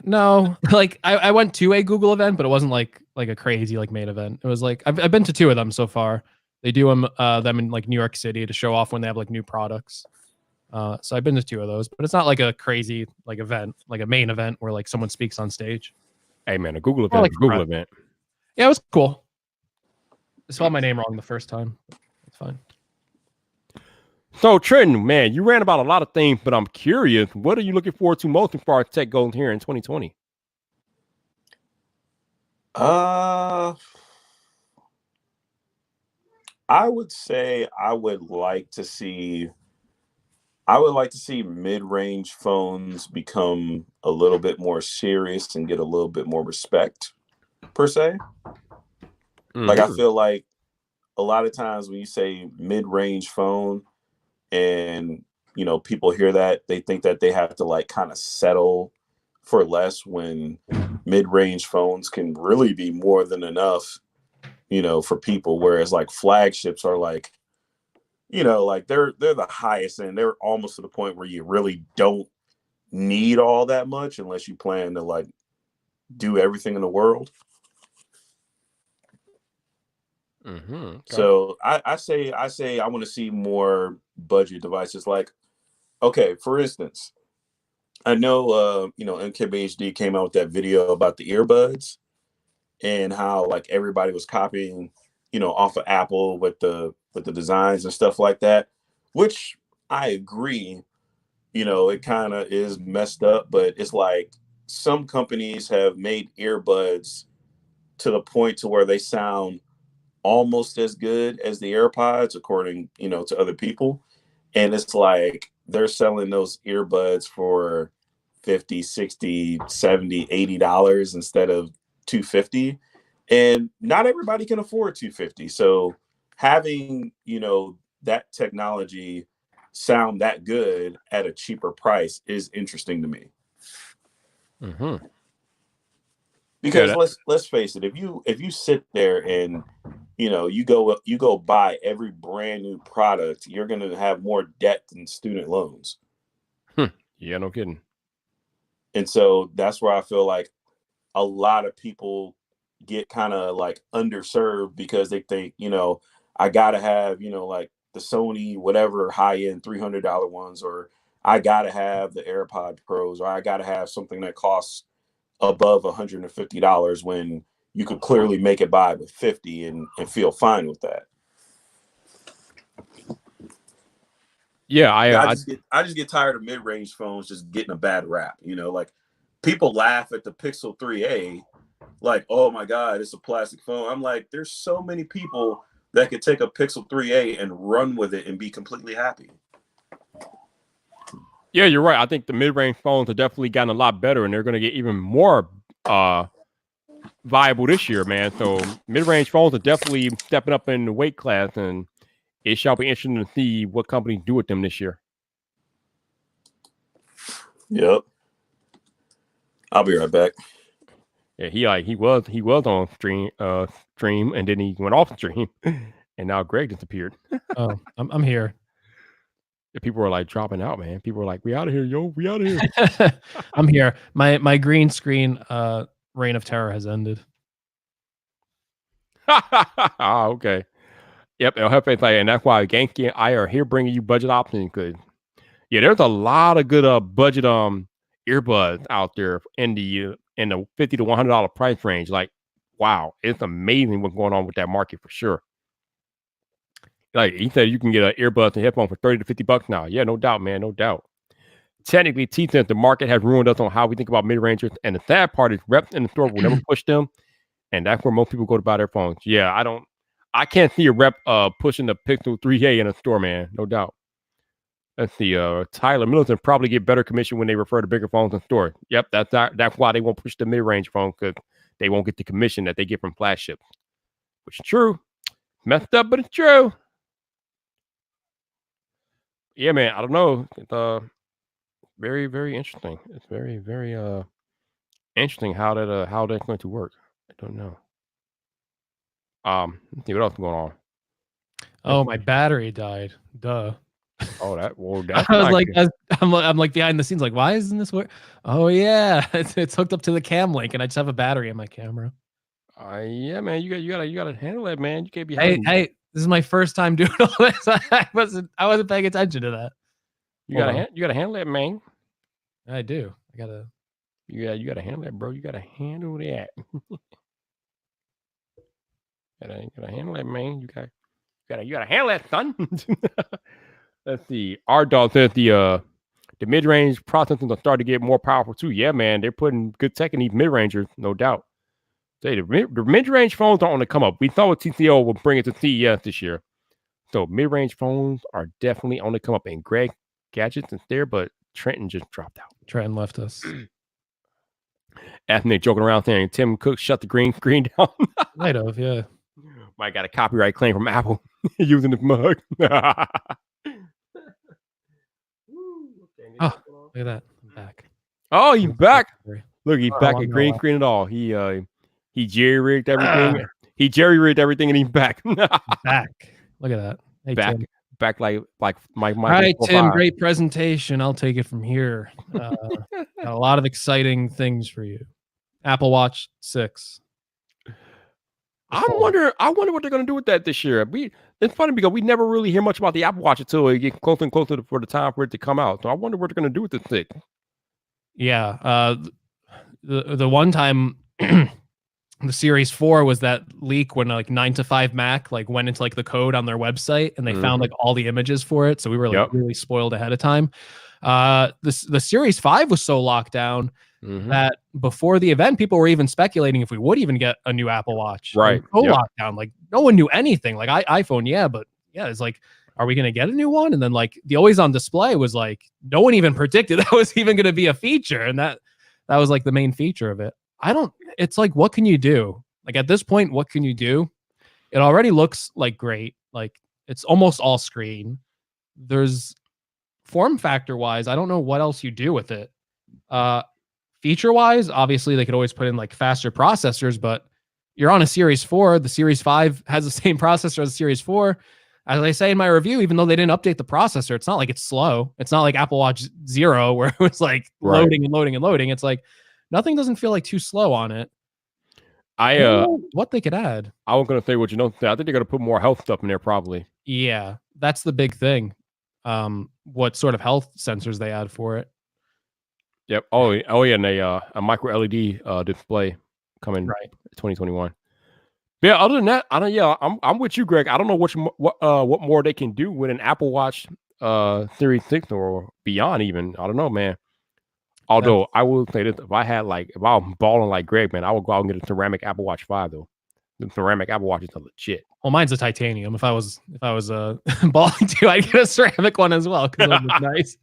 No. Like I went to a Google event, but it wasn't like a crazy like main event. It was like I've been to 2 of them so far. They do them in like New York City to show off when they have like new products. So I've been to 2 of those, but it's not like a crazy like event, like a main event where like someone speaks on stage. Hey man, a Google event, like Google event. Yeah, it was cool. spelled my name wrong the first time. It's fine. So Trenton, man, you ran about a lot of things, but I'm curious, what are you looking forward to most as far as tech goes here in 2020? I would say I would like to see mid-range phones become a little bit more serious and get a little bit more respect, per se. Like, I Mhm. feel like a lot of times when you say mid-range phone and, people hear that, they think that they have to like kind of settle for less when mid-range phones can really be more than enough, for people. Whereas like flagships are like, like they're the highest end. They're almost to the point where you really don't need all that much unless you plan to like do everything in the world. Okay. So I say I want to see more budget devices. Like, okay, for instance, I know MKBHD came out with that video about the earbuds and how like everybody was copying, off of Apple with the designs and stuff like that, which I agree. It kind of is messed up, but it's like some companies have made earbuds to the point to where they sound almost as good as the AirPods, according, to other people. And it's like they're selling those earbuds for 50, 60, 70, $80 instead of 250. And not everybody can afford 250. So having, that technology sound that good at a cheaper price is interesting to me. Mm-hmm. Because let's face it, if you sit there and you go buy every brand new product, you're going to have more debt than student loans. Yeah, no kidding. And so that's where I feel like a lot of people get kind of like underserved because they think, I gotta have, like the Sony whatever high end $300 ones, or I gotta have the AirPod Pros, or I gotta have something that costs above $150 when you could clearly make it by with 50 and feel fine with that. Yeah, I just get tired of mid-range phones just getting a bad rap. Like people laugh at the Pixel 3a, like, oh my God, it's a plastic phone. I'm like, there's so many people that could take a Pixel 3a and run with it and be completely happy. Yeah, you're right. I think the mid-range phones have definitely gotten a lot better, and they're going to get even more viable this year, man. So mid-range phones are definitely stepping up in the weight class, and it shall be interesting to see what companies do with them this year. Yep. I'll be right back. Yeah, he was on stream, and then he went off stream, and now Greg disappeared. Oh, I'm here. The people were like dropping out, man. People were like, "We out of here, yo! We out of here." I'm here. My green screen reign of terror has ended. Okay. Yep, El Jefe like, and that's why Genki and I are here bringing you budget options. Because yeah, there's a lot of good budget earbuds out there in the $50 to $100 price range. Like, wow, it's amazing what's going on with that market for sure. Like he said, you can get an earbuds and headphone for $30 to $50 now. Yeah, no doubt, man, no doubt. Technically, T says the market has ruined us on how we think about mid rangers, and the sad part is reps in the store will never push them, and that's where most people go to buy their phones. Yeah, I can't see a rep pushing the Pixel 3a in a store, man. No doubt. Let's see. Tyler Middleton probably get better commission when they refer to bigger phones in store. Yep, that's why they won't push the mid range phone, because they won't get the commission that they get from flagships, which is true. Messed up, but it's true. Yeah, man. I don't know. It's very, very interesting. It's very, very interesting how that's going to work. I don't know. Let's see what else is going on. Oh, my battery died. Duh. Oh, that's I was not like, good. I'm like behind the scenes, like, why isn't this work? Oh yeah, it's hooked up to the cam link, and I just have a battery in my camera. Yeah, man. You gotta handle that, man. You can't be Hey, having. this is my first time doing all this. I wasn't paying attention to that. You gotta handle that, man. I do. I gotta. You gotta handle that, bro. You gotta handle that. Gotta handle that, man. You gotta handle that, son. Let's see. Our dog says the mid-range processors are starting to get more powerful too. Yeah, man, they're putting good tech in these mid-rangers, no doubt. Say the mid-range phones are on the come up. We thought TCL would bring it to CES this year. So mid-range phones are definitely on the come up. And Greg Gadgets is there, but Trenton just dropped out. Trenton left us. Ethnic joking around saying Tim Cook shut the green screen down. Might have, yeah. Might got a copyright claim from Apple using the mug. Oh, look at that. I'm back. Oh, he's back. Look, he's Oh, back I'm at green not. screen at all. He jerry-rigged everything. He jerry-rigged everything and he's back. Back. Look at that. Hey, back. Tim. Back like my. All right, Tim, great presentation. I'll take it from here. Got a lot of exciting things for you. Apple Watch 6. I wonder what they're gonna do with that this year. It's funny because we never really hear much about the Apple Watch until it gets closer and closer for the time for it to come out. So I wonder what they're gonna do with this thing. Yeah. The one time the Series 4 was that leak when like 9 to 5 Mac like went into like the code on their website and they found like all the images for it. So we were like really spoiled ahead of time. The Series 5 was so locked down that before the event, people were even speculating if we would even get a new Apple Watch. Right. So locked down. Like no one knew anything. Like iPhone, but it's like, are we going to get a new one? And then like the always on display was like, no one even predicted that was even going to be a feature. And that was like the main feature of it. It's like, what can you do? Like at this point, what can you do? It already looks like great. Like it's almost all screen. There's form factor wise, I don't know what else you do with it. Feature wise, obviously they could always put in like faster processors, but you're on a Series 4. The Series 5 has the same processor as the Series 4. As I say in my review, even though they didn't update the processor, it's not like it's slow. It's not like Apple Watch 0 where it was like loading and loading and loading. It's like nothing doesn't feel like too slow on it. I don't know what they could add. I was gonna say what I think they're gonna put more health stuff in there probably. Yeah, that's the big thing. What sort of health sensors they add for it? Yep. Oh yeah, and a micro LED display coming 2021. Yeah. Other than that, I don't. Yeah, I'm with you, Greg. I don't know what more they can do with an Apple Watch Series 6 or beyond. Even I don't know, man. Although I will say this: if I'm balling like Greg, man, I would go out and get a ceramic Apple Watch 5 though. The ceramic Apple Watches are legit. Well, mine's a titanium. If I was balling too, I'd get a ceramic one as well because it would be nice.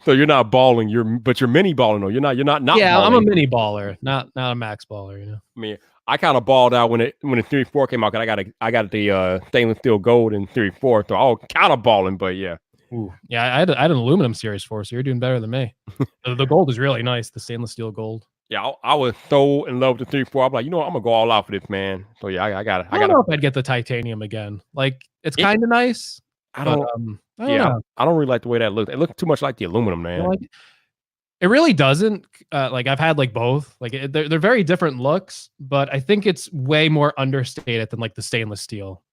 So you're not balling, but you're mini balling though. You're not. Yeah, balling. I'm a mini baller, not a max baller. You know. I mean, I kind of balled out when the Series 4 came out because I got the stainless steel gold in Series 4, so I was kind of balling. But yeah. Ooh. Yeah, I had an aluminum Series 4, so you're doing better than me. The gold is really nice, the stainless steel gold. Yeah, I was so in love with the 3-4. I'm like, I'm gonna go all out for this, man. So yeah, I got it. I don't know if I'd get the titanium again. Like, it's kind of nice. I don't know. I don't really like the way that looks. It looks too much like the aluminum, man. It really doesn't. Like I've had like both. Like they're very different looks, but I think it's way more understated than like the stainless steel.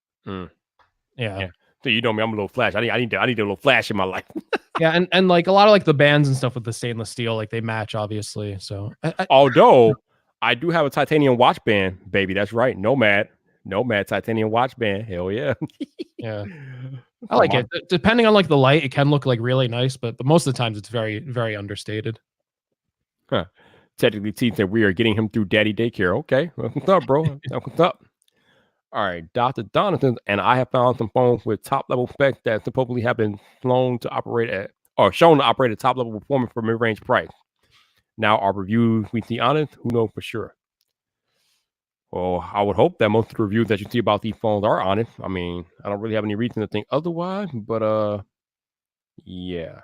Yeah. So you know me, I'm a little flash. I need a little flash in my life. Yeah, and like a lot of like the bands and stuff with the stainless steel, like they match obviously. So although I do have a titanium watch band, baby. That's right. Nomad titanium watch band. Hell yeah. Yeah. I like it. Depending on like the light, it can look like really nice, but most of the times it's very, very understated. Huh. Technically, T said we are getting him through daddy daycare. Okay. What's up, bro? What's up? All right, Dr. Donovan and I have found some phones with top level specs that supposedly have been shown to operate at top level performance for mid range price. Now, our reviews, we see honest, who knows for sure? Well, I would hope that most of the reviews that you see about these phones are honest. I mean, I don't really have any reason to think otherwise, but yeah.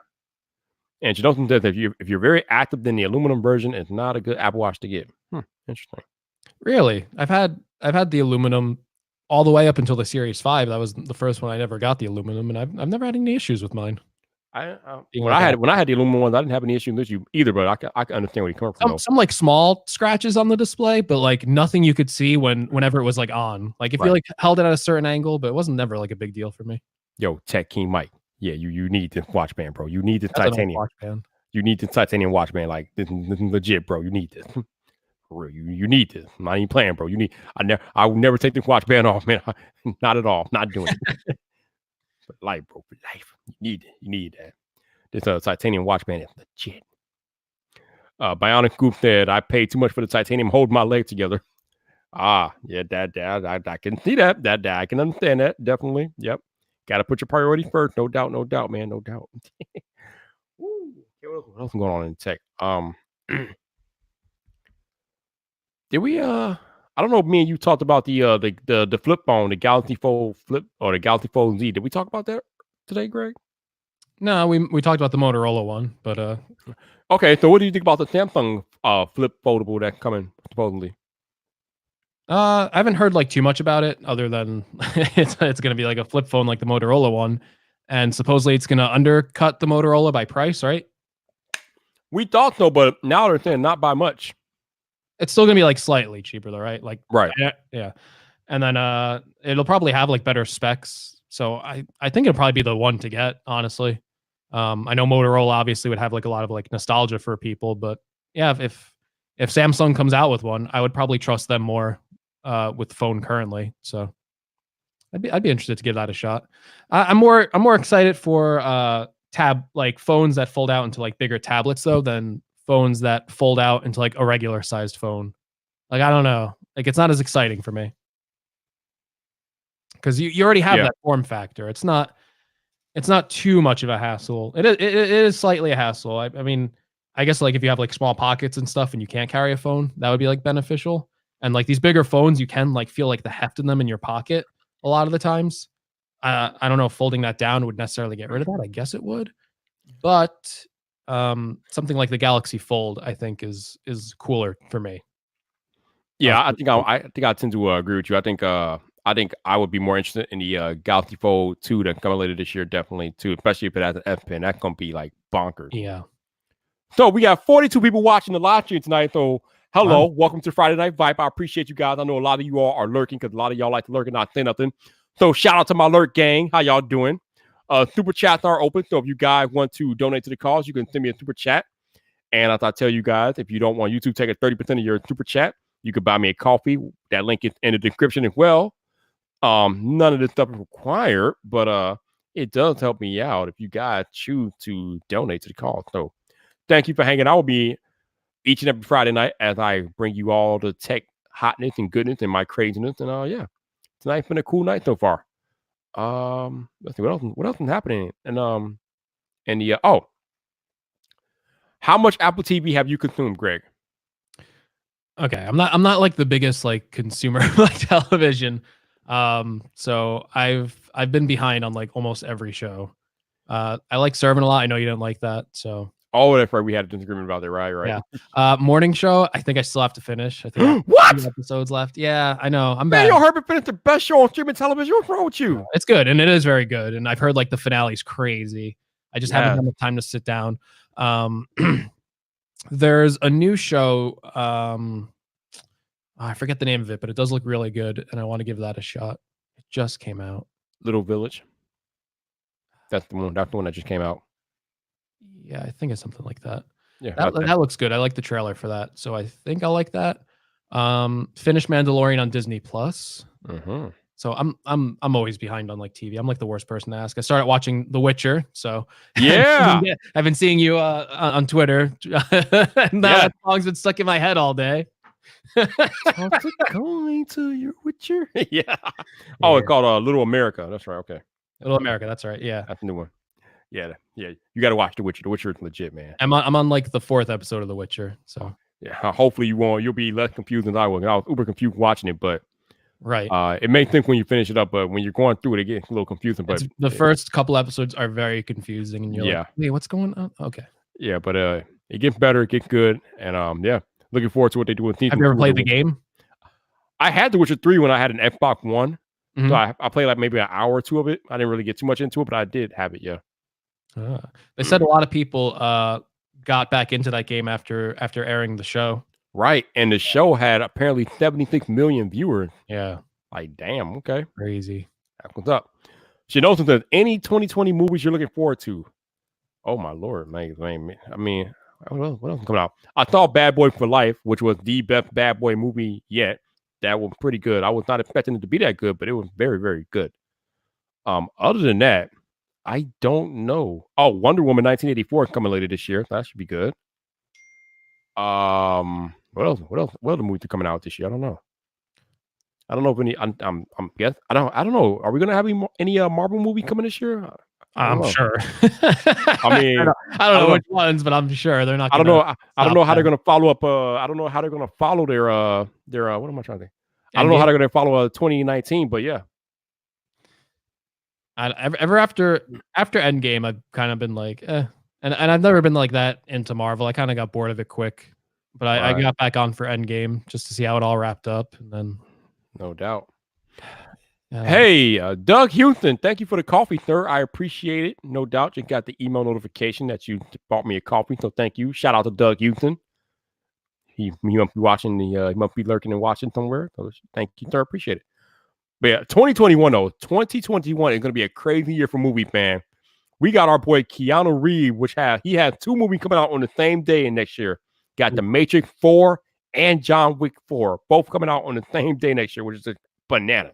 And Jonathan says if you're very active, then the aluminum version is not a good Apple Watch to get. Interesting. Really, I've had the aluminum all the way up until the Series 5. That was the first one I never got the aluminum, and I've never had any issues with mine. When I had the aluminum ones, I didn't have any issue with you either, but I can understand where you're coming from. Some like small scratches on the display, but like nothing you could see whenever it was like on. Like if you like held it at a certain angle, but it wasn't never like a big deal for me. Yo, Tech King Mike. Yeah, you need this watch band, bro. You need this titanium watch band. You need the titanium watch band. Like this is legit, bro. You need this. For real, you need this. I'm not even playing, bro. I will never take the watch band off, man. Not at all. Not doing it. For life, bro. For life. You need that. This titanium watch band is legit. Bionic Goop said, I paid too much for the titanium holding my leg together. Yeah, that I can see that. That I can understand that. Definitely. Yep. Gotta put your priorities first. No doubt, man. No doubt. Woo. What else is going on in tech? Did we I don't know if me and you talked about the flip phone, the Galaxy Fold Flip or the Galaxy Fold Z. Did we talk about that today, Greg? No, we talked about the Motorola one, but okay, so what do you think about the Samsung flip foldable that's coming supposedly? I haven't heard like too much about it other than it's gonna be like a flip phone like the Motorola one. And supposedly it's gonna undercut the Motorola by price, right? We thought so, but now they're saying not by much. It's still gonna be like slightly cheaper though, right? Like right. Yeah. And then it'll probably have like better specs. So I think it'll probably be the one to get, honestly. I know Motorola obviously would have like a lot of like nostalgia for people, but yeah, if Samsung comes out with one, I would probably trust them more with the phone currently. So I'd be interested to give that a shot. I'm more excited for phones that fold out into like bigger tablets though than phones that fold out into like a regular sized phone. Like I don't know, like it's not as exciting for me because you already have that form factor. It's not too much of a hassle. It is slightly a hassle. I mean, I guess like if you have like small pockets and stuff and you can't carry a phone, that would be like beneficial. And like these bigger phones, you can like feel like the heft in them in your pocket a lot of the times. I don't know if folding that down would necessarily get rid of that. I guess it would, but something like the Galaxy Fold, I think is cooler for me. Yeah, I think I tend to agree with you. I think I would be more interested in the Galaxy Fold 2 that's coming later this year, definitely too, especially if it has an F Pen. That's gonna be like bonkers. Yeah. So we got 42 people watching the live stream tonight. So hello, welcome to Friday Night Vibe. I appreciate you guys. I know a lot of you all are lurking because a lot of y'all like to lurk and not say nothing. So shout out to my lurk gang. How y'all doing? Super chats are open. So if you guys want to donate to the cause, you can send me a super chat. And as I tell you guys, if you don't want YouTube to take a 30% of your super chat, you can buy me a coffee. That link is in the description as well. None of this stuff is required, but it does help me out if you guys choose to donate to the cause. So thank you for hanging out with me each and every Friday night as I bring you all the tech hotness and goodness and my craziness. And yeah, tonight's been a cool night so far. Let's see what else is happening. And how much Apple TV have you consumed, Greg? Okay, I'm not like the biggest like consumer of like television. So I've been behind on like almost every show. I like Serving a lot. I know you didn't like that, so. Oh, that's right. We had a disagreement about that, right? Yeah. Morning show. I think I still have to finish. I think what? 2 episodes left. Yeah, I know. I'm Man, bad. you Herbert finished the best show on streaming television. What's wrong with you? It's good, and it is very good. And I've heard like the finale's crazy. I just haven't had the time to sit down. There's a new show. I forget the name of it, but it does look really good, and I want to give that a shot. It just came out. Little Village. That's the one. That's the one that just came out. Yeah, I think it's something like that. Yeah, that looks good. I like the trailer for that, so I think I'll like that. Finished Mandalorian on Disney Plus. Mm-hmm. So I'm always behind on like TV. I'm like the worst person to ask. I started watching The Witcher, so yeah, I've been seeing you on Twitter. And that song's been stuck in my head all day. Going to your Witcher. Yeah. Oh, it's called Little America. That's right. Okay. Little America. That's right. Yeah. That's a new one. Yeah. You got to watch The Witcher. The Witcher is legit, man. I'm on like the 4th episode of The Witcher. So yeah. Hopefully you'll be less confused than I was. I was uber confused watching it, but right. It makes sense when you finish it up, but when you're going through it, it gets a little confusing. But the first couple episodes are very confusing, and you're like, "Wait, what's going on?" Okay. Yeah, but it gets better, it gets good, and looking forward to what they do with season. Have you ever played the game? I had The Witcher 3 when I had an Xbox One, mm-hmm. So I played like maybe an hour or two of it. I didn't really get too much into it, but I did have it. Yeah. They said a lot of people got back into that game after airing the show. Right, and the show had apparently 76 million viewers. Yeah. Like, damn, okay. Crazy. That's what's up. Shinosa says, any 2020 movies you're looking forward to? Oh, my Lord, man. I mean, What else is coming out? I thought Bad Boy for Life, which was the best Bad Boy movie yet. That was pretty good. I was not expecting it to be that good, but it was very, very good. Other than that, I don't know. Oh, Wonder Woman 1984 is coming later this year. That should be good. What else? What other movies are coming out this year? I don't know. I don't know if any. I'm guess. I don't know. Are we gonna have any Marvel movie coming this year? I'm sure. I mean, I don't know which ones, but I'm sure they're not. I don't know. I don't know how they're gonna follow up. I don't know how they're gonna follow their. What am I trying to think? I don't know how they're gonna follow 2019, but yeah. Ever after Endgame, I've kind of been like, and I've never been like that into Marvel. I kind of got bored of it quick, but I got back on for Endgame just to see how it all wrapped up, and then no doubt. Hey, Doug Houston, thank you for the coffee, sir. I appreciate it. No doubt you got the email notification that you bought me a coffee, so thank you. Shout out to Doug Houston. He must be watching he must be lurking and watching somewhere. So thank you, sir. Appreciate it. But yeah, 2021 though. 2021 is going to be a crazy year for movie fan. We got our boy Keanu Reeves, which he has 2 movies coming out on the same day next year. Got The Matrix 4 and John Wick 4, both coming out on the same day next year, which is a banana.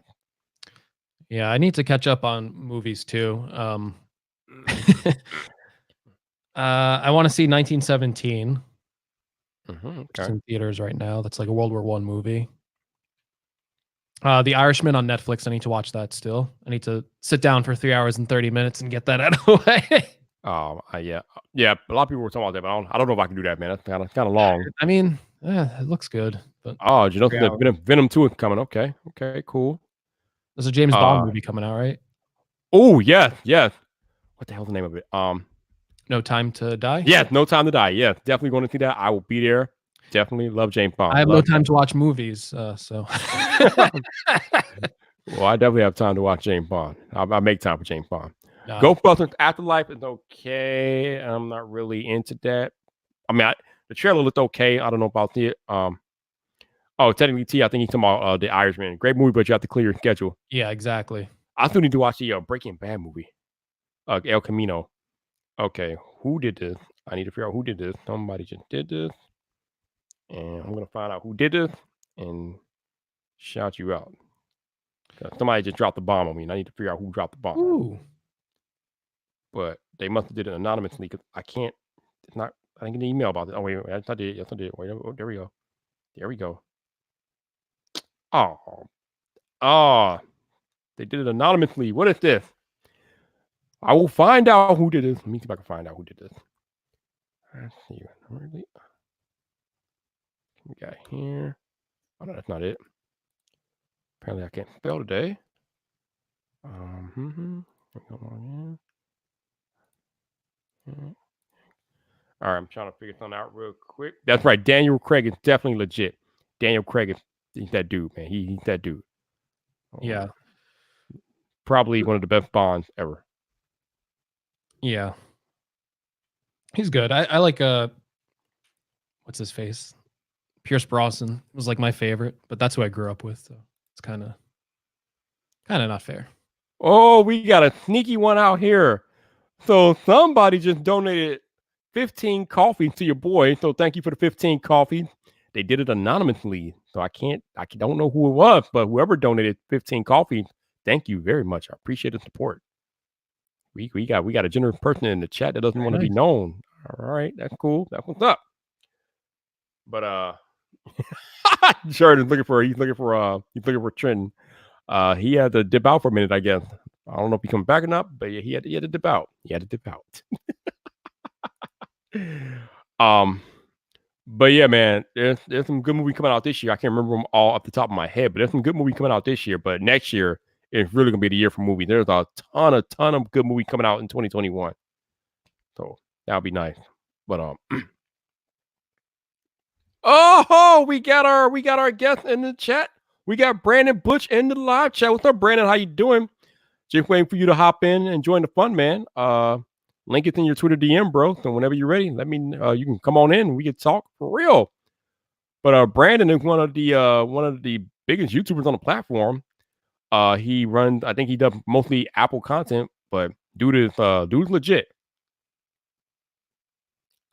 Yeah, I need to catch up on movies too. I want to see 1917. It's in theaters right now. That's like a World War I movie. The Irishman on Netflix. I need to watch that still. I need to sit down for 3 hours and 30 minutes and get that out of the way. Yeah. A lot of people were talking about that, but I don't know if I can do that, man. That's kind of long. I mean, it looks good. But you know, Venom 2 is coming. Okay, cool. There's a James Bond movie coming out, right? Oh yeah. What the hell's the name of it? No Time to Die. Yeah, No Time to Die. Yeah, definitely going to see that. I will be there. Definitely love James Bond. I have no time to watch movies, so. Well, I definitely have time to watch James Bond. I make time for James Bond. Ghostbusters Afterlife is okay. I'm not really into that. I mean, the trailer looked okay. I don't know about it. Technically, T, I think he's talking about The Irishman. Great movie, but you have to clear your schedule. Yeah, exactly. I still need to watch the Breaking Bad movie. El Camino. Okay, who did this? I need to figure out who did this. Somebody just did this. And I'm going to find out who did this and shout you out. Somebody just dropped the bomb on me, and I need to figure out who dropped the bomb. Ooh. But they must have did it anonymously because I can't. It's not. I didn't get an email about it. Oh wait, yes I did. Wait, there we go. There we go. They did it anonymously. What is this? I will find out who did this. Let me see if I can find out who did this. Let's see. Really? We got here. Oh no, that's not it. Apparently, I can't spell today. All right, I'm trying to figure something out real quick. That's right. Daniel Craig is definitely legit. Daniel Craig he's that dude, man. He's that dude. Yeah. Probably one of the best Bonds ever. Yeah. He's good. I like what's his face? Pierce Brosnan was like my favorite, but that's who I grew up with, so it's kind of not fair. Oh, we got a sneaky one out here. So somebody just donated 15 coffee to your boy. So thank you for the 15 coffee. They did it anonymously. So I don't know who it was, but whoever donated 15 coffee, thank you very much. I appreciate the support. We got a generous person in the chat that doesn't want to be known. All right, that's cool. That's what's up. But Jordan's looking for Trenton. He had to dip out for a minute, I guess. I don't know if he comes back or not, but yeah, he had to dip out. But yeah, man, there's some good movie coming out this year. I can't remember them all off the top of my head, but there's some good movie coming out this year. But next year, it's really gonna be the year for movies. There's a ton of good movie coming out in 2021. So that'll be nice. But we got our guest in the chat. We got Brandon Butch in the live chat. What's up, Brandon? How you doing? Just waiting for you to hop in and join the fun, man. Link it in your Twitter DM, bro. So whenever you're ready, let me. You can come on in. And we can talk for real. But Brandon is one of the biggest YouTubers on the platform. He runs. I think he does mostly Apple content, but dude is legit.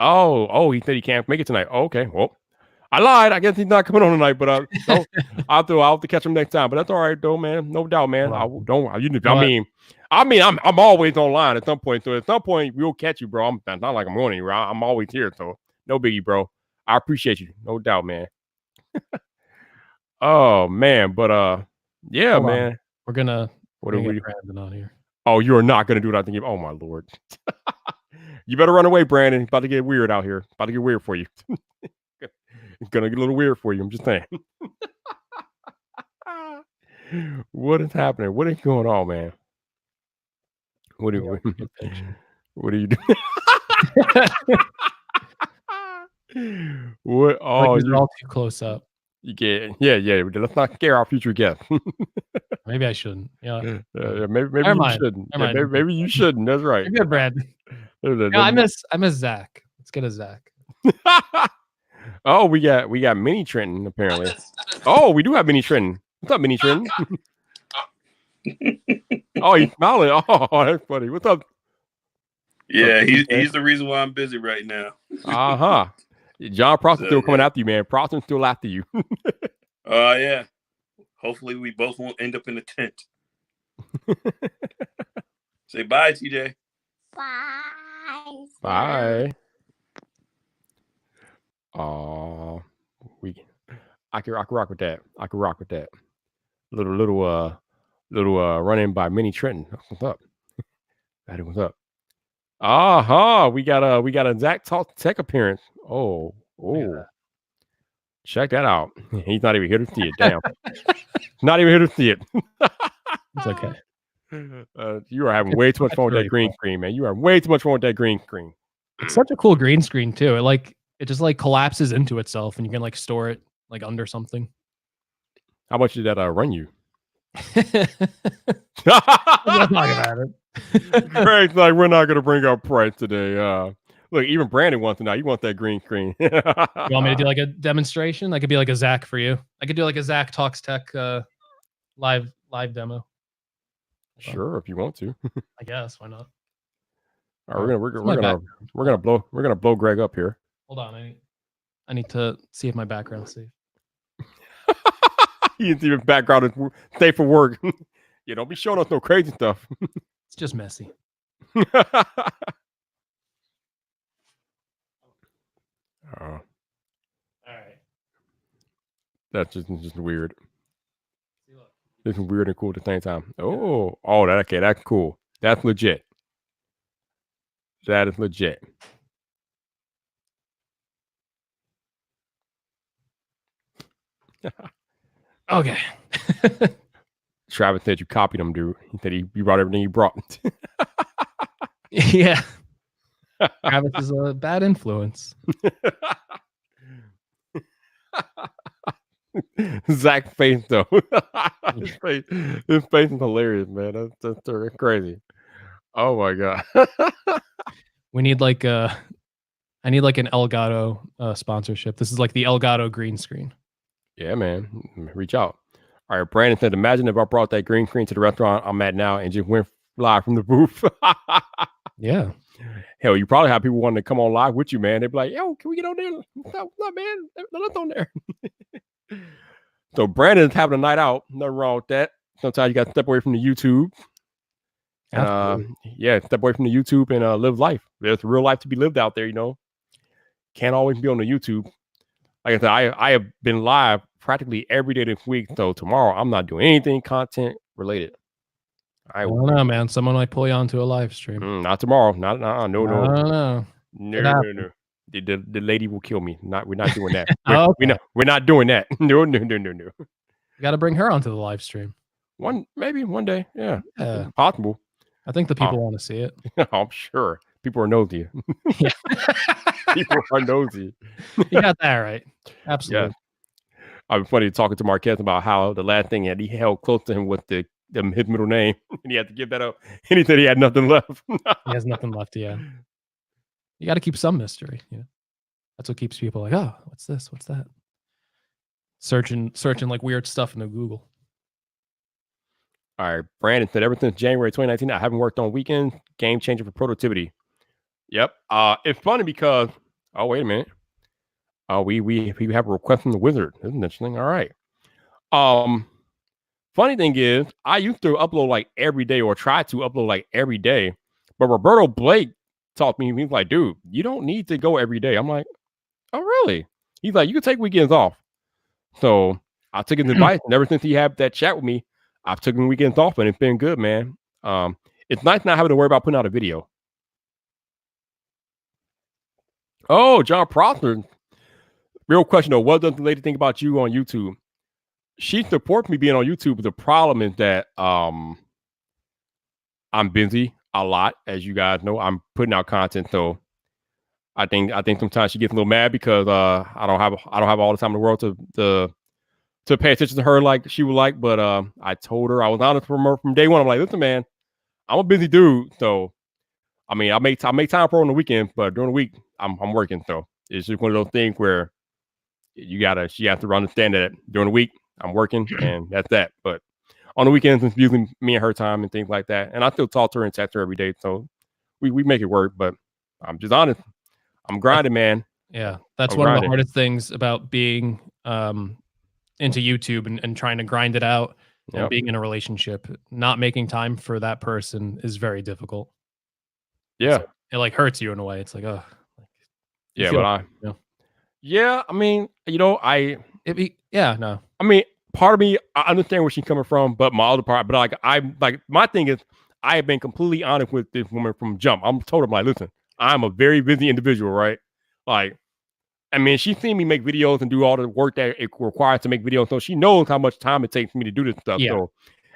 Oh, he said he can't make it tonight. Oh, okay, well, I lied. I guess he's not coming on tonight, but no, I'll have to catch him next time. But that's all right, though, man. No doubt, man. Hold I on. don't. You, know I mean, I'm always online at some point. So at some point, we'll catch you, bro. It's not like I'm going anywhere. I'm always here. So no biggie, bro. I appreciate you, no doubt, man. Oh man, but yeah, Hold on. man. We're gonna What are we? get Brandon on here. Oh, you are not gonna do that thing. Oh my lord. You better run away, Brandon. It's about to get weird out here. About to get weird for you. It's gonna get a little weird for you. I'm just saying. What is happening? What is going on, man? What are you doing? What? Oh, you're all too close up. You get yeah. Let's not scare our future guests. Maybe I shouldn't. Yeah. Maybe you shouldn't. Yeah, maybe you shouldn't. That's right. You're good, Brad. I miss Zach. Let's get a Zach. Oh, we got Mini Trenton apparently. Oh, we do have Mini Trenton. What's up, Mini Trenton? Oh, he's smiling. Oh, that's funny. What's up? Yeah, he's the reason why I'm busy right now. John Proston's still coming after you, man. Proston's still after you. Yeah. Hopefully we both won't end up in a tent. Say bye, TJ. Bye. Bye. I can rock with that. I can rock with that. Little run in by Mini Trenton. What's up? Patty, what's up? We got a Zach Tech appearance. Oh. Check that out. He's not even here to see it. Damn. Not even here to see it. It's okay. You are having way too much fun with that green screen, man. You are way too much fun with that green screen. It's such a cool green screen too. It just like collapses into itself, and you can like store it like under something. How much did that run you? We'll talk about it. Greg's like, we're not gonna bring up price today. Look, even Brandon wants to know. You want that green screen? You want me to do like a demonstration? I could be like a Zach for you. I could do like a Zach Talks Tech live demo. Sure, if you want to. I guess why not? All right, we're gonna blow Greg up here. Hold on, I need to see if my background's safe. You see if background is safe for work. You don't be showing us no crazy stuff. It's just messy. All right. That's just weird. It's weird and cool at the same time. That's cool. That's legit. That is legit. Okay. Travis said you copied him, dude. He said he brought everything you brought. Yeah. Travis is a bad influence. Zach's face though. His face is hilarious, man. That's crazy. Oh my god. We need I need like an Elgato sponsorship. This is like the Elgato green screen. Yeah, man. Reach out. All right, Brandon said, imagine if I brought that green screen to the restaurant I'm at now and just went live from the booth. Yeah. Hell, you probably have people wanting to come on live with you, man. They'd be like, yo, can we get on there? No, man. Let's on there. So Brandon's having a night out. Nothing wrong with that. Sometimes you got to step away from the YouTube. Step away from the YouTube and live life. There's real life to be lived out there, you know. Can't always be on the YouTube. Like I said, I have been live practically every day this week. So tomorrow I'm not doing anything content related. I don't know, man. Someone might pull you onto a live stream. Not tomorrow. No. I don't know. No. The lady will kill me. We're not doing that. Okay. We're not doing that. No. You got to bring her onto the live stream. Maybe one day. Yeah. Yeah. Possible. I think the people want to see it. I'm sure. People are nosy. Yeah. People are nosy. You got that right. Absolutely. Yeah. I'm funny talking to Marquez about how the last thing that he held close to him was his middle name, and he had to give that up. And he said he had nothing left. He has nothing left. Yeah. You got to keep some mystery. Yeah. That's what keeps people like, oh, what's this? What's that? Searching like weird stuff in the Google. All right. Brandon said, ever since January 2019, I haven't worked on weekends. Game changer for productivity. Yep. It's funny because Oh, wait a minute. We have a request from the wizard. Isn't interesting? All right. Um, funny thing is, I used to upload like every day or try to upload like every day, but Roberto Blake taught me. He's like, dude, you don't need to go every day. I'm like, oh, really? He's like, you can take weekends off. So I took his advice, and ever since he had that chat with me, I've taken weekends off, and it's been good, man. It's nice not having to worry about putting out a video. Oh, John Prosper. Real question though, what does the lady think about you on YouTube? She supports me being on YouTube, but the problem is that I'm busy a lot, as you guys know. I'm putting out content, so I think sometimes she gets a little mad because I don't have all the time in the world to pay attention to her like she would like. But I told her, I was honest from day one. I'm like, listen, man, I'm a busy dude, so I mean, I make time for her on the weekend, but during the week I'm working. So it's just one of those things where she has to understand that during the week I'm working and that's that. But on the weekends, it's usually me and her time and things like that. And I still talk to her and text her every day. So we make it work, but I'm just honest. I'm grinding, man. Yeah. That's I'm one of the grinding. hardest things about being into YouTube and trying to grind it out and Yep. being in a relationship. Not making time for that person is very difficult. Yeah. So it like hurts you in a way. It's like, oh, Yeah, but yeah, I mean, no. I mean, part of me, I understand where she's coming from, but my other part, but my thing is, I have been completely honest with this woman from jump. I'm told her, like, listen, I'm a very busy individual, right? Like, I mean, she's seen me make videos and do all the work that it requires to make videos, so she knows how much time it takes for me to do this stuff. Yeah. So,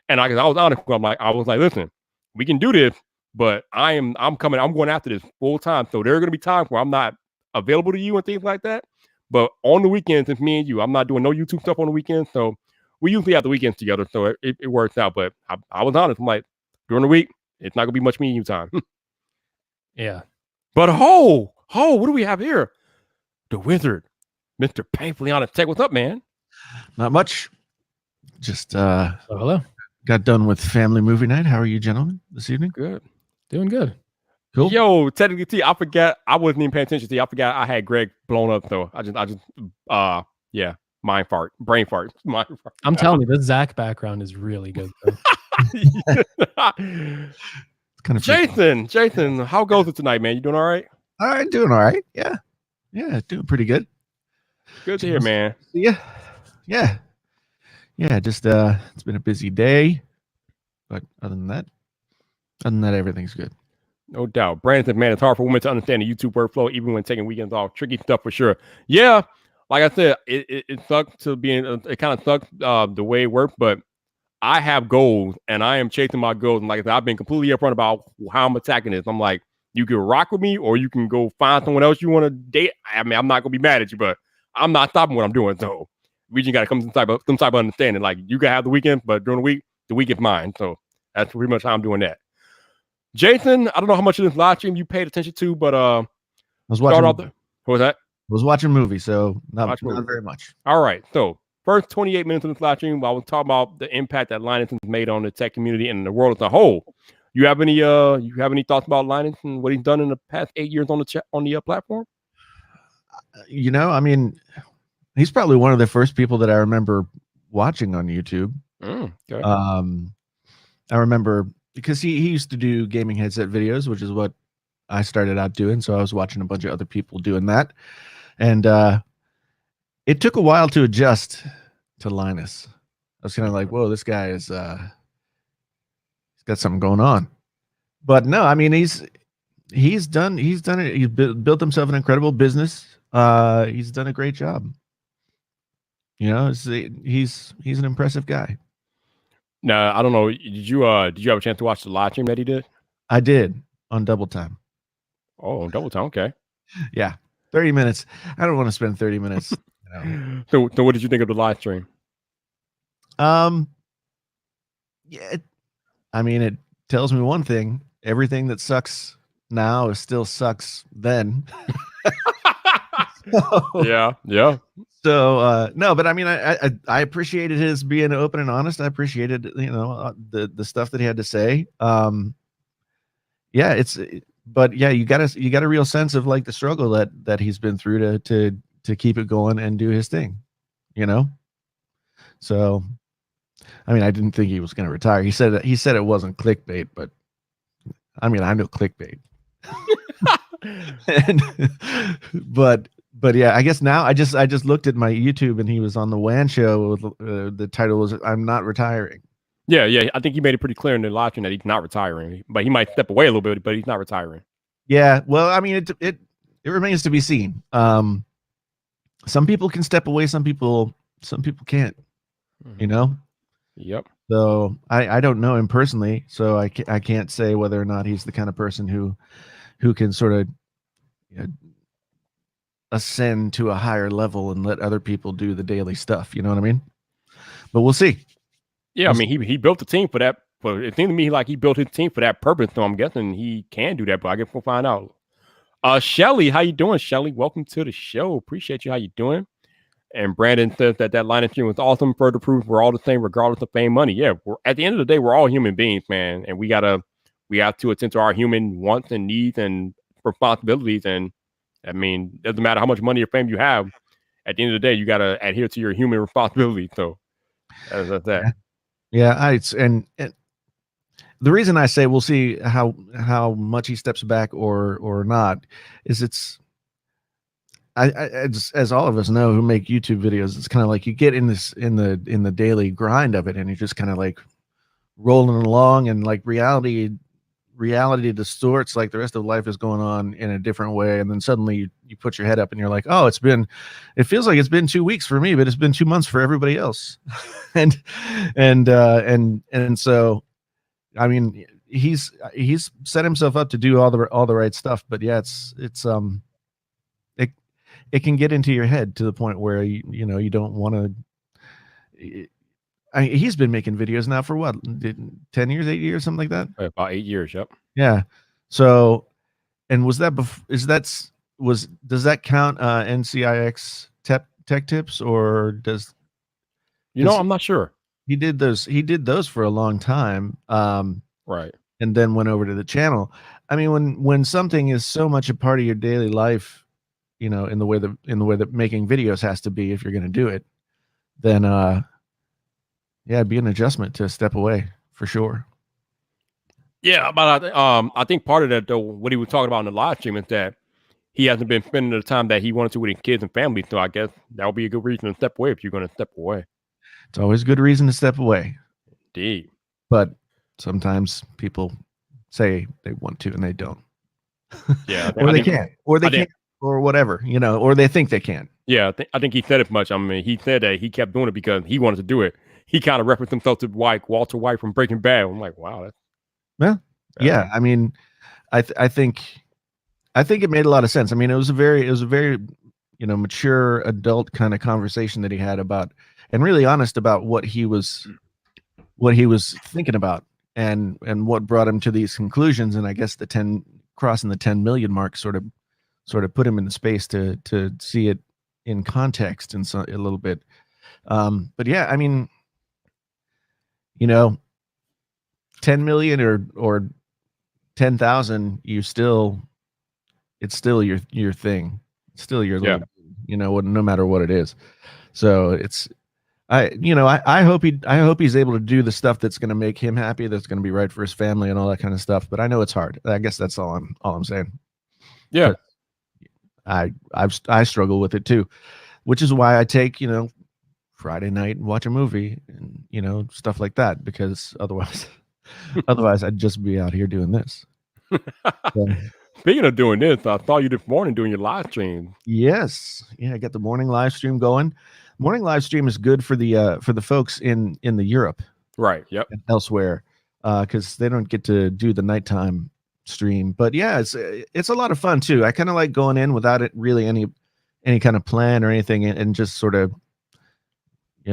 and I was honest with her. I was like, listen, we can do this, but I'm going after this full time. So there are going to be times where I'm not available to you and things like that. But on the weekends, it's me and you. I'm not doing no YouTube stuff on the weekends. So we usually have the weekends together. So it works out. But I was honest. I'm like, during the week, it's not going to be much me and you time. Yeah. But what do we have here? The wizard, Mr. Painfully Honest Tech. What's up, man? Not much. Just hello. Got done with family movie night. How are you, gentlemen, this evening? Good. Doing good. Cool. Yo, technically, T, I forgot. I wasn't even paying attention to you. I forgot I had Greg blown up, though. I just, yeah, brain fart. I'm telling you, this Zach background is really good. Kind of Jason, how goes it tonight, man? You doing all right? All right, doing all right. Yeah, doing pretty good. Good to hear, man. Yeah. Just it's been a busy day, but other than that, everything's good. No doubt. Brandon said, man, it's hard for women to understand the YouTube workflow, even when taking weekends off. Tricky stuff for sure. Yeah, like I said, it sucks to be it kind of sucks the way it works, but I have goals and I am chasing my goals. And like I said, I've been completely upfront about how I'm attacking this. I'm like, you can rock with me or you can go find someone else you want to date. I mean, I'm not gonna be mad at you, but I'm not stopping what I'm doing. So we just gotta come to some type of understanding. Like you can have the weekend, but during the week is mine. So that's pretty much how I'm doing that. Jason, I don't know how much of this live stream you paid attention to, but I was watching. what was that? I was watching a movie, so not very much. All right. So first 28 minutes of this live stream, I was talking about the impact that Linus has made on the tech community and the world as a whole. You have any thoughts about Linus and what he's done in the past 8 years on the platform? I mean, he's probably one of the first people that I remember watching on YouTube. Okay. I remember because he used to do gaming headset videos, which is what I started out doing. So I was watching a bunch of other people doing that. And it took a while to adjust to Linus. I was kind of like, whoa, this guy is he's got something going on. But no, I mean, he's done it. He's built himself an incredible business. He's done a great job. He's an impressive guy. Now, I don't know. Did you have a chance to watch the live stream that he did? I did on double time. Oh, double time. Okay. Yeah. 30 minutes. I don't want to spend 30 minutes. So what did you think of the live stream? Yeah. I mean, it tells me one thing. Everything that sucks now still sucks then. Yeah. So no, but I mean, I appreciated his being open and honest. I appreciated the stuff that he had to say. Yeah, but yeah, you got a real sense of like the struggle that he's been through to keep it going and do his thing, you know. So, I mean, I didn't think he was going to retire. He said it wasn't clickbait, but I mean, I know clickbait. and, but yeah, I guess now I just looked at my YouTube and he was on the WAN show. The title was "I'm Not Retiring." Yeah. I think he made it pretty clear in the live stream that he's not retiring, but he might step away a little bit, but he's not retiring. Yeah, well, I mean, it remains to be seen. Some people can step away, some people can't. You know. Yep. So I don't know him personally, so I can't say whether or not he's the kind of person who can sort of, you know, ascend to a higher level and let other people do the daily stuff. You know what I mean? But we'll see. Yeah, I mean, he built the team for that. But it seems to me like he built his team for that purpose. So I'm guessing he can do that. But I guess we'll find out. Shelly, how you doing, Shelly? Welcome to the show. Appreciate you. How you doing? And Brandon says that Linus stream was awesome. Further proof we're all the same, regardless of fame, money. Yeah, we're at the end of the day, we're all human beings, man, and we have to attend to our human wants and needs and responsibilities. And I mean, doesn't matter how much money or fame you have. At the end of the day, you got to adhere to your human responsibilities. So that's that. Yeah, and the reason I say we'll see how much he steps back or not is as all of us know who make YouTube videos, it's kind of like you get in the daily grind of it, and you're just kind of like rolling along, and like reality distorts, like the rest of life is going on in a different way, and then suddenly you put your head up and you're like, oh, it feels like it's been 2 weeks for me, but it's been 2 months for everybody else. and so, I mean, he's set himself up to do all the right stuff, but yeah, it can get into your head to the point where you don't want to. He's been making videos now for what, 10 years, 8 years, something like that. About 8 years. Yep. Yeah. So, and does that count NCIX tech tips, or does I'm not sure. He did those for a long time. Right. And then went over to the channel. I mean, when something is so much a part of your daily life, in the way that making videos has to be, if you're going to do it, then yeah, it'd be an adjustment to step away for sure. Yeah, but I think part of that, though, what he was talking about in the live stream is that he hasn't been spending the time that he wanted to with his kids and family. So I guess that would be a good reason to step away if you're going to step away. It's always a good reason to step away. Indeed. But sometimes people say they want to and they don't. Yeah. Or they can't. Or they can't. Or whatever, or they think they can. Yeah, I think he said it much. I mean, he said that he kept doing it because he wanted to do it. He kind of referenced himself to Walter White from Breaking Bad. I'm like, wow. Yeah. I mean, I think it made a lot of sense. I mean, it was a very mature adult kind of conversation that he had about, and really honest about what he was thinking about, and what brought him to these conclusions. And I guess crossing the 10 million mark sort of put him in the space to see it in context and so a little bit. But yeah, I mean, 10 million or 10,000, it's still your thing. It's still your little, no matter what it is. So I hope he's able to do the stuff that's going to make him happy, that's going to be right for his family and all that kind of stuff. But I know it's hard. I guess that's all I'm saying. Yeah. I struggle with it too, which is why I take, Friday night and watch a movie and, stuff like that, because otherwise I'd just be out here doing this. So, speaking of doing this, I saw you this morning doing your live stream. Yes. Yeah. I got the morning live stream going. Morning live stream is good for the folks in the Europe. Right. Yep. And elsewhere. Cause they don't get to do the nighttime stream, but yeah, it's a lot of fun too. I kind of like going in without it really any kind of plan or anything, and just sort of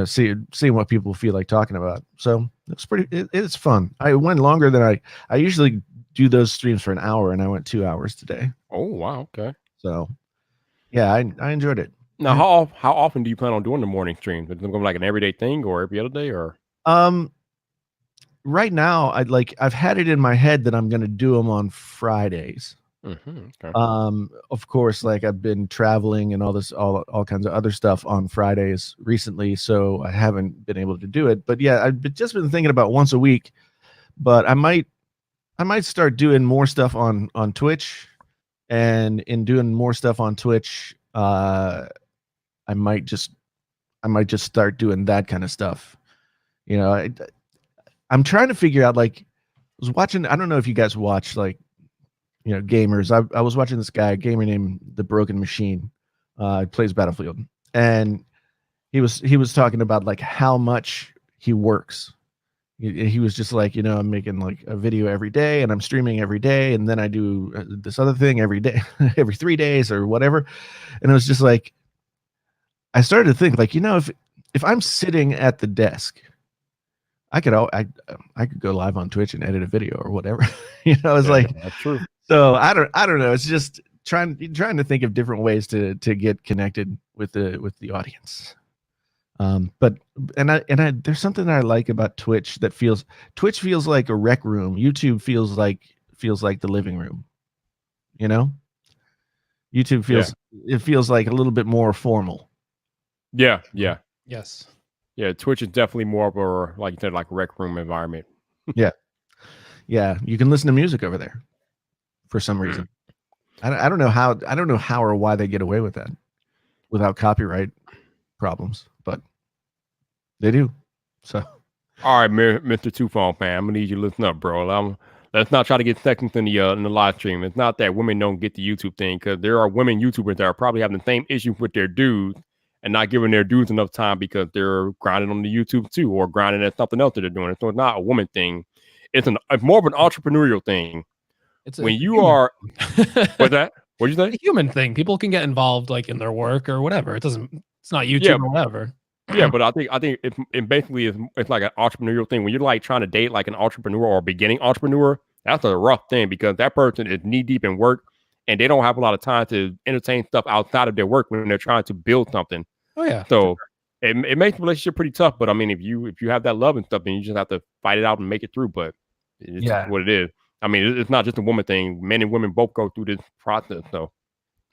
seeing what people feel like talking about. So it's fun. I went longer than I usually do those streams for an hour, and I went 2 hours today. Oh wow, okay. So yeah, I enjoyed it. Now, how often do you plan on doing the morning streams? Is it going to be like an everyday thing or every other day, or right now, I've had it in my head that I'm going to do them on Fridays. Okay. Of course, like I've been traveling and all kinds of other stuff on Fridays recently, so I haven't been able to do it. But yeah, just been thinking about once a week, but I might start doing more stuff on Twitch, and in doing more stuff on Twitch, I might just start doing that kind of stuff. You know, I'm trying to figure out, like, I was watching, I don't know if you guys watch, like, you know, gamers. I was watching this guy, a gamer named The Broken Machine. He plays Battlefield, and he was talking about like how much he works. He was just like, you know, I'm making like a video every day, and I'm streaming every day, and then I do this other thing every day, every 3 days or whatever. And it was just like, I started to think, like, you know, if I'm sitting at the desk, I could go live on Twitch and edit a video or whatever. You know, it's like, that's true. so I don't know. It's just trying to think of different ways to get connected with the audience. But there's something that I like about Twitch that Twitch feels like a rec room. YouTube feels like the living room. You know, YouTube feels like a little bit more formal. Yeah. Yes. Yeah, Twitch is definitely more of a, like you said, like rec room environment. Yeah, you can listen to music over there for some reason. I don't know how or why they get away with that without copyright problems, but they do. So, all right, Mr. Two Phone fan, I'm gonna need you to listen up, bro. Let's not try to get seconds in the live stream. It's not that women don't get the YouTube thing, because there are women YouTubers that are probably having the same issue with their dudes and not giving their dudes enough time because they're grinding on the YouTube too, or grinding at something else that they're doing. So it's not a woman thing. It's more of an entrepreneurial thing. It's when you are, what's that? What'd you say? It's a human thing. People can get involved like in their work or whatever. It's not YouTube or whatever. Yeah, but I think it basically it's like an entrepreneurial thing. When you're like trying to date like an entrepreneur or a beginning entrepreneur, that's a rough thing because that person is knee deep in work and they don't have a lot of time to entertain stuff outside of their work when they're trying to build something. Oh yeah. So it makes the relationship pretty tough. But I mean, if you have that love and stuff, then you just have to fight it out and make it through. But it's just what it is. I mean, it's not just a woman thing. Men and women both go through this process. So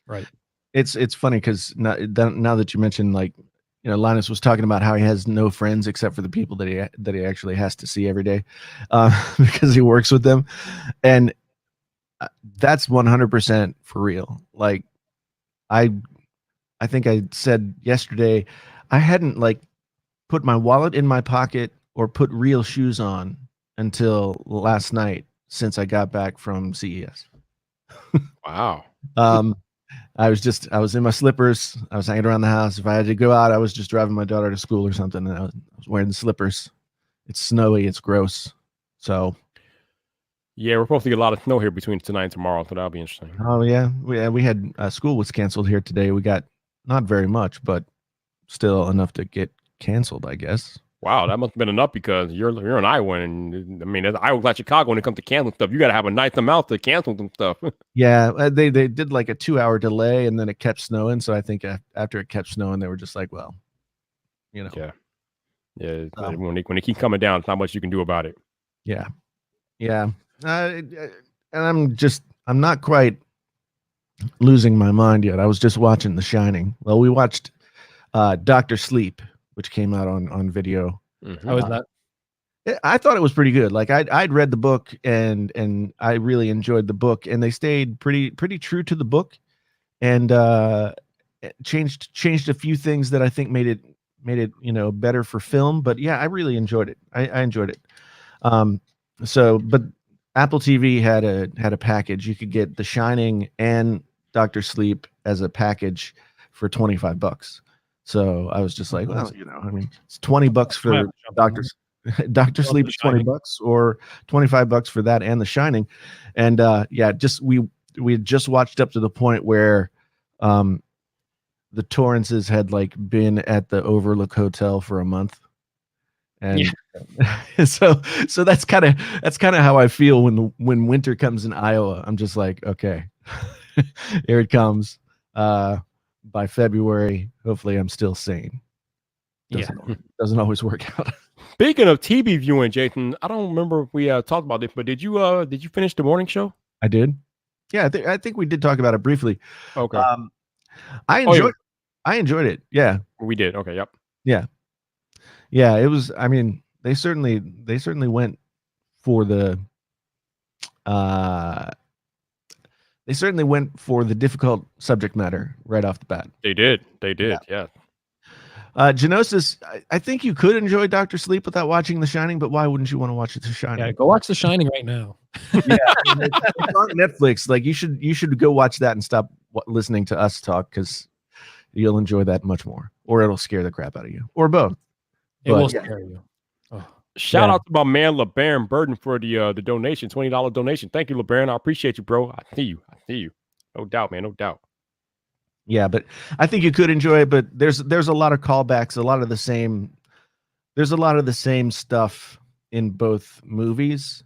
right. It's funny because now that you mentioned, like, you know, Linus was talking about how he has no friends except for the people that he actually has to see every day, because he works with them, and that's 100% for real. Like, I think I said yesterday, I hadn't like put my wallet in my pocket or put real shoes on until last night since I got back from CES. Wow. I was in my slippers. I was hanging around the house. If I had to go out, I was just driving my daughter to school or something, and I was wearing the slippers. It's snowy. It's gross. So, yeah, we're supposed to get a lot of snow here between tonight and tomorrow, so that'll be interesting. Oh yeah, we had school was canceled here today. We got not very much, but still enough to get canceled, I guess. Wow, that must have been enough because you're in Iowa, and I mean, Iowa's like Chicago when it comes to canceling stuff. You got to have a nice amount to cancel some stuff. Yeah, they did like a 2-hour delay, and then it kept snowing. So I think after it kept snowing, they were just like, well, you know. Yeah. When they keep coming down, it's not much you can do about it. Yeah. And I'm not quite losing my mind yet. I was just watching The Shining. Well, we watched Dr. Sleep, which came out on video. Mm-hmm. How is that? I thought it was pretty good. Like I'd read the book and I really enjoyed the book, and they stayed pretty true to the book, and changed a few things that I think made it better for film. But yeah, I really enjoyed it. I enjoyed it. But Apple TV had a package. You could get The Shining and Dr. Sleep as a package for $25. So I was just like, well, I mean, it's $20 for Dr. Sleep is $20 or $25 for that and The Shining. And we had just watched up to the point where the Torrances had like been at the Overlook Hotel for a month. And so that's kind of how I feel when winter comes in Iowa. I'm just like, okay, here it comes. By February, hopefully I'm still sane. Doesn't always work out. Speaking of TV viewing, Jason, I don't remember if we talked about this, but did you finish the morning show? I did. Yeah, I think we did talk about it briefly. Okay. I Oh, yeah. enjoyed it. Yeah. We did. Okay. Yep. Yeah, it was. I mean, they certainly went for the uh they certainly went for the difficult subject matter right off the bat. They did. They did. Yeah. Genosis, I think you could enjoy Doctor Sleep without watching The Shining, but why wouldn't you want to watch The Shining? Yeah, go watch The Shining right now. Yeah, I mean, it's on Netflix. Like you should go watch that and stop listening to us talk, because you'll enjoy that much more, or it'll scare the crap out of you, or both. It will scare you. Oh. Shout out to my man LeBaron Burden for the donation, $20 donation. Thank you, LeBaron. I appreciate you, bro. I see you. No doubt, man. No doubt. Yeah, but I think you could enjoy it. But there's a lot of callbacks, a lot of the same. There's a lot of the same stuff in both movies,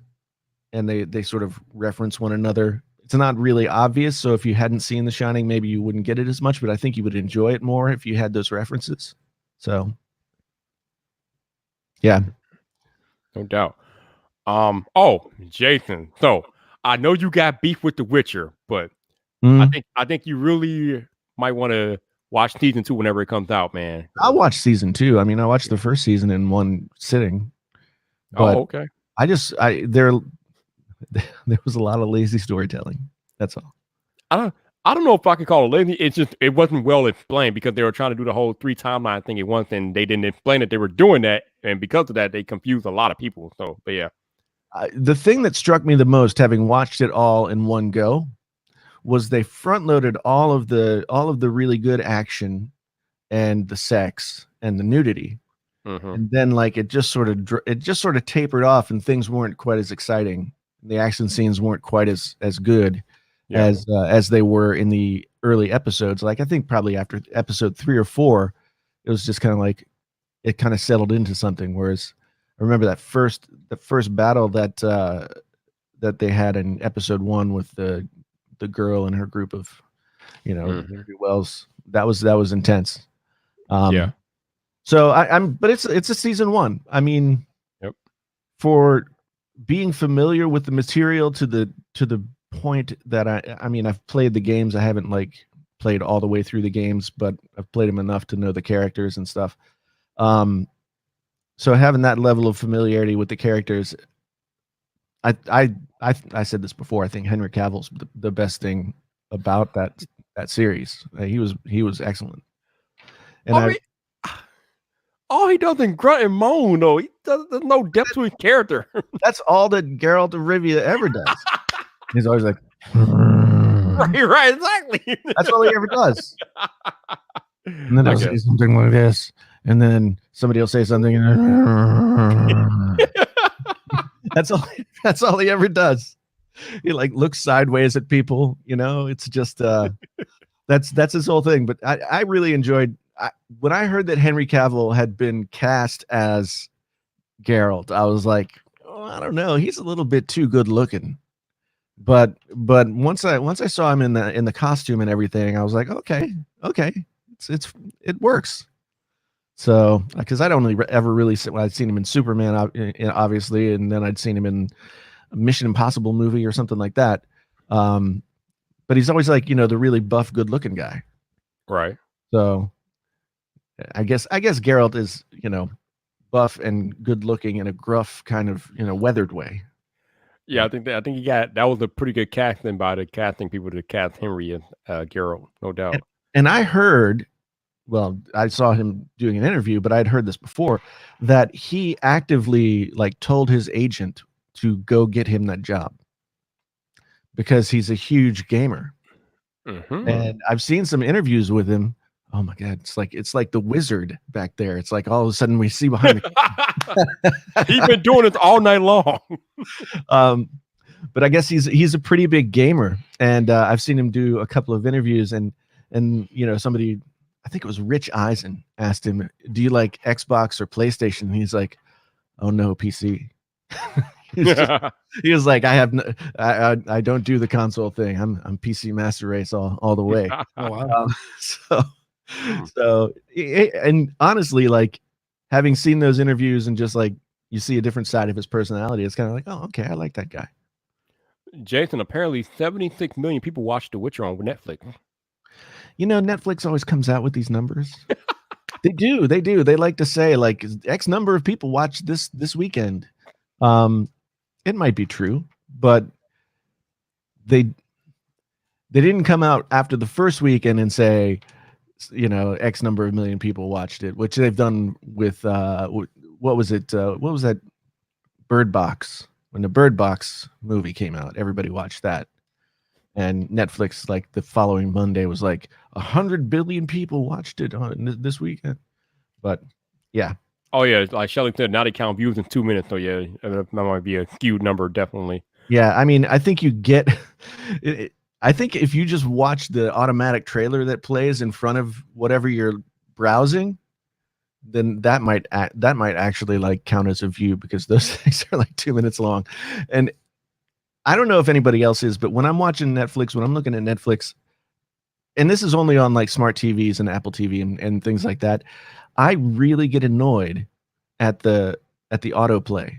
and they sort of reference one another. It's not really obvious, so if you hadn't seen The Shining, maybe you wouldn't get it as much. But I think you would enjoy it more if you had those references. So, yeah. No doubt. Oh, Jason. So I know you got beef with The Witcher, but I think you really might want to watch season 2 whenever it comes out, man. I'll watch season 2. I mean, I watched the first season in one sitting. But okay. There was a lot of lazy storytelling. That's all. I don't know if I can call it lazy. It's just it wasn't well explained because they were trying to do the whole 3 timeline thing at once, and they didn't explain that they were doing that, and because of that, they confused a lot of people. So, but yeah. The thing that struck me the most, having watched it all in one go, was they front loaded all of the really good action and the sex and the nudity, and then like it just sort of tapered off, and things weren't quite as exciting. The action scenes weren't quite as good as they were in the early episodes. Like I think probably after episode 3 or 4, it was just kind of like it kind of settled into something. Whereas I remember the first battle that they had in episode 1 with the girl and her group of, Wells. That was intense. Yeah. So but it's a season 1. I mean, for being familiar with the material to the point that I mean, I've played the games. I haven't like played all the way through the games, but I've played them enough to know the characters and stuff. So having that level of familiarity with the characters, I said this before. I think Henry Cavill's the best thing about that series. He was excellent. And he does is grunt and moan though. There's no depth to his character. That's all that Geralt of Rivia ever does. He's always like, right, exactly. That's all he ever does. And then I'll say something like this, and then somebody will say something. That's all he ever does. He like looks sideways at people. It's just that's his whole thing. But I really enjoyed when I heard that Henry Cavill had been cast as Geralt. I was like, I don't know, he's a little bit too good looking. But once I saw him in the costume and everything, I was like, okay, it works. So because I'd only ever really I'd seen him in Superman, obviously, and then I'd seen him in a Mission Impossible movie or something like that. But he's always like, the really buff, good looking guy. Right. So I guess Geralt is, buff and good looking in a gruff kind of, weathered way. Yeah, I think that was a pretty good casting by the casting people to cast Henry and Geralt, no doubt. And I heard, well, I saw him doing an interview, but I'd heard this before, that he actively like told his agent to go get him that job because he's a huge gamer. And I've seen some interviews with him. Oh my God, it's like the wizard back there. It's like all of a sudden we see behind the He's been doing this all night long. But I guess he's a pretty big gamer, and I've seen him do a couple of interviews, and somebody, I think it was Rich Eisen, asked him, "Do you like Xbox or PlayStation?" And he's like, "Oh no, PC." He was like, I don't do the console thing. I'm PC Master Race all the way. Oh wow. So and honestly, like having seen those interviews and just like you see a different side of his personality, it's kind of like, oh, okay, I like that guy. Jason, apparently 76 million people watched The Witcher on Netflix. You know, Netflix always comes out with these numbers. They do. They like to say like X number of people watched this weekend. It might be true, but they didn't come out after the first weekend and say, you know, X number of million people watched it, which they've done with what was it? What was that? Bird Box. When the Bird Box movie came out, everybody watched that. And Netflix, like the following Monday, was like 100 billion people watched it on this weekend. But yeah. Oh yeah, like Shelly said, now they count views in 2 minutes. So yeah, that might be a skewed number, definitely. Yeah, I mean, I think you get. I think if you just watch the automatic trailer that plays in front of whatever you're browsing, then that might actually like count as a view, because those things are like 2 minutes long. And I don't know if anybody else is, but when I'm watching Netflix, when I'm looking at Netflix, and this is only on like smart TVs and Apple TV and things like that, I really get annoyed at the autoplay.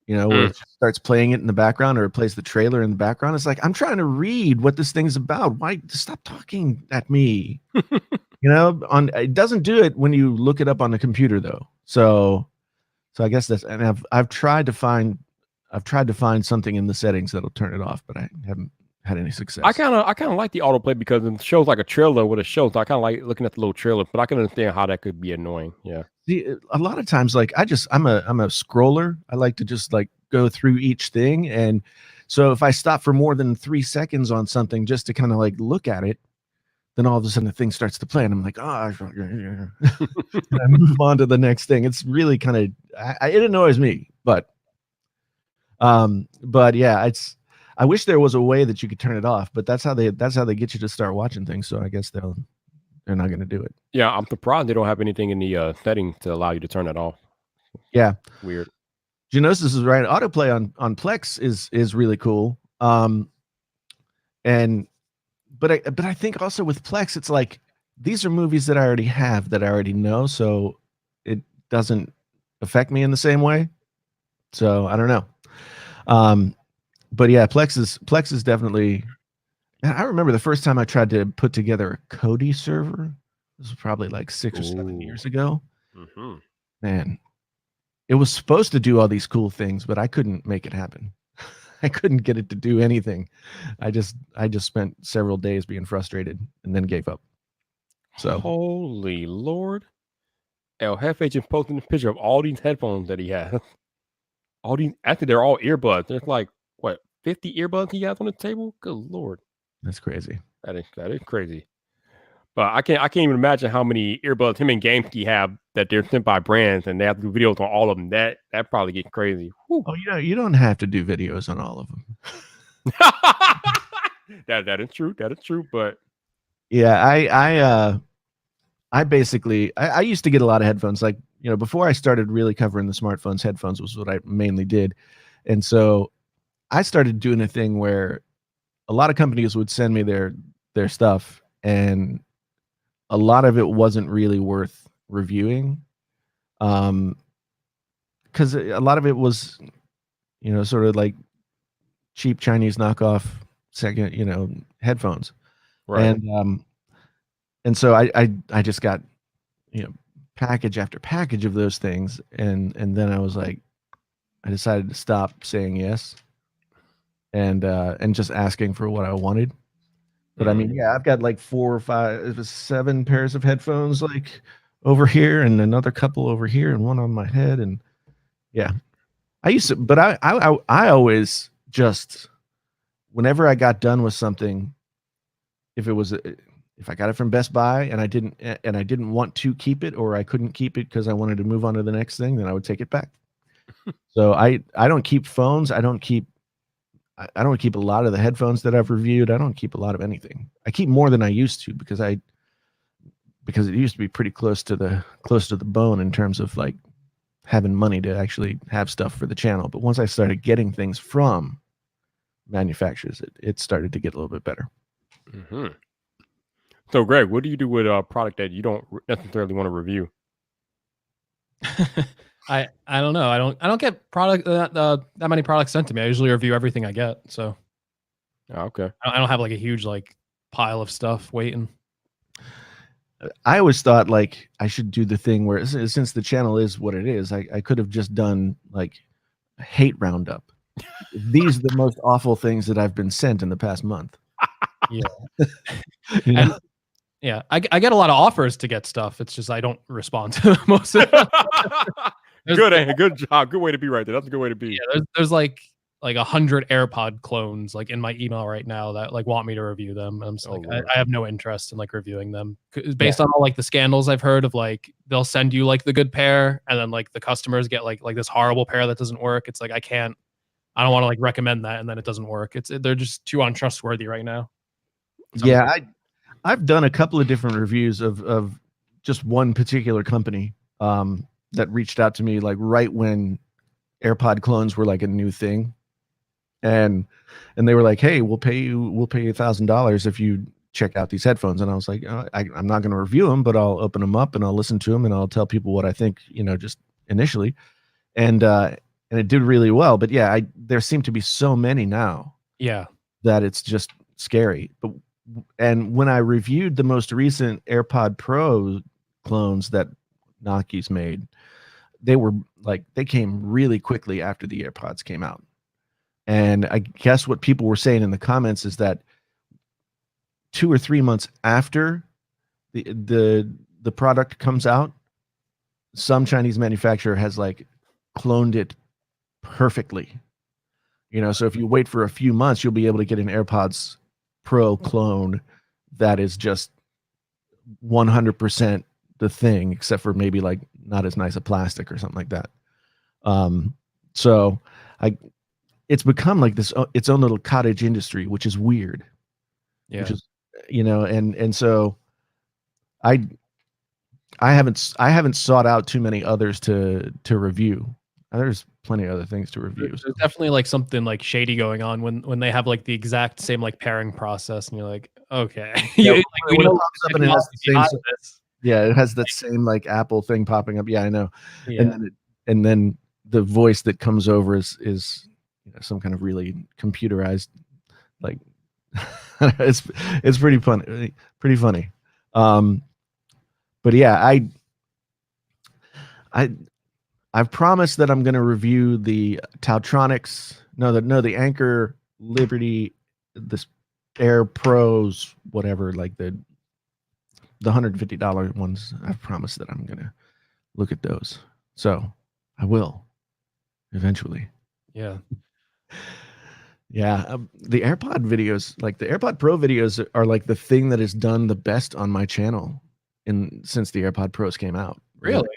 You know, where it starts playing it in the background, or it plays the trailer in the background. It's like, I'm trying to read what this thing's about. Why stop talking at me? You know, it doesn't do it when you look it up on the computer though. So I guess that's, and I've tried to find something in the settings that'll turn it off, but I haven't had any success. I kind of like the autoplay because it shows like a trailer with a show. So I kind of like looking at the little trailer, but I can understand how that could be annoying. Yeah. See, a lot of times, like I'm a scroller. I like to just like go through each thing, and so if I stop for more than 3 seconds on something just to kind of like look at it, then all of a sudden the thing starts to play, and I'm like, and I move on to the next thing. It's really kind of it annoys me, but yeah, I wish there was a way that you could turn it off, but that's how they get you to start watching things. So I guess they're not going to do it. Yeah, I'm surprised they don't have anything in the settings to allow you to turn that off. Yeah, weird. Genosis is right. Autoplay on Plex is really cool. But I think also with Plex, it's like these are movies that I already have, that I already know, so it doesn't affect me in the same way. So I don't know. But yeah, Plex is definitely. I remember the first time I tried to put together a Kodi server. This was probably like 6 or 7 years ago. Mm-hmm. Man, it was supposed to do all these cool things, but I couldn't make it happen. I couldn't get it to do anything. I just spent several days being frustrated and then gave up. So holy Lord. El Jefe just posted a picture of all these headphones that he has. All these, actually, they're all earbuds. There's like, what, 50 earbuds he has on the table? Good Lord. That's crazy. That is crazy. But I can't even imagine how many earbuds him and GameKey have that they're sent by brands, and they have to do videos on all of them. That probably gets crazy. Whew. Oh, you don't have to do videos on all of them. That is true. That is true. But yeah, I basically I used to get a lot of headphones. Like, you know, before I started really covering the smartphones, headphones was what I mainly did. And so I started doing a thing where a lot of companies would send me their stuff, and a lot of it wasn't really worth reviewing. Because a lot of it was, you know, sort of like cheap Chinese knockoff second, you know, headphones. right. And so I just got, you know, package after package of those things, and then I was like, I decided to stop saying yes, and just asking for what I wanted. But I mean, yeah, I've got like 4 or 5, 7 pairs of headphones like over here, and another couple over here, and one on my head, and yeah, I used to, but I always just, whenever I got done with something, if I got it from Best Buy and I didn't want to keep it, or I couldn't keep it because I wanted to move on to the next thing, then I would take it back. So I don't keep phones. I don't keep a lot of the headphones that I've reviewed. I don't keep a lot of anything. I keep more than I used to, because it used to be pretty close to the bone in terms of like having money to actually have stuff for the channel. But once I started getting things from manufacturers, it started to get a little bit better. Mm-hmm. So, Greg, what do you do with a product that you don't necessarily want to review? I don't know. I don't get that many products sent to me. I usually review everything I get. So Okay. I don't have like a huge like pile of stuff waiting. I always thought like I should do the thing where since the channel is what it is, I could have just done like a hate roundup. These are the most awful things that I've been sent in the past month. Yeah. You know? And yeah, I get a lot of offers to get stuff. It's just I don't respond to most of them. Good job. Good way to be right there. That's a good way to be. Yeah, there's like 100 AirPod clones like in my email right now that like want me to review them. I'm just Oh, like, Lord. I have no interest in like reviewing them based on all like the scandals I've heard of. Like they'll send you like the good pair, and then like the customers get like this horrible pair that doesn't work. It's like I don't want to like recommend that, and then it doesn't work. They're just too untrustworthy right now. So Yeah, I've done a couple of different reviews of just one particular company that reached out to me like right when AirPod clones were like a new thing, and they were like, "Hey, we'll pay you $1,000 if you check out these headphones." And I was like, "I'm not going to review them, but I'll open them up and I'll listen to them and I'll tell people what I think, just initially." And it did really well. But yeah, there seem to be so many now. Yeah, that it's just scary. And when I reviewed the most recent AirPod Pro clones that Nokia's made, they came really quickly after the AirPods came out. And I guess what people were saying in the comments is that 2 or 3 months after the product comes out, some Chinese manufacturer has like cloned it perfectly. So if you wait for a few months, you'll be able to get an AirPods Pro clone that is just 100% the thing, except for maybe like not as nice a plastic or something like that. So it's become like this its own little cottage industry, which is weird. yeah. Which is, and so I haven't sought out too many others to review. There's plenty of other things to review. There's definitely like something like shady going on when they have like the exact same like pairing process, and you're like, okay, Yeah, we when it know pops up and it has the same, behind this. yeah, it has that same like Apple thing popping up. Yeah, I know. Yeah. And then the voice that comes over is some kind of really computerized, like it's pretty funny, pretty funny. But yeah, I've promised that I'm going to review the Tautronics, the Anchor Liberty, this Air Pros, whatever, like the $150 ones. I've promised that I'm going to look at those. So I will eventually. Yeah. Yeah. The AirPod videos, like the AirPod Pro videos are like the thing that has done the best on my channel since the AirPod Pros came out. Really?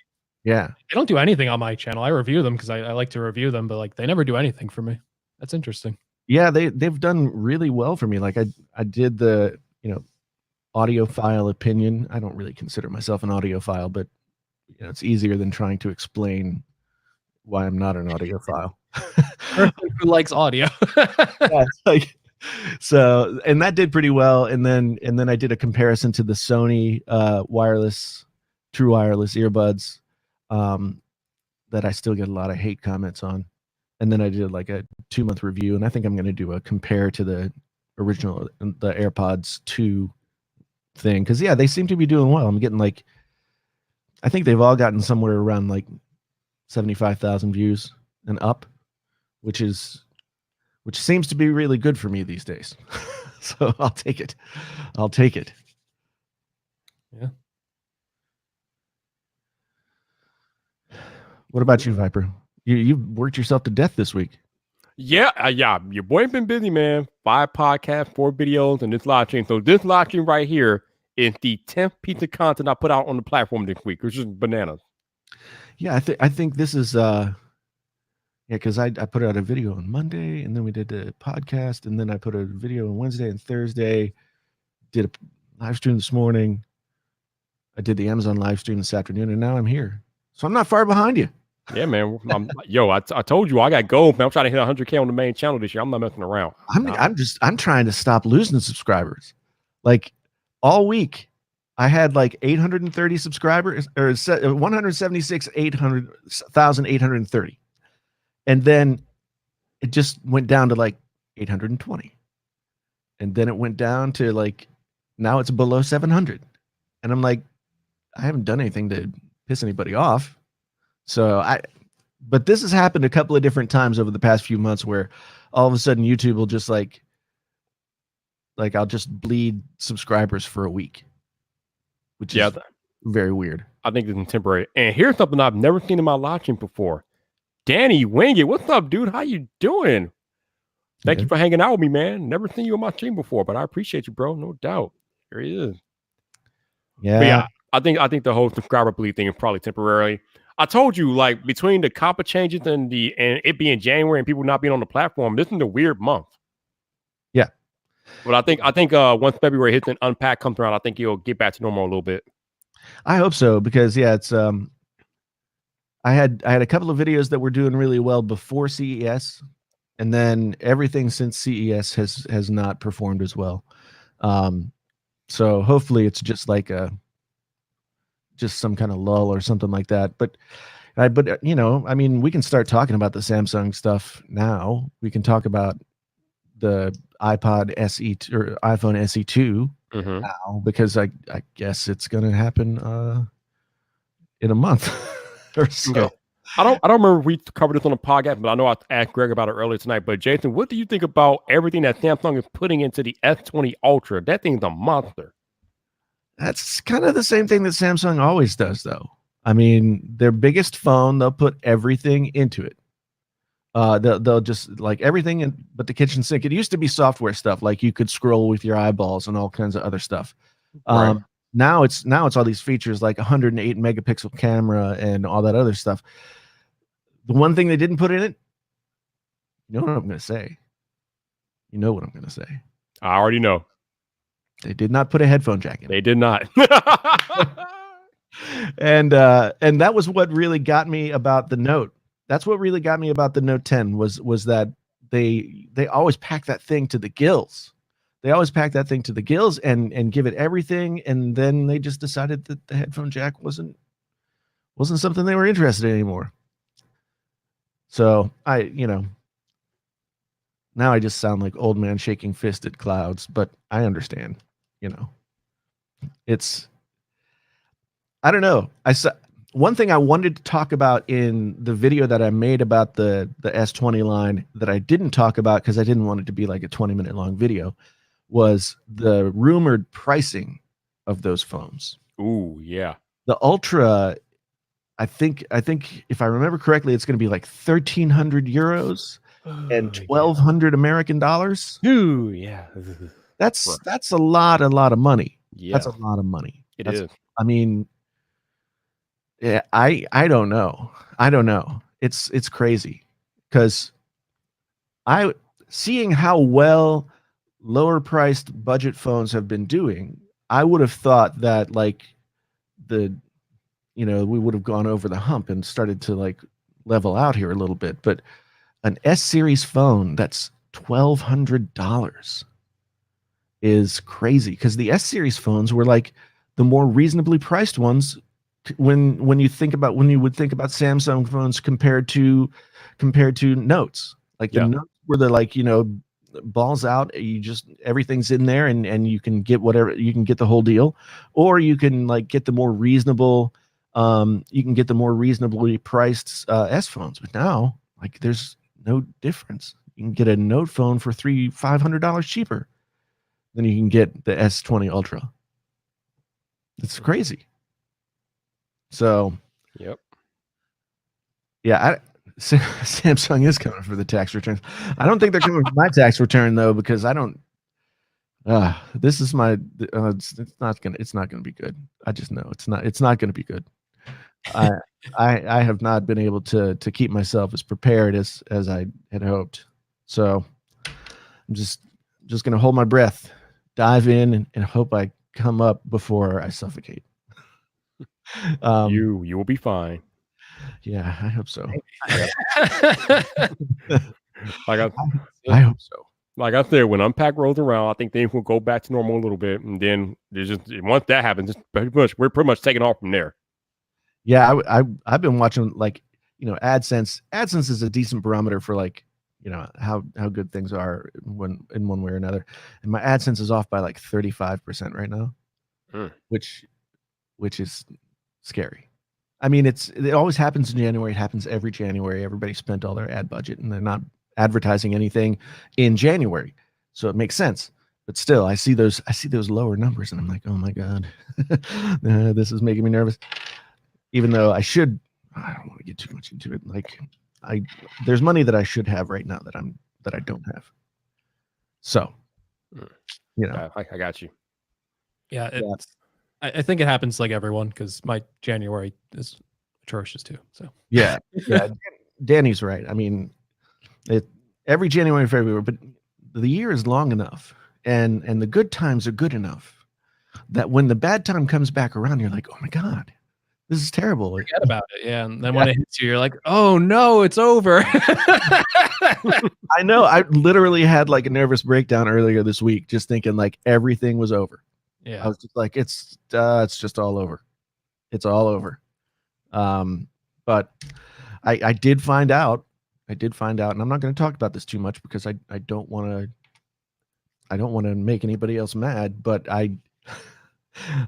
Yeah. They don't do anything on my channel. I review them because I like to review them, but like they never do anything for me. That's interesting. Yeah, they've done really well for me. Like I did the, audiophile opinion. I don't really consider myself an audiophile, but it's easier than trying to explain why I'm not an audiophile. Who likes audio? Yeah, it's like, so, and that did pretty well. And then I did a comparison to the Sony true wireless earbuds that I still get a lot of hate comments on. And then I did like a 2-month review, and I think I'm going to do a compare to the original, the AirPods 2 thing. Cause yeah, they seem to be doing well. I'm getting like, I think they've all gotten somewhere around like 75,000 views and up, which seems to be really good for me these days. So I'll take it. Yeah. What about you, Viper? You've worked yourself to death this week. Yeah, your boy been busy, man. 5 podcasts, 4 videos, and this live stream. So this live stream right here is the 10th piece of content I put out on the platform this week, which is bananas. Yeah, I think this is because I put out a video on Monday, and then we did the podcast, and then I put a video on Wednesday and Thursday. Did a live stream this morning. I did the Amazon live stream this afternoon, and now I'm here. So I'm not far behind you. Yeah, man. I told you I got gold, man. I'm trying to hit 100K on the main channel this year. I'm not messing around. I'm trying to stop losing subscribers. Like all week, I had like 830 subscribers, or 176,830, and then it just went down to like 820. and then it went down to like now it's below 700, and I'm like, I haven't done anything to piss anybody off. So but this has happened a couple of different times over the past few months where all of a sudden YouTube will just like I'll just bleed subscribers for a week, which is very weird. I think it's temporary. And here's something I've never seen in my live stream before. Danny Wingit, what's up, dude? How you doing? Thank you for hanging out with me, man. Never seen you on my stream before, but I appreciate you, bro. No doubt. Here he is. Yeah. But yeah, I think the whole subscriber bleed thing is probably temporary. I told you, like, between the COPPA changes and it being January and people not being on the platform, this is a weird month. Yeah. But I think once February hits and Unpack comes around, I think you'll get back to normal a little bit. I hope so, because it's I had a couple of videos that were doing really well before CES, and then everything since CES has not performed as well. So hopefully it's just like just some kind of lull or something like that. But you know, I mean, we can start talking about the Samsung stuff now. We can talk about the iPod SE or iPhone SE2 now, because I guess it's going to happen in a month or so. Okay. I don't remember if we covered this on the podcast, but I know I asked Greg about it earlier tonight. But Jason, what do you think about everything that Samsung is putting into the S20 Ultra? That thing's a monster. That's kind of the same thing that Samsung always does, though. I mean, their biggest phone, they'll put everything into it. They'll just like everything but the kitchen sink. It used to be software stuff, like you could scroll with your eyeballs and all kinds of other stuff. Right. Now it's all these features like 108 megapixel camera and all that other stuff. The one thing they didn't put in it, you know what I'm going to say. You know what I'm going to say. I already know. They did not put a headphone jack in. They did not. And that was what really got me about the Note. That's what really got me about the Note 10 was that they always pack that thing to the gills. They always pack that thing to the gills and give it everything, and then they just decided that the headphone jack wasn't something they were interested in anymore. So now I just sound like old man shaking fist at clouds, but I understand, I don't know. One thing I wanted to talk about in the video that I made about the S20 line that I didn't talk about because I didn't want it to be like a 20-minute long video was the rumored pricing of those phones. Ooh, yeah. The Ultra, I think if I remember correctly, it's going to be like 1,300 euros and 1,200 American dollars. Ooh, yeah. That's a lot of money. Yeah. That's a lot of money. It is. I mean, yeah, I don't know. It's crazy because seeing how well lower priced budget phones have been doing, I would have thought that like we would have gone over the hump and started to like level out here a little bit. But an S series phone that's $1,200 is crazy because the S series phones were like the more reasonably priced ones when you would think about Samsung phones compared to Notes. Like the Notes were the like, balls out, everything's in there and you can get whatever, you can get the whole deal, or you can like get the more reasonable reasonably priced S phones. But now like there's no difference. You can get a Note phone for $500 cheaper than you can get the S20 Ultra. It's crazy. So, yep. Yeah, Samsung is coming for the tax returns. I don't think they're coming for my tax return though, because I don't. This is my. It's not gonna be good. I just know it's not gonna be good. I have not been able to keep myself as prepared as I had hoped. So I'm just gonna hold my breath, dive in, and hope I come up before I suffocate. You will be fine. Yeah, I hope so. I hope so. Like I said, when Unpack rolls around, I think things will go back to normal a little bit, and then there's just once that happens, we're pretty much taking off from there. Yeah, I've been watching like AdSense. AdSense is a decent barometer for like how good things are when in one way or another. And my AdSense is off by like 35% right now, which is scary. I mean, it always happens in January. It happens every January. Everybody spent all their ad budget and they're not advertising anything in January, so it makes sense. But still, I see those lower numbers and I'm like, oh my god, this is making me nervous. Even though I don't want to get too much into it. Like, there's money that I should have right now that I don't have. So, I got you. Yeah, I think it happens like everyone because my January is atrocious too. So yeah. Danny's right. I mean, every January and February, but the year is long enough, and the good times are good enough that when the bad time comes back around, you're like, oh my god, this is terrible. Forget about it. Yeah, and then when it hits you, you're like, oh no, it's over. I know. I literally had like a nervous breakdown earlier this week, just thinking like everything was over. Yeah, I was just like, it's just all over. It's all over. But I did find out, and I'm not going to talk about this too much because I don't want to make anybody else mad, but I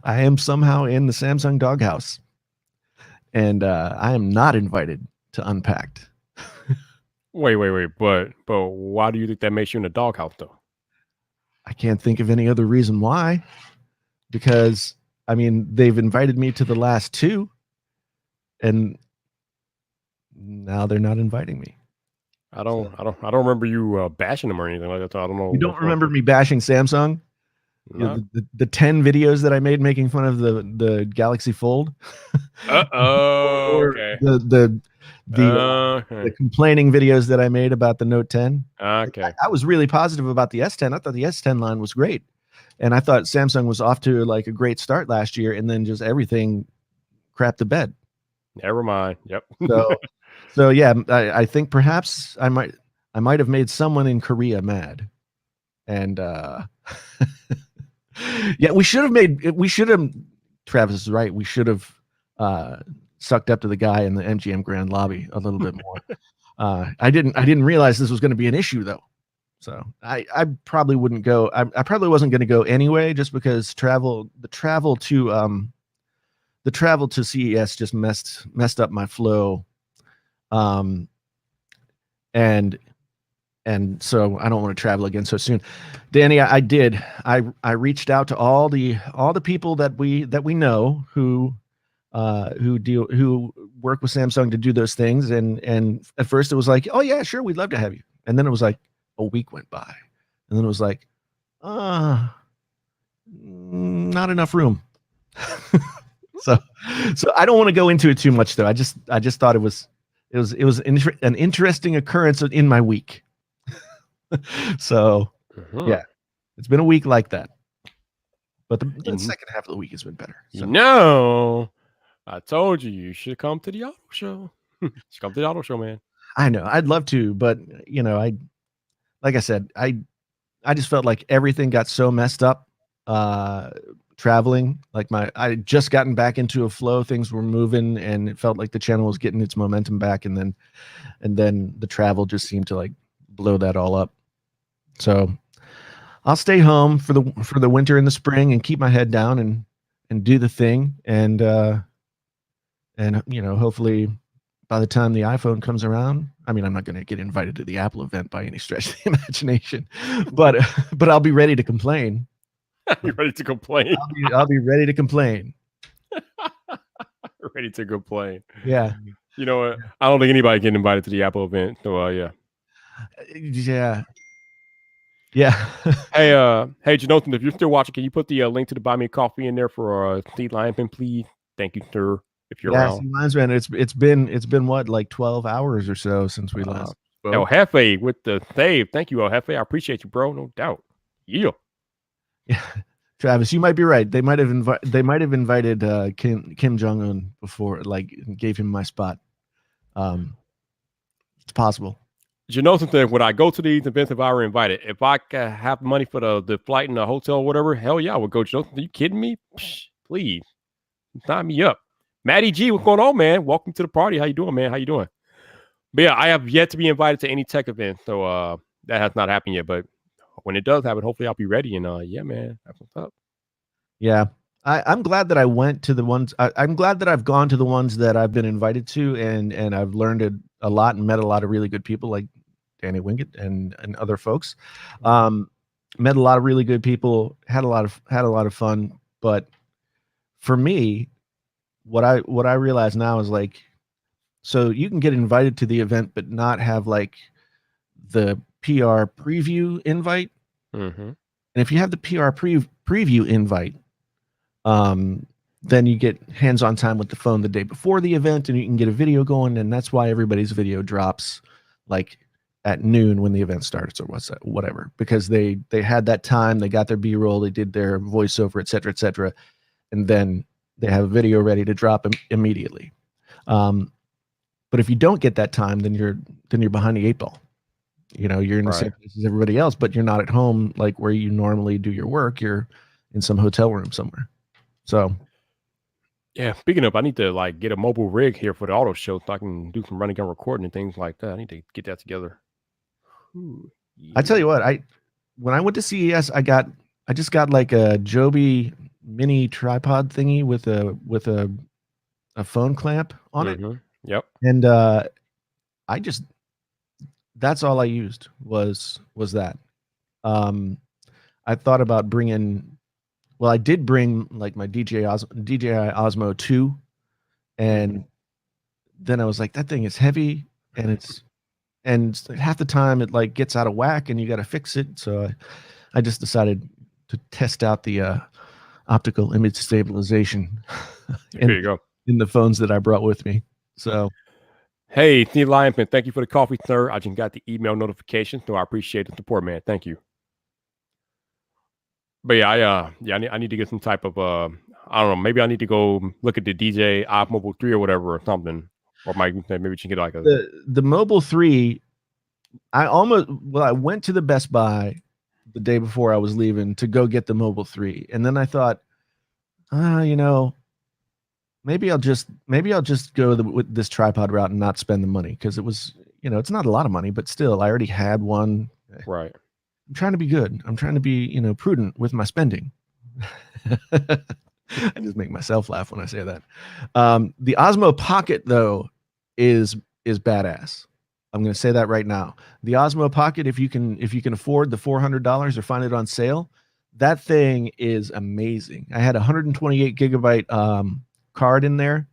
am somehow in the Samsung doghouse, and I am not invited to Unpacked. Wait, but why do you think that makes you in the doghouse though? I can't think of any other reason why. Because I mean, they've invited me to the last two, and now they're not inviting me. I don't remember you bashing them or anything like that. So I don't know. You don't remember me bashing Samsung? No. The 10 videos that I made making fun of the Galaxy Fold. Okay. The complaining videos that I made about the Note 10. Okay. I was really positive about the S10. I thought the S10 line was great. And I thought Samsung was off to like a great start last year, and then just everything crapped the bed. Never mind. Yep. So yeah, I think perhaps I might have made someone in Korea mad, and yeah, we should have. Travis is right. We should have sucked up to the guy in the MGM Grand Lobby a little bit more. I didn't realize this was going to be an issue though. So I probably wouldn't go. I probably wasn't going to go anyway, just because the travel to CES just messed up my flow, and so I don't want to travel again so soon. Danny, I reached out to all the people that we know who work with Samsung to do those things, and at first it was like, oh yeah, sure, we'd love to have you, and then it was like a week went by, and then it was like, not enough room. so I don't want to go into it too much though. I just thought it was an interesting occurrence in my week. So yeah, it's been a week like that, but the second half of the week has been better. So. No, I told you should come to the auto show. Come to the auto show, man. I know I'd love to, but like I said, I just felt like everything got so messed up traveling. Like I just gotten back into a flow, things were moving, and it felt like the channel was getting its momentum back, and then the travel just seemed to like blow that all up. So I'll stay home for the winter and the spring and keep my head down and do the thing, and hopefully by the time the iPhone comes around, I mean, I'm not going to get invited to the Apple event by any stretch of the imagination, but I'll be ready to complain. You ready to complain? I'll be ready to complain. Ready to complain. Yeah. You know what? I don't think anybody getting invited to the Apple event. So yeah. Yeah. Hey, Jonathan, if you're still watching, can you put the link to the Buy Me a Coffee in there for Steve Lineman, please? Thank you, sir. If you're around. Linesman, it's been what, like 12 hours or so since we last spoke. El Jefe with the save. Thank you, El Jefe. I appreciate you, bro. No doubt. Yeah. Travis, you might be right. They might have invited Kim Jong-un before, like gave him my spot. It's possible. Jonathan said, would I go to these events if I were invited? If I could have money for the flight and the hotel or whatever, hell yeah, I would go. Jonathan, are you kidding me? Psh, please. Sign me up. Matty G, what's going on, man? Welcome to the party. How you doing, man? How you doing? But yeah, I have yet to be invited to any tech event, so that has not happened yet. But when it does happen, hopefully I'll be ready. And yeah, man, that's what's up. Yeah. I'm glad that I went to the ones. I'm glad that I've gone to the ones that I've been invited to, and I've learned a lot and met a lot of really good people like Danny Wingett and other folks. Met a lot of really good people. Had a lot of fun. But for me, what I realize now is like, so you can get invited to the event, but not have like the PR preview invite. Mm-hmm. And if you have the PR preview invite, then you get hands-on time with the phone the day before the event, and you can get a video going. And that's why everybody's video drops like at noon when the event starts or whatever, because they had that time, they got their B-roll, they did their voiceover, et cetera, and then they have a video ready to drop immediately. But if you don't get that time, then you're behind the 8 ball. You know, you're in the same place as everybody else, but you're not at home like where you normally do your work. You're in some hotel room somewhere. So yeah, speaking of, I need to like get a mobile rig here for the auto show so I can do some running gun recording and things like that. I need to get that together. Ooh, yeah. I tell you what, when I went to CES, I just got like a Joby mini tripod thingy with a phone clamp on it. Yep. And that's all I used was that. I thought about bringing, well, I did bring like my DJI Osmo 2, and then I was like, that thing is heavy, and half the time it like gets out of whack and you got to fix it. So I just decided to test out the optical image stabilization There you go. in the phones that I brought with me. So hey, Steve Lionman, thank you for the coffee, sir. I just got the email notification, so I appreciate the support, man. Thank you. But yeah, I need to get some type of I don't know, maybe I need to go look at the DJ Mobile 3 or whatever or something. Or maybe we can get like the Mobile 3. I went to the Best Buy the day before I was leaving to go get the Mobile 3, and then I thought, you know, maybe I'll just go with this tripod route and not spend the money, because it was, you know, it's not a lot of money, but still, I already had one. Right. I'm trying to be good. I'm trying to be, you know, prudent with my spending. I just make myself laugh when I say that. The Osmo Pocket, though, is badass. I'm going to say that right now. The Osmo Pocket, if you can afford the $400 or find it on sale, that thing is amazing. I had a 128 gigabyte card in there,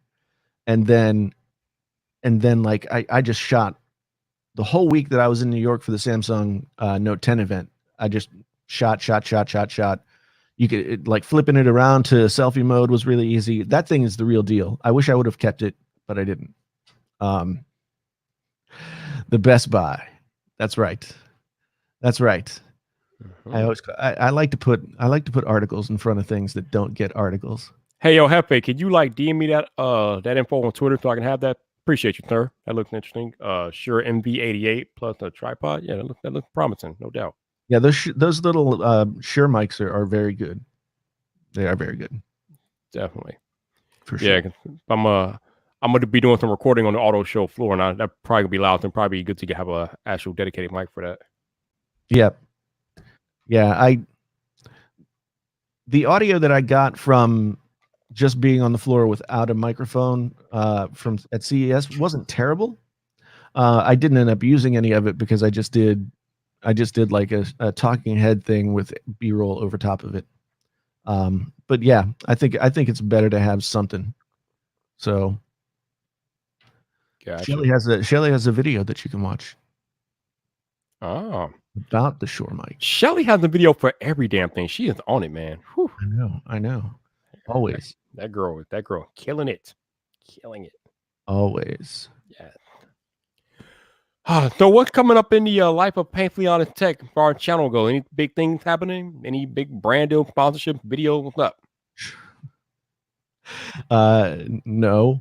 and then like I just shot the whole week that I was in New York for the Samsung Note 10 event. I just shot. You could like flipping it around to selfie mode was really easy. That thing is the real deal. I wish I would have kept it, but I didn't. The Best Buy. That's right. Mm-hmm. I like to put articles in front of things that don't get articles. Hey, yo, Hefe, could you like DM me that info on Twitter so I can have that? Appreciate you, sir. That looks interesting. Sure, MV88 plus a tripod. Yeah, that looks promising, no doubt. Yeah, those little Shure mics are very good. They are very good. Definitely. For sure. Yeah, I'm gonna be doing some recording on the auto show floor, and that probably gonna be loud and probably good to have a actual dedicated mic for that. Yeah. Yeah, the audio that I got from just being on the floor without a microphone at CES wasn't terrible. I didn't end up using any of it because I just did like a talking head thing with B-roll over top of it. But yeah, I think it's better to have something. So gotcha. Shelly has a video that you can watch. Oh, about the Shure mic. Shelly has a video for every damn thing. She is on it, man. Whew. I know. Always. That girl, killing it. Always. Yeah. So what's coming up in the life of Painfully Honest Tech for our channel go? Any big things happening? Any big brand deal, sponsorship, video? What's up? No.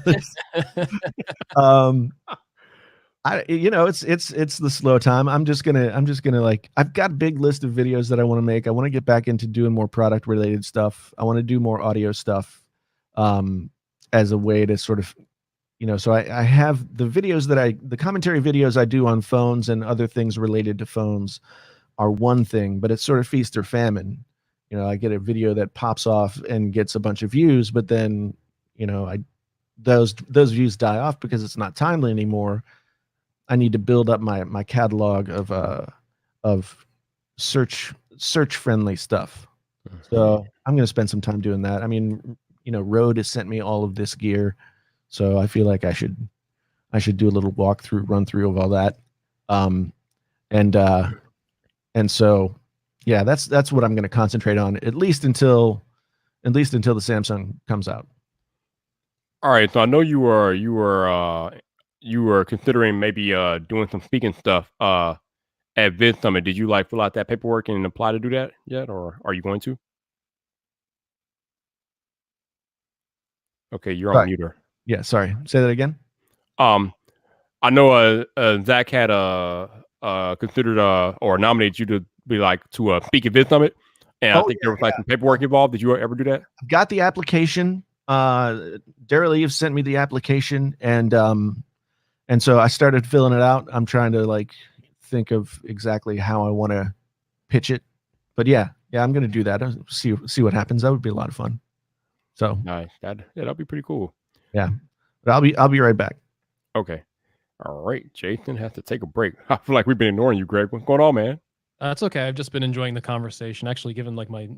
It's the slow time. I'm just gonna like, I've got a big list of videos that I want to make. I want to get back into doing more product related stuff. I want to do more audio stuff as a way to sort of so I have the videos the commentary videos I do on phones and other things related to phones are one thing, but it's sort of feast or famine. I get a video that pops off and gets a bunch of views, but then, those views die off because it's not timely anymore. I need to build up my catalog of search friendly stuff. So I'm going to spend some time doing that. I mean, Rode has sent me all of this gear, so I feel like I should do a little run through of all that. And so, yeah, that's what I'm going to concentrate on at least until the Samsung comes out. All right, so I know you were considering maybe doing some speaking stuff at Vid Summit. Did you fill out that paperwork and apply to do that yet, or are you going to? Okay, you're on mute. Yeah, sorry. Say that again. I know Zach had considered or nominated you to be to speak at Vid Summit, and I think there was some paperwork involved. Did you ever do that? I've got the application. Daryl Eve sent me the application, and so I started filling it out. I'm trying to think of exactly how I want to pitch it, but yeah, I'm going to do that. See what happens. That would be a lot of fun. So nice. That'll be pretty cool. Yeah, but I'll be right back. Okay. All right. Jason has to take a break. I feel like we've been ignoring you, Greg. What's going on, man? That's okay. I've just been enjoying the conversation. Actually, giving my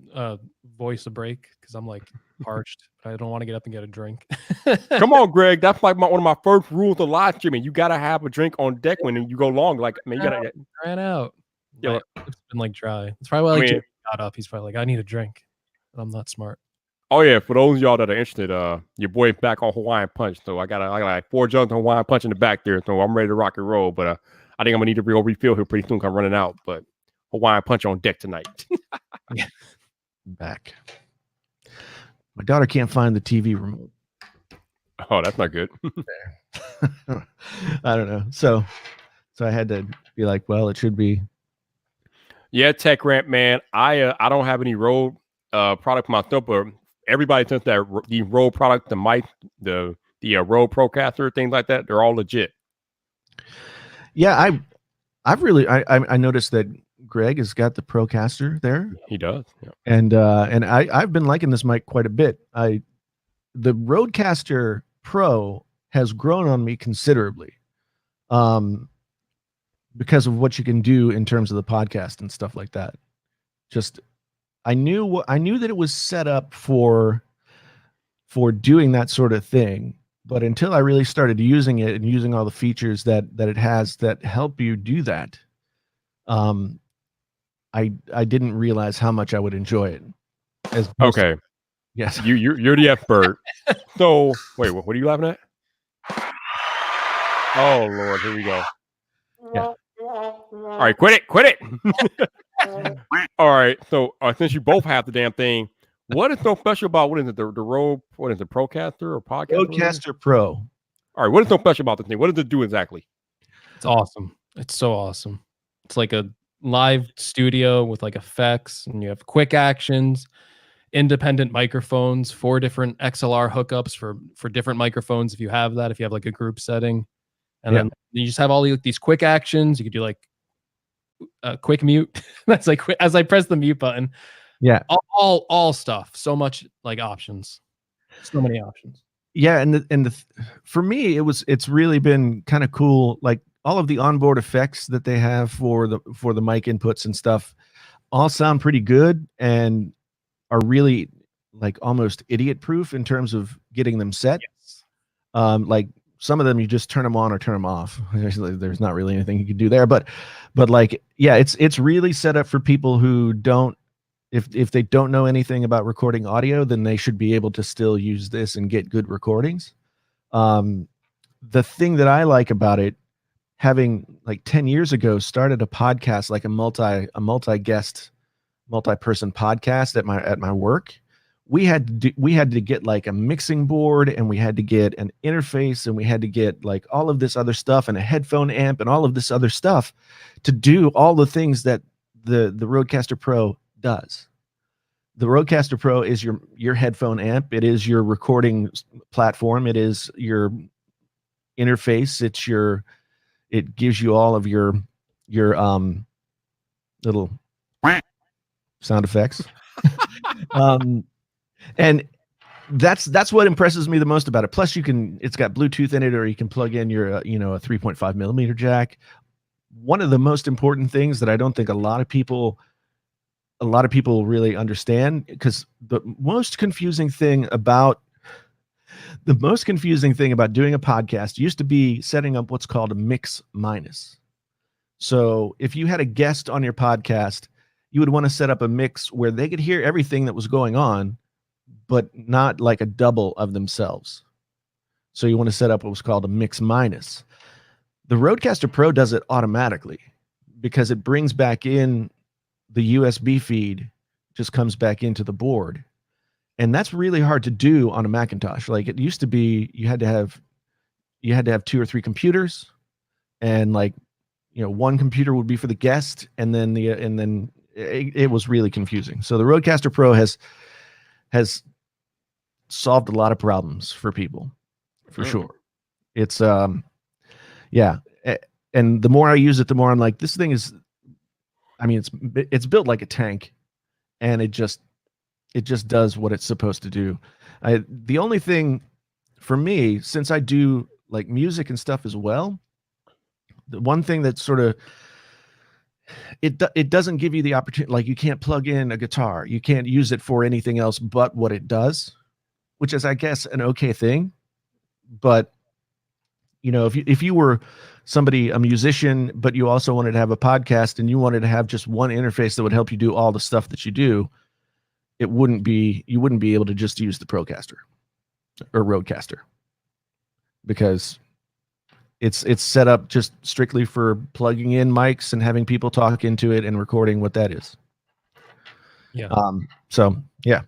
voice a break because I'm parched. But I don't want to get up and get a drink. Come on, Greg. That's one of my first rules of live streaming. You gotta have a drink on deck when you go long. You gotta ran out. Yeah, it's been dry. It's probably why Jimmy got up. He's probably I need a drink. But I'm not smart. Oh yeah, for those of y'all that are interested, your boy back on Hawaiian Punch. So I got 4 jugs of Hawaiian Punch in the back there. So I'm ready to rock and roll. But I think I'm gonna need to refill here pretty soon because I'm running out. But Hawaiian Punch on deck tonight. Yeah. Back. My daughter can't find the TV remote. Oh, that's not good. I don't know. So I had to be well, it should be. Yeah, Tech Rant, man. I don't have any Rode product myself, but everybody thinks that the Rode product, the mic, the Rode Procaster, things like that, they're all legit. Yeah, I've really I noticed that Greg has got the Procaster there. He does. Yeah. And I've been liking this mic quite a bit. The Rodecaster Pro has grown on me considerably. Because of what you can do in terms of the podcast and stuff like that. Just I knew that it was set up for doing that sort of thing, but until I really started using it and using all the features that it has that help you do that, I didn't realize how much I would enjoy it. Okay. Yes. You're the expert. So wait, what are you laughing at? Oh Lord, here we go. Yeah. All right, quit it. All right, so since you both have the damn thing, what is so special about what is it, the Rode? What is it, Procaster or podcast? Rodecaster Pro. All right, what is so special about this thing? What does it do exactly? It's awesome. It's so awesome. It's like a live studio with effects, and you have quick actions, independent microphones, 4 different XLR hookups for different microphones if you have that, if you have a group setting. And then you just have all these quick actions. You could do a quick mute. That's as I press the mute button. Yeah. All stuff. So much options. So many options. Yeah, and for me it's really been kind of cool. All of the onboard effects that they have for the mic inputs and stuff all sound pretty good and are really almost idiot proof in terms of getting them set. Yes. Some of them you just turn them on or turn them off. There's not really anything you can do there, but it's really set up for people who don't, if they don't know anything about recording audio, then they should be able to still use this and get good recordings. The thing that I like about it, having 10 years ago started a podcast, a multi-guest, multi-person podcast at my work. We had to get a mixing board, and we had to get an interface, and we had to get all of this other stuff and a headphone amp and all of this other stuff to do all the things that the Rodecaster Pro does. The Rodecaster Pro is your headphone amp. It is your recording platform. It is your interface. It gives you all of your little sound effects. And that's what impresses me the most about it. Plus it's got Bluetooth in it, or you can plug in your a 3.5 millimeter jack. One of the most important things that I don't think a lot of people really understand, because the most confusing thing about doing a podcast used to be setting up what's called a mix minus. So if you had a guest on your podcast, you would want to set up a mix where they could hear everything that was going on, but not like a double of themselves. So you want to set up what was called a mix minus. The Rodecaster Pro does it automatically because it brings back in the USB feed, just comes back into the board. And that's really hard to do on a Macintosh. Like it used to be, you had to have 2 or 3 computers, and one computer would be for the guest, and then it was really confusing. So the Rodecaster Pro has solved a lot of problems for people, for sure. It's yeah. And the more I use it, the more I'm like, this thing is, it's built like a tank, and it just does what it's supposed to do. The only thing for me, since I do like music and stuff as well, the one thing that sort of it doesn't give you the opportunity, like you can't plug in a guitar, you can't use it for anything else but what it does, which is, I guess, an okay thing. But if you were a musician, but you also wanted to have a podcast and you wanted to have just one interface that would help you do all the stuff that you do, you wouldn't be able to just use the Procaster or Rodecaster, because it's set up just strictly for plugging in mics and having people talk into it and recording what that is. Yeah. So yeah.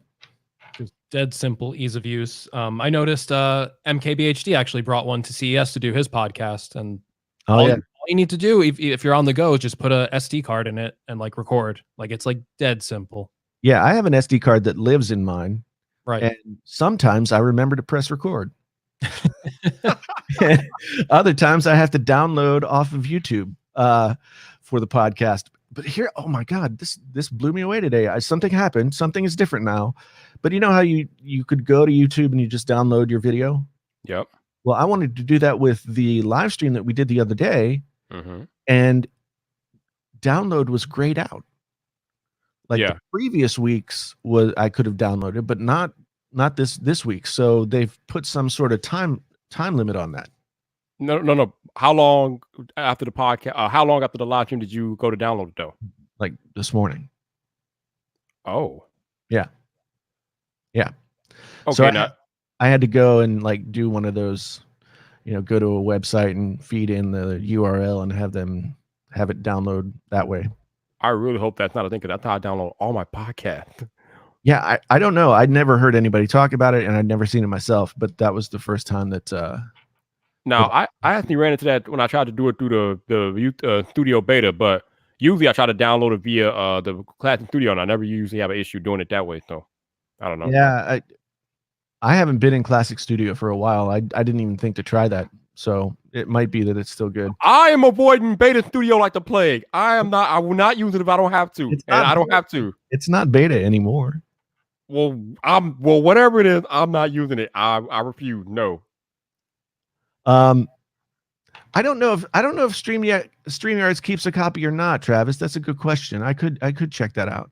Just dead simple, ease of use. I noticed MKBHD actually brought one to CES to do his podcast, and all you need to do if you're on the go is just put a SD card in it and record. It's dead simple. Yeah, I have an SD card that lives in mine. Right. And sometimes I remember to press record. Other times I have to download off of YouTube for the podcast. But here, oh my God, this blew me away today. Something happened. Something is different now. But you know how you could go to YouTube and you just download your video? Yep. Well, I wanted to do that with the live stream that we did the other day, and download was grayed out. The previous weeks I could have downloaded, but not this week. So they've put some sort of time limit on that. No. How long after the podcast? How long after the live stream did you go to download it though? Like this morning. Oh. Yeah. Yeah. Okay. So I had to go and do one of those, go to a website and feed in the URL and have it download that way. I really hope that's not a thing, because that's how I download all my podcasts. Yeah, I don't know. I'd never heard anybody talk about it, and I'd never seen it myself, but that was the first time that... Now, I actually ran into that when I tried to do it through the Studio Beta, but usually I try to download it via the Classic Studio, and I never usually have an issue doing it that way, so I don't know. Yeah, I haven't been in Classic Studio for a while. I didn't even think to try that, so it might be that it's still good. I am avoiding Beta Studio like the plague. I will not use it if I don't have to, I don't have to. It's not beta anymore. Well, whatever it is, I'm not using it. I refuse. No. I don't know if StreamYards keeps a copy or not, Travis. That's a good question. I could check that out.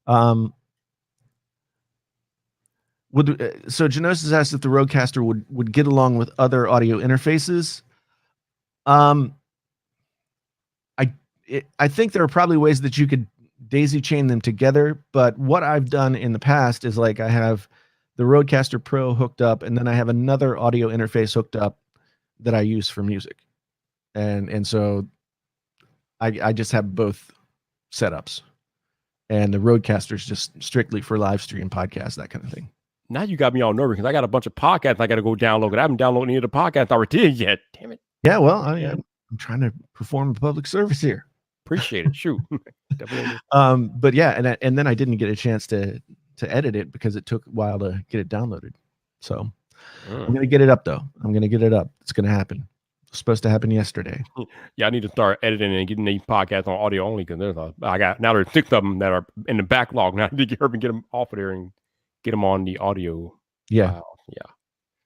So Genosis asked if the Rodecaster would get along with other audio interfaces. I think there are probably ways that you could daisy chain them together, but what I've done in the past is I have the Rodecaster Pro hooked up, and then I have another audio interface hooked up that I use for music, and so I just have both setups, and the Rodecaster is just strictly for live stream podcasts, that kind of thing. Now you got me all nervous because I got a bunch of podcasts I got to go download. I haven't downloaded any of the podcasts I already did yet. Damn it. Yeah, well, I'm trying to perform a public service here. Appreciate it. Shoot. But yeah, and then I didn't get a chance to edit it because it took a while to get it downloaded. So I'm Mm. gonna get it up though. I'm gonna get it up. It's gonna happen. It's supposed to happen yesterday. Yeah, I need to start editing and getting these podcasts on audio only because there's 6 of them that are in the backlog. Now I need to get them off of there and get them on the audio. Yeah. File. Yeah.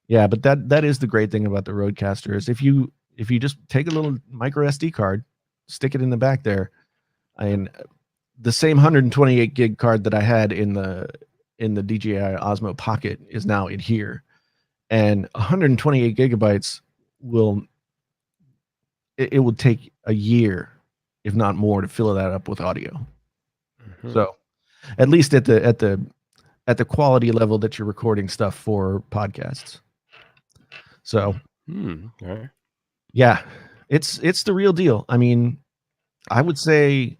Yeah, but that is the great thing about the Rodecaster is if you just take a little micro SD card, stick it in the back there, and the same 128 gig card that I had in the DJI Osmo Pocket is now in here, and 128 gigabytes will take a year, if not more, to fill that up with audio. Mm-hmm. So, at least at the quality level that you're recording stuff for podcasts. So, Okay. yeah, it's the real deal. I mean, I would say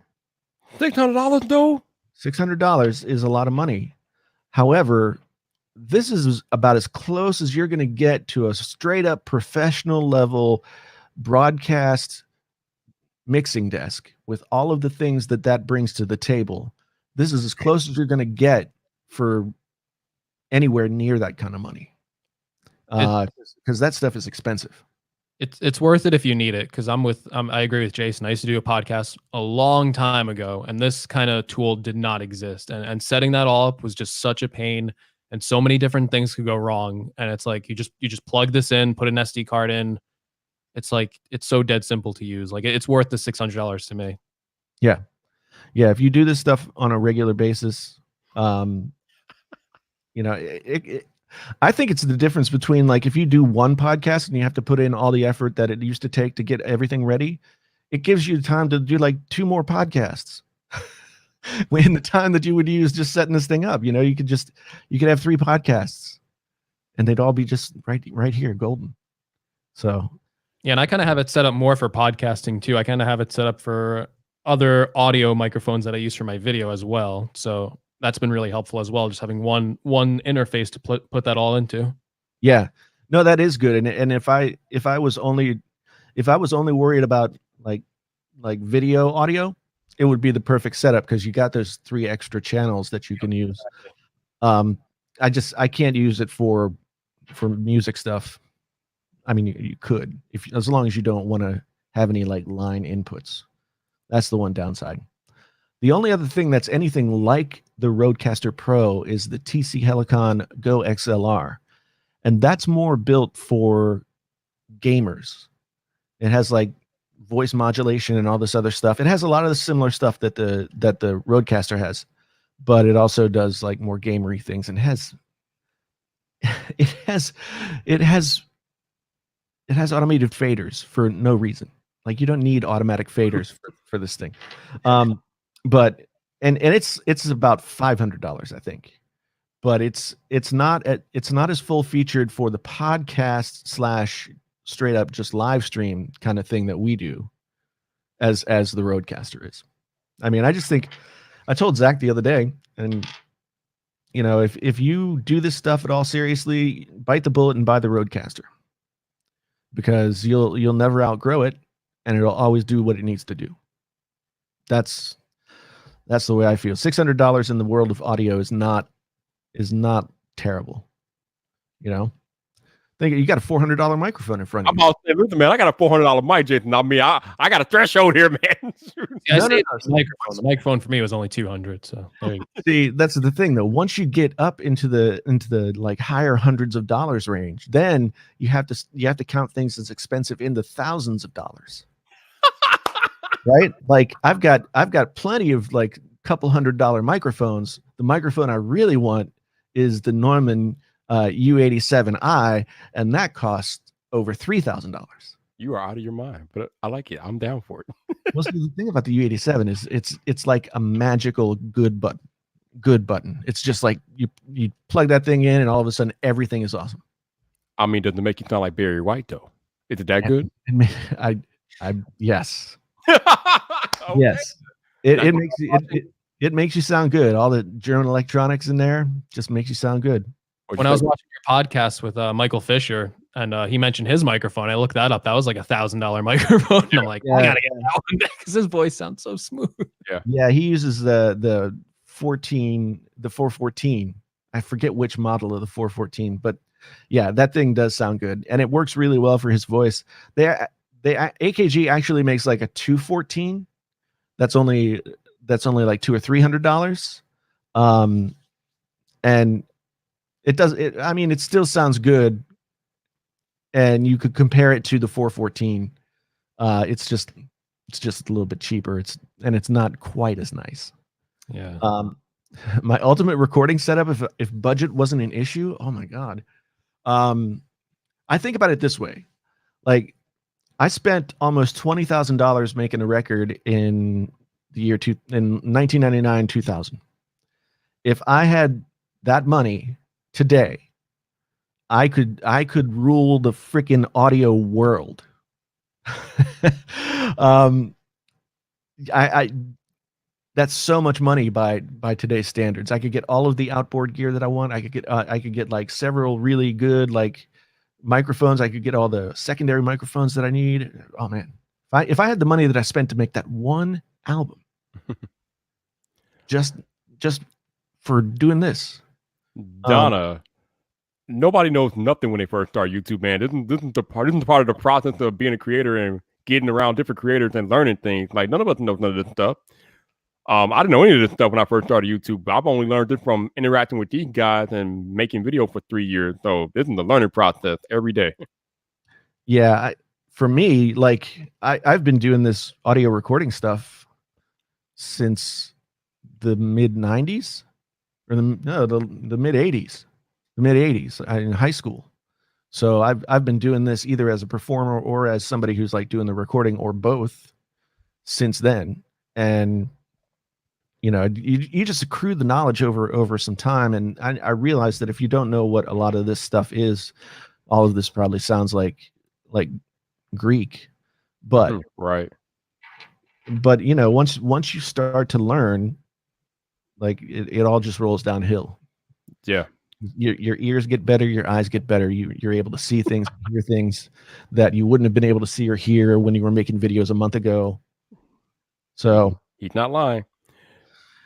$600 though. $600 is a lot of money. However, this is about as close as you're going to get to a straight up professional level broadcast mixing desk with all of the things that brings to the table. This is as close as you're going to get for anywhere near that kind of money. Because that stuff is expensive. It's worth it if you need it. Because I agree with Jason. I used to do a podcast a long time ago, and this kind of tool did not exist. And setting that all up was just such a pain, and so many different things could go wrong. And it's like you just plug this in, put an SD card in. It's like it's so dead simple to use. Like it's worth the $600 to me. Yeah. If you do this stuff on a regular basis, I think it's the difference between like if you do one podcast and you have to put in all the effort that it used to take to get everything ready, it gives you time to do like 2 more podcasts. When the time that you would use just setting this thing up, you could have 3 podcasts and they'd all be just right here, golden. So yeah, and I kind of have it set up more for podcasting too. I kind of have it set up for other audio microphones that I use for my video as well. So that's been really helpful as well. Just having one interface to put that all into. Yeah, no, that is good. And if I was only worried about like video audio, it would be the perfect setup because you got those 3 extra channels that you can use. I can't use it for music stuff. I mean, you could as long as you don't want to have any like line inputs. That's the one downside. The only other thing that's anything like the Rodecaster Pro is the TC Helicon Go XLR, and that's more built for gamers. It has like voice modulation and all this other stuff. It has a lot of the similar stuff that the Rodecaster has, but it also does like more gamery things and it has automated faders for no reason. Like you don't need automatic faders for this thing. But it's about $500, I think. But it's not as full featured for the podcast / straight up just live stream kind of thing that we do as the Rodecaster is. I mean, I just think I told Zach the other day, and if you do this stuff at all seriously, bite the bullet and buy the Rodecaster, because you'll never outgrow it, and it'll always do what it needs to do. That's the way I feel. $600 in the world of audio is not terrible. Think you got a $400 microphone in front of you. I'm about to say, listen, man, I got a $400 mic, Jason. I mean, I got a threshold here, man. Yeah, the microphone for me was only $200. So there you go. See, that's the thing though. Once you get up into the like higher hundreds of dollars range, then you have to count things as expensive in the thousands of dollars. Right? Like I've got plenty of like couple $100 microphones. The microphone I really want is the Neumann U87i, and that costs over $3,000. You are out of your mind, but I like it. I'm down for it. Well, see, the thing about the U87 is it's like a magical good button. It's just like you plug that thing in, and all of a sudden everything is awesome. I mean, doesn't it make you sound like Barry White though? Is it that good? Yes. Okay. Yes. It makes you sound good. All the German electronics in there just makes you sound good. When I was watching your podcast with Michael Fisher, and he mentioned his microphone, I looked that up. That was like $1,000 microphone. And I'm like, I gotta get that one because his voice sounds so smooth. Yeah, he uses the 414. I forget which model of the 414, but Yeah, that thing does sound good, and it works really well for his voice. AKG actually makes like a 214. That's only like $200 or $300. And it does it. I mean, it still sounds good, and you could compare it to the 414. It's just a little bit cheaper. It's not quite as nice. Yeah. My ultimate recording setup, if budget wasn't an issue, oh my god. I think about it this way. Like, I spent almost $20,000 making a record in in 1999, 2000. If I had that money today, I could rule the freaking audio world. I that's so much money by today's standards. I could get all of the outboard gear that I want. I could get like several really good like microphones. I could get all the secondary microphones that I need. Oh man, if I had the money that I spent to make that one album, just for doing this, Donna, nobody knows nothing when they first start YouTube, man. This is the part of the process of being a creator and getting around different creators and learning things. Like, none of us knows none of this stuff. I didn't know any of this stuff when I first started YouTube. I've only learned it from interacting with these guys and making video for 3 years. So this is the learning process every day. Yeah, for me, like I've been doing this audio recording stuff since the mid 90s or the mid 80s, in high school. So I've been doing this either as a performer or as somebody who's like doing the recording or both since then. And you know, you just accrue the knowledge over some time. And I realized that if you don't know what a lot of this stuff is, all of this probably sounds like Greek. But right. But you know, once you start to learn, like it all just rolls downhill. Yeah. Your ears get better, your eyes get better. You're able to see things, hear things that you wouldn't have been able to see or hear when you were making videos a month ago. So he's not lying.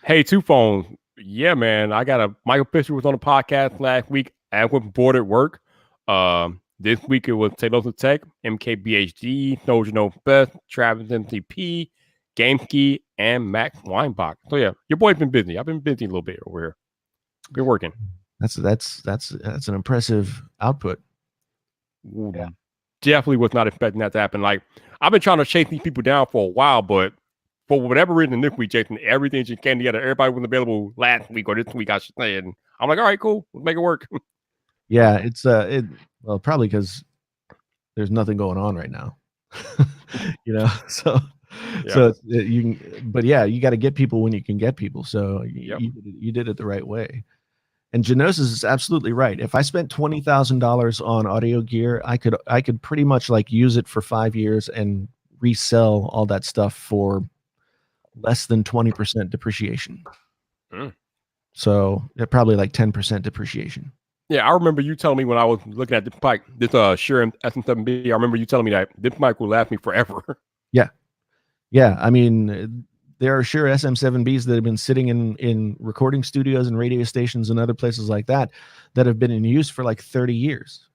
Hey, Two Phones. Yeah, man. Michael Fisher was on the podcast last week. I went bored at work. This week it was Linus Tech, MKBHD, Know You Know Best, Travis MCP, GameSkey, and Max Weinbach. So yeah, your boy's been busy. I've been busy a little bit over here. Been working. That's an impressive output. Yeah. Definitely was not expecting that to happen. Like, I've been trying to chase these people down for a while, but for whatever reason, this week, Jason, everything just came together. Everybody was available last week or this week, I should say. And I'm like, all right, cool. Let's make it work. Yeah, it's well, probably because there's nothing going on right now. You know, so you can, but yeah, you got to get people when you can get people. So you did it the right way. And Genosis is absolutely right. If I spent $20,000 on audio gear, I could pretty much like use it for 5 years and resell all that stuff for less than 20% depreciation. So probably like 10% depreciation. Yeah, I remember you telling me when I was looking at this mic, this Shure SM7B, I remember you telling me that this mic will last me forever. Yeah. I mean, there are Shure SM7Bs that have been sitting in recording studios and radio stations and other places like that have been in use for like 30 years.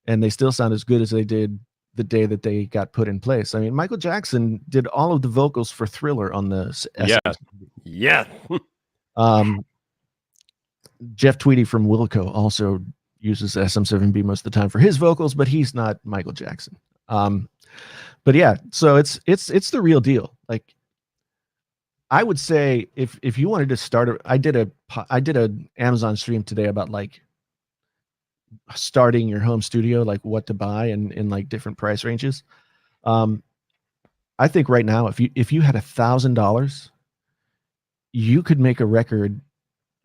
And they still sound as good as they did the day that they got put in place. I mean, Michael Jackson did all of the vocals for Thriller on the SM7B. Yeah. Jeff Tweedy from Wilco also uses SM7B most of the time for his vocals, but he's not Michael Jackson. But yeah, so it's the real deal. Like, I would say if you wanted to start, I did a Amazon stream today about like starting your home studio, like what to buy and in like different price ranges. I think right now, if you had $1,000, you could make a record.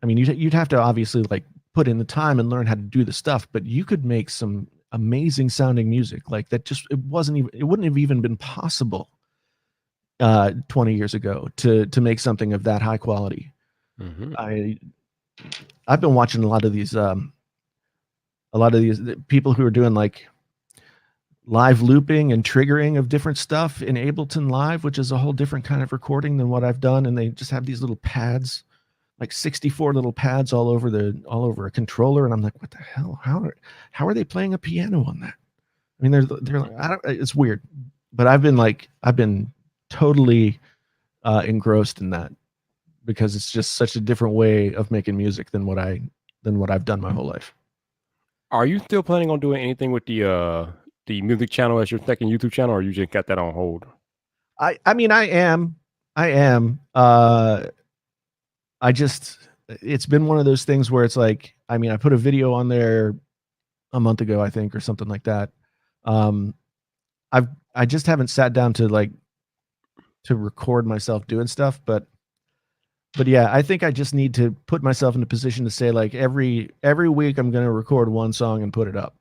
I mean, you'd have to obviously like put in the time and learn how to do the stuff, but you could make some amazing sounding music like that. It wouldn't have even been possible 20 years ago to make something of that high quality. I've been watching a lot of these people who are doing like live looping and triggering of different stuff in Ableton Live, which is a whole different kind of recording than what I've done. And they just have these little pads like 64 little pads all over a controller, and I'm like, what the hell? How are they playing a piano on that? I mean, they're like, it's weird, but I've been totally engrossed in that because it's just such a different way of making music than what I've done my whole life. Are you still planning on doing anything with the music channel as your second YouTube channel, or you just got that on hold? I mean, I am. It's been one of those things where it's like, I mean, I put a video on there a month ago, I think, or something like that. I just haven't sat down to record myself doing stuff, but yeah, I think I just need to put myself in a position to say, like, every week I'm going to record one song and put it up,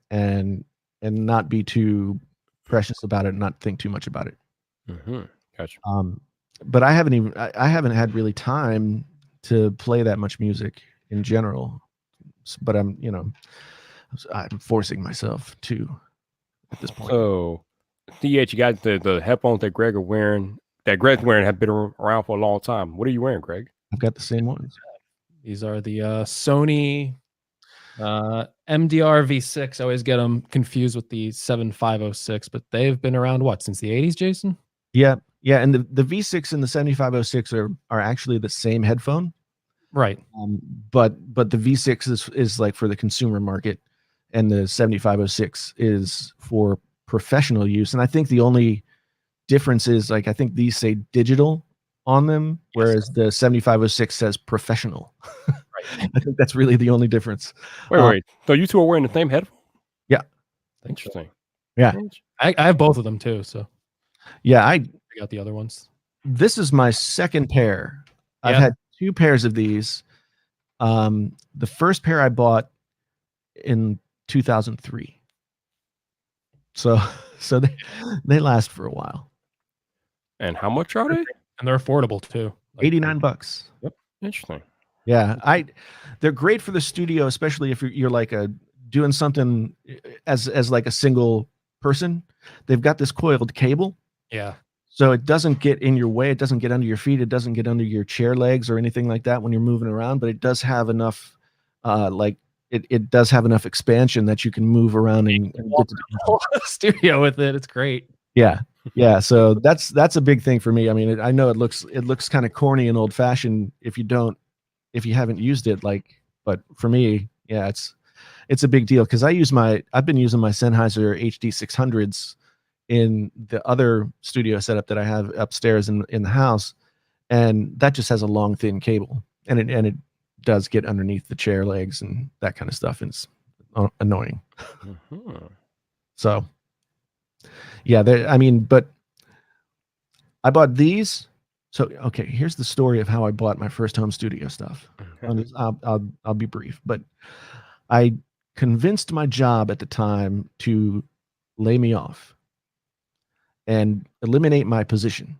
and not be too precious about it and not think too much about it. Mm-hmm. Gotcha. But I haven't had really time to play that much music in general, but I'm forcing myself to at this point. So, CH, you got the headphones that Greg's wearing have been around for a long time. What are you wearing, Greg? I've got the same ones. These are the Sony MDR V6. I always get them confused with the 7506, but they've been around since the 80s, Jason? Yeah, and the V6 and the 7506 are actually the same headphone, right? But the V6 is like for the consumer market, and the 7506 is for professional use. And I think the only difference is, like, I think these say digital on them, whereas the 7506 says professional. Right. I think that's really the only difference. Wait. So you two are wearing the same headphone? Yeah. Interesting. Yeah. I have both of them too. So yeah, I got the other ones. This is my second pair. Yeah. I've had 2 pairs of these. The first pair I bought in 2003. So they last for a while. And how much are they? And they're affordable too. Like $89. Yep. Interesting. Yeah, they're great for the studio, especially if you're like doing something as like a single person. They've got this coiled cable. Yeah. So it doesn't get in your way. It doesn't get under your feet. It doesn't get under your chair legs or anything like that when you're moving around. But it does have enough, it does have enough expansion that you can move around and get to the whole studio with it. It's great. Yeah. So that's a big thing for me. I mean, I know it looks kind of corny and old fashioned if you haven't used it, but for me, yeah, it's a big deal because I've been using my Sennheiser HD 600s in the other studio setup that I have upstairs in the house, and that just has a long thin cable, and it does get underneath the chair legs and that kind of stuff, and it's annoying. Mm-hmm. So yeah, but I bought these. So, okay, here's the story of how I bought my first home studio stuff. Okay. I'll be brief, but I convinced my job at the time to lay me off and eliminate my position.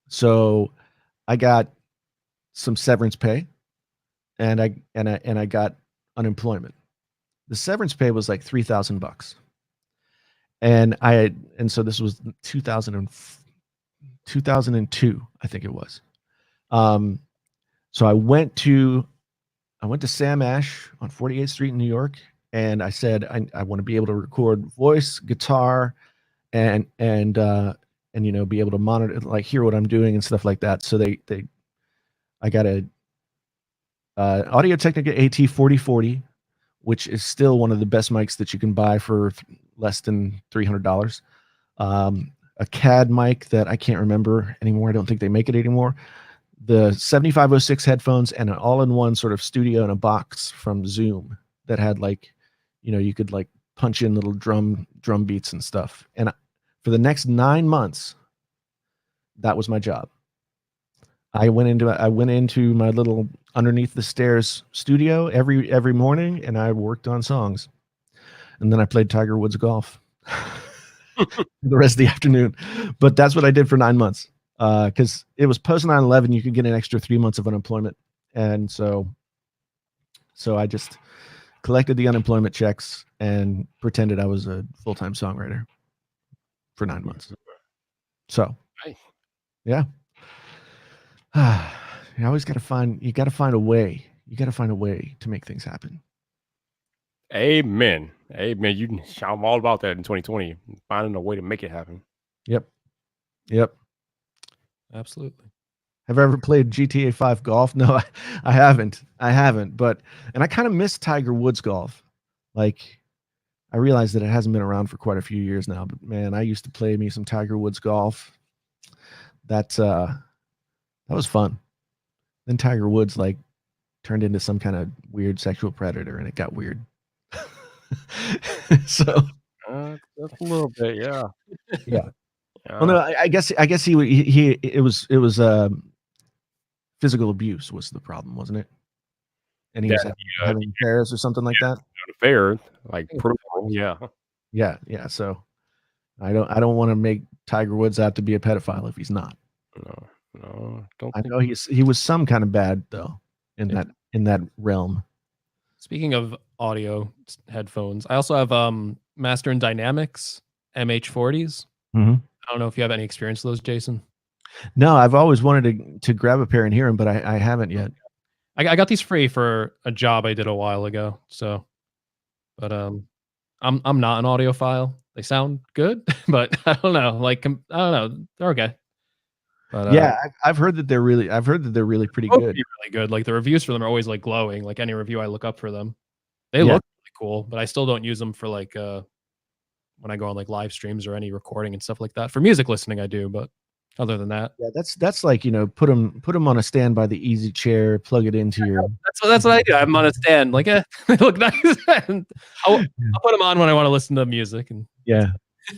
So I got some severance pay, and I got unemployment. The severance pay was like $3,000, and so this was 2002, I think it was. So I went to Sam Ash on 48th Street in New York, and I said I want to be able to record voice, guitar, and be able to monitor, like, hear what I'm doing and stuff like that. So I got a Audio-Technica AT4040, which is still one of the best mics that you can buy for less than $300. A CAD mic that I can't remember anymore. I don't think they make it anymore. The 7506 headphones, and an all-in-one sort of studio in a box from Zoom that had, like, you could like punch in little drum beats and stuff. And for the next 9 months, that was my job. I went into my little underneath the stairs studio every morning, and I worked on songs. And then I played Tiger Woods golf the rest of the afternoon. But that's what I did for 9 months. Because it was post 9/11, you could get an extra 3 months of unemployment. And so I just collected the unemployment checks and pretended I was a full-time songwriter for 9 months. So, yeah. You always got to find a way. You got to find a way to make things happen. Amen. I'm all about that in 2020. Finding a way to make it happen. Yep. Absolutely. Have I ever played GTA 5 golf? No, I haven't. But I kind of miss Tiger Woods golf. Like, I realize that it hasn't been around for quite a few years now, but man, I used to play me some Tiger Woods golf. That was fun. Then Tiger Woods like turned into some kind of weird sexual predator, and it got weird. So just a little bit, yeah. Yeah. Well, no, I guess it was physical abuse was the problem, wasn't it? And he was having affairs or something like that. Affairs, like brutal, yeah. Yeah. So I don't want to make Tiger Woods out to be a pedophile if he's not. No, don't. I know he was some kind of bad though in that realm. Speaking of audio headphones, I also have Master and Dynamics MH40s. Mm-hmm. I don't know if you have any experience with those, Jason. No, I've always wanted to grab a pair and hear them, but I haven't yet. I got these free for a job I did a while ago. So, but I'm not an audiophile. They sound good, but I don't know. Like I don't know, they're okay. But, yeah, I've heard that they're really pretty good. Really good. Like the reviews for them are always like glowing. Like any review I look up for them, they look really cool. But I still don't use them for like when I go on like live streams or any recording and stuff like that. For music listening, I do, but other than that, yeah, that's like, you know, put them on a stand by the easy chair, plug it into your. That's what I do. I'm on a stand, like they look nice. I'll put them on when I want to listen to music. And yeah,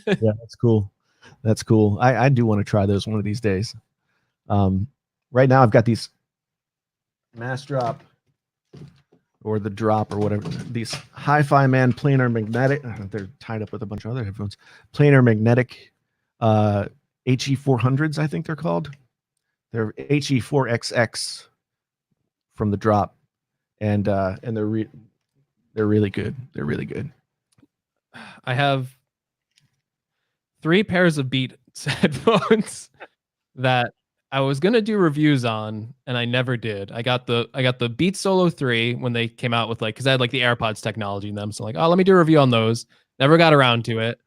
that's cool. That's cool. I do want to try those one of these days. Right now I've got these Mass Drop or the Drop or whatever. These Hi-Fi Man planar magnetic. They're tied up with a bunch of other headphones. Planar magnetic HE400s, I think they're called. They're HE4XX from the Drop, and they're really good. They're really good. I have 3 pairs of Beats headphones that I was gonna do reviews on, and I never did. I got the Beats Solo 3 when they came out with because I had like the AirPods technology in them. So like, oh, let me do a review on those. Never got around to it.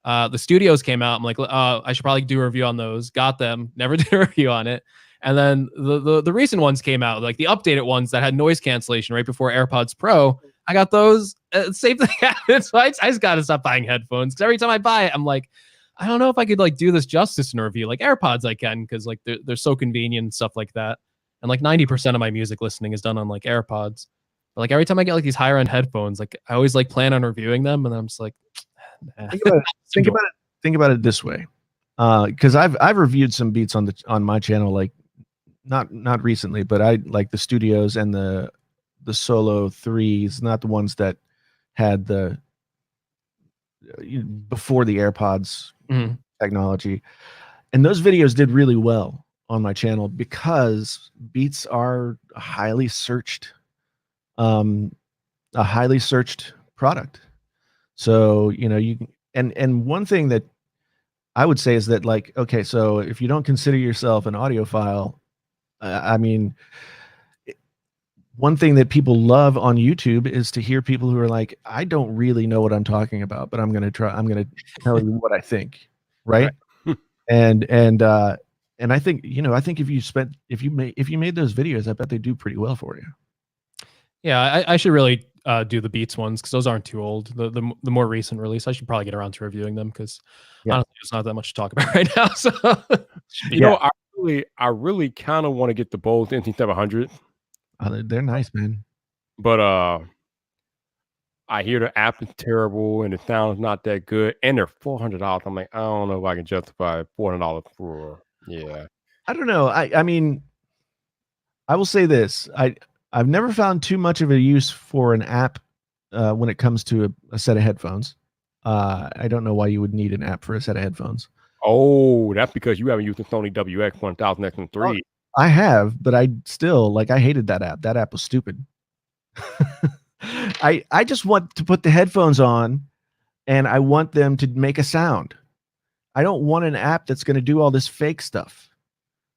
The Studios came out. I'm like, I should probably do a review on those. Got them. Never did a review on it. And then the recent ones came out, like the updated ones that had noise cancellation right before AirPods Pro. I got those. Same thing happened. So I just got to stop buying headphones because every time I buy it, I'm like, I don't know if I could like do this justice in a review. Like AirPods, I can because like they're so convenient and stuff like that. And like 90% of my music listening is done on like AirPods. But like every time I get like these higher end headphones, like I always like plan on reviewing them, and I'm just like, nah. Think about it this way, because I've reviewed some Beats on my channel, like not recently, but I like the Studios and the Solo 3s, not the ones that had the before the AirPods technology. And those videos did really well on my channel because Beats are a highly searched product. So, you know, you and one thing that I would say is that, like, okay, so if you don't consider yourself an audiophile, I mean, one thing that people love on YouTube is to hear people who are like, I don't really know what I'm talking about, but I'm going to tell you what I think. Right. And I think, you know, if you made those videos, I bet they do pretty well for you. Yeah. I should really do the Beats ones because those aren't too old. The more recent release, I should probably get around to reviewing them because honestly, there's not that much to talk about right now. So you know, I really kind of want to get the Bose NT700. They're nice, man. But I hear the app is terrible and the sound is not that good, and they're $400. I'm like, I don't know if I can justify $400 for. Yeah, I don't know. I mean, I will say this: I've never found too much of a use for an app when it comes to a set of headphones. I don't know why you would need an app for a set of headphones. Oh, that's because you haven't used the Sony WX-1000X3. I have, but I still I hated that app. That app was stupid. I just want to put the headphones on and I want them to make a sound. I don't want an app that's going to do all this fake stuff,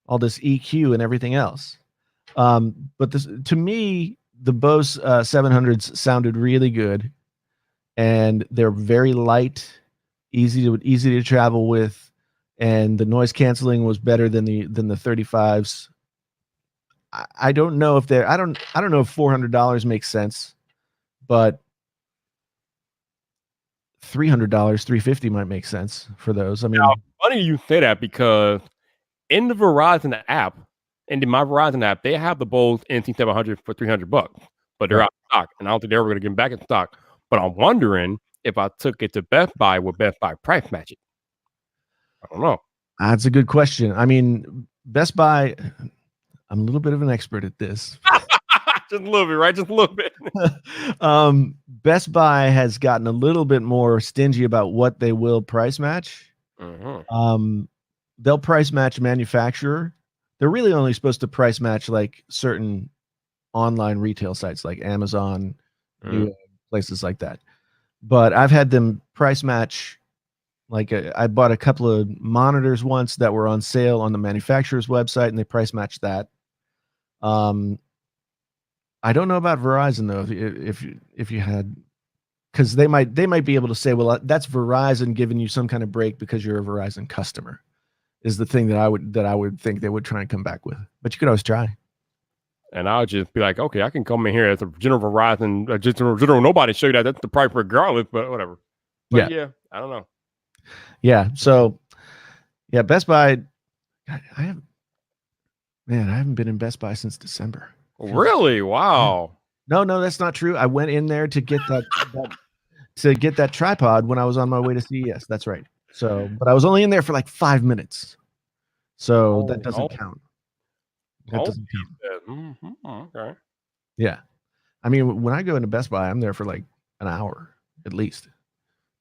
all this EQ and everything else. But this, to me, the Bose 700s sounded really good, and they're very light, easy to travel with, and the noise canceling was better than the 35s. I don't know if they're I don't know if $400 makes sense, but $300, $350 might make sense for those. I mean, Now, funny you say that because in the Verizon app, in my Verizon app, they have the Bose NC700 for $300, but they're Right. out of stock, and I don't think they're ever going to get back in stock. But I'm wondering if I took it to Best Buy, would Best Buy price match it? I don't know. that's a good question. I mean, Best Buy, I'm a little bit of an expert at this. Just a little bit, right? Just a little bit. Best Buy has gotten a little bit more stingy about what they will price match. They'll price match manufacturer. They're really only supposed to price match like certain online retail sites like Amazon, places like that. But I've had them price match. Like I bought a couple of monitors once that were on sale on the manufacturer's website, and they price matched that. I don't know about Verizon though. If you had, because they might be able to say, well, that's Verizon giving you some kind of break because you're a Verizon customer, is the thing that I would think they would try and come back with. But you could always try. And I'll just be like, okay, I can come in here as a general Verizon, general nobody show you that's the price regardless, but whatever. But yeah, I don't know. Yeah. So yeah, Best Buy. I haven't been in Best Buy since December. Really? Wow. No, that's not true. I went in there to get that tripod when I was on my way to CES. That's right. So, but I was only in there for like 5 minutes. So that doesn't count. That doesn't count. Okay. Yeah. I mean, when I go into Best Buy, I'm there for like an hour at least.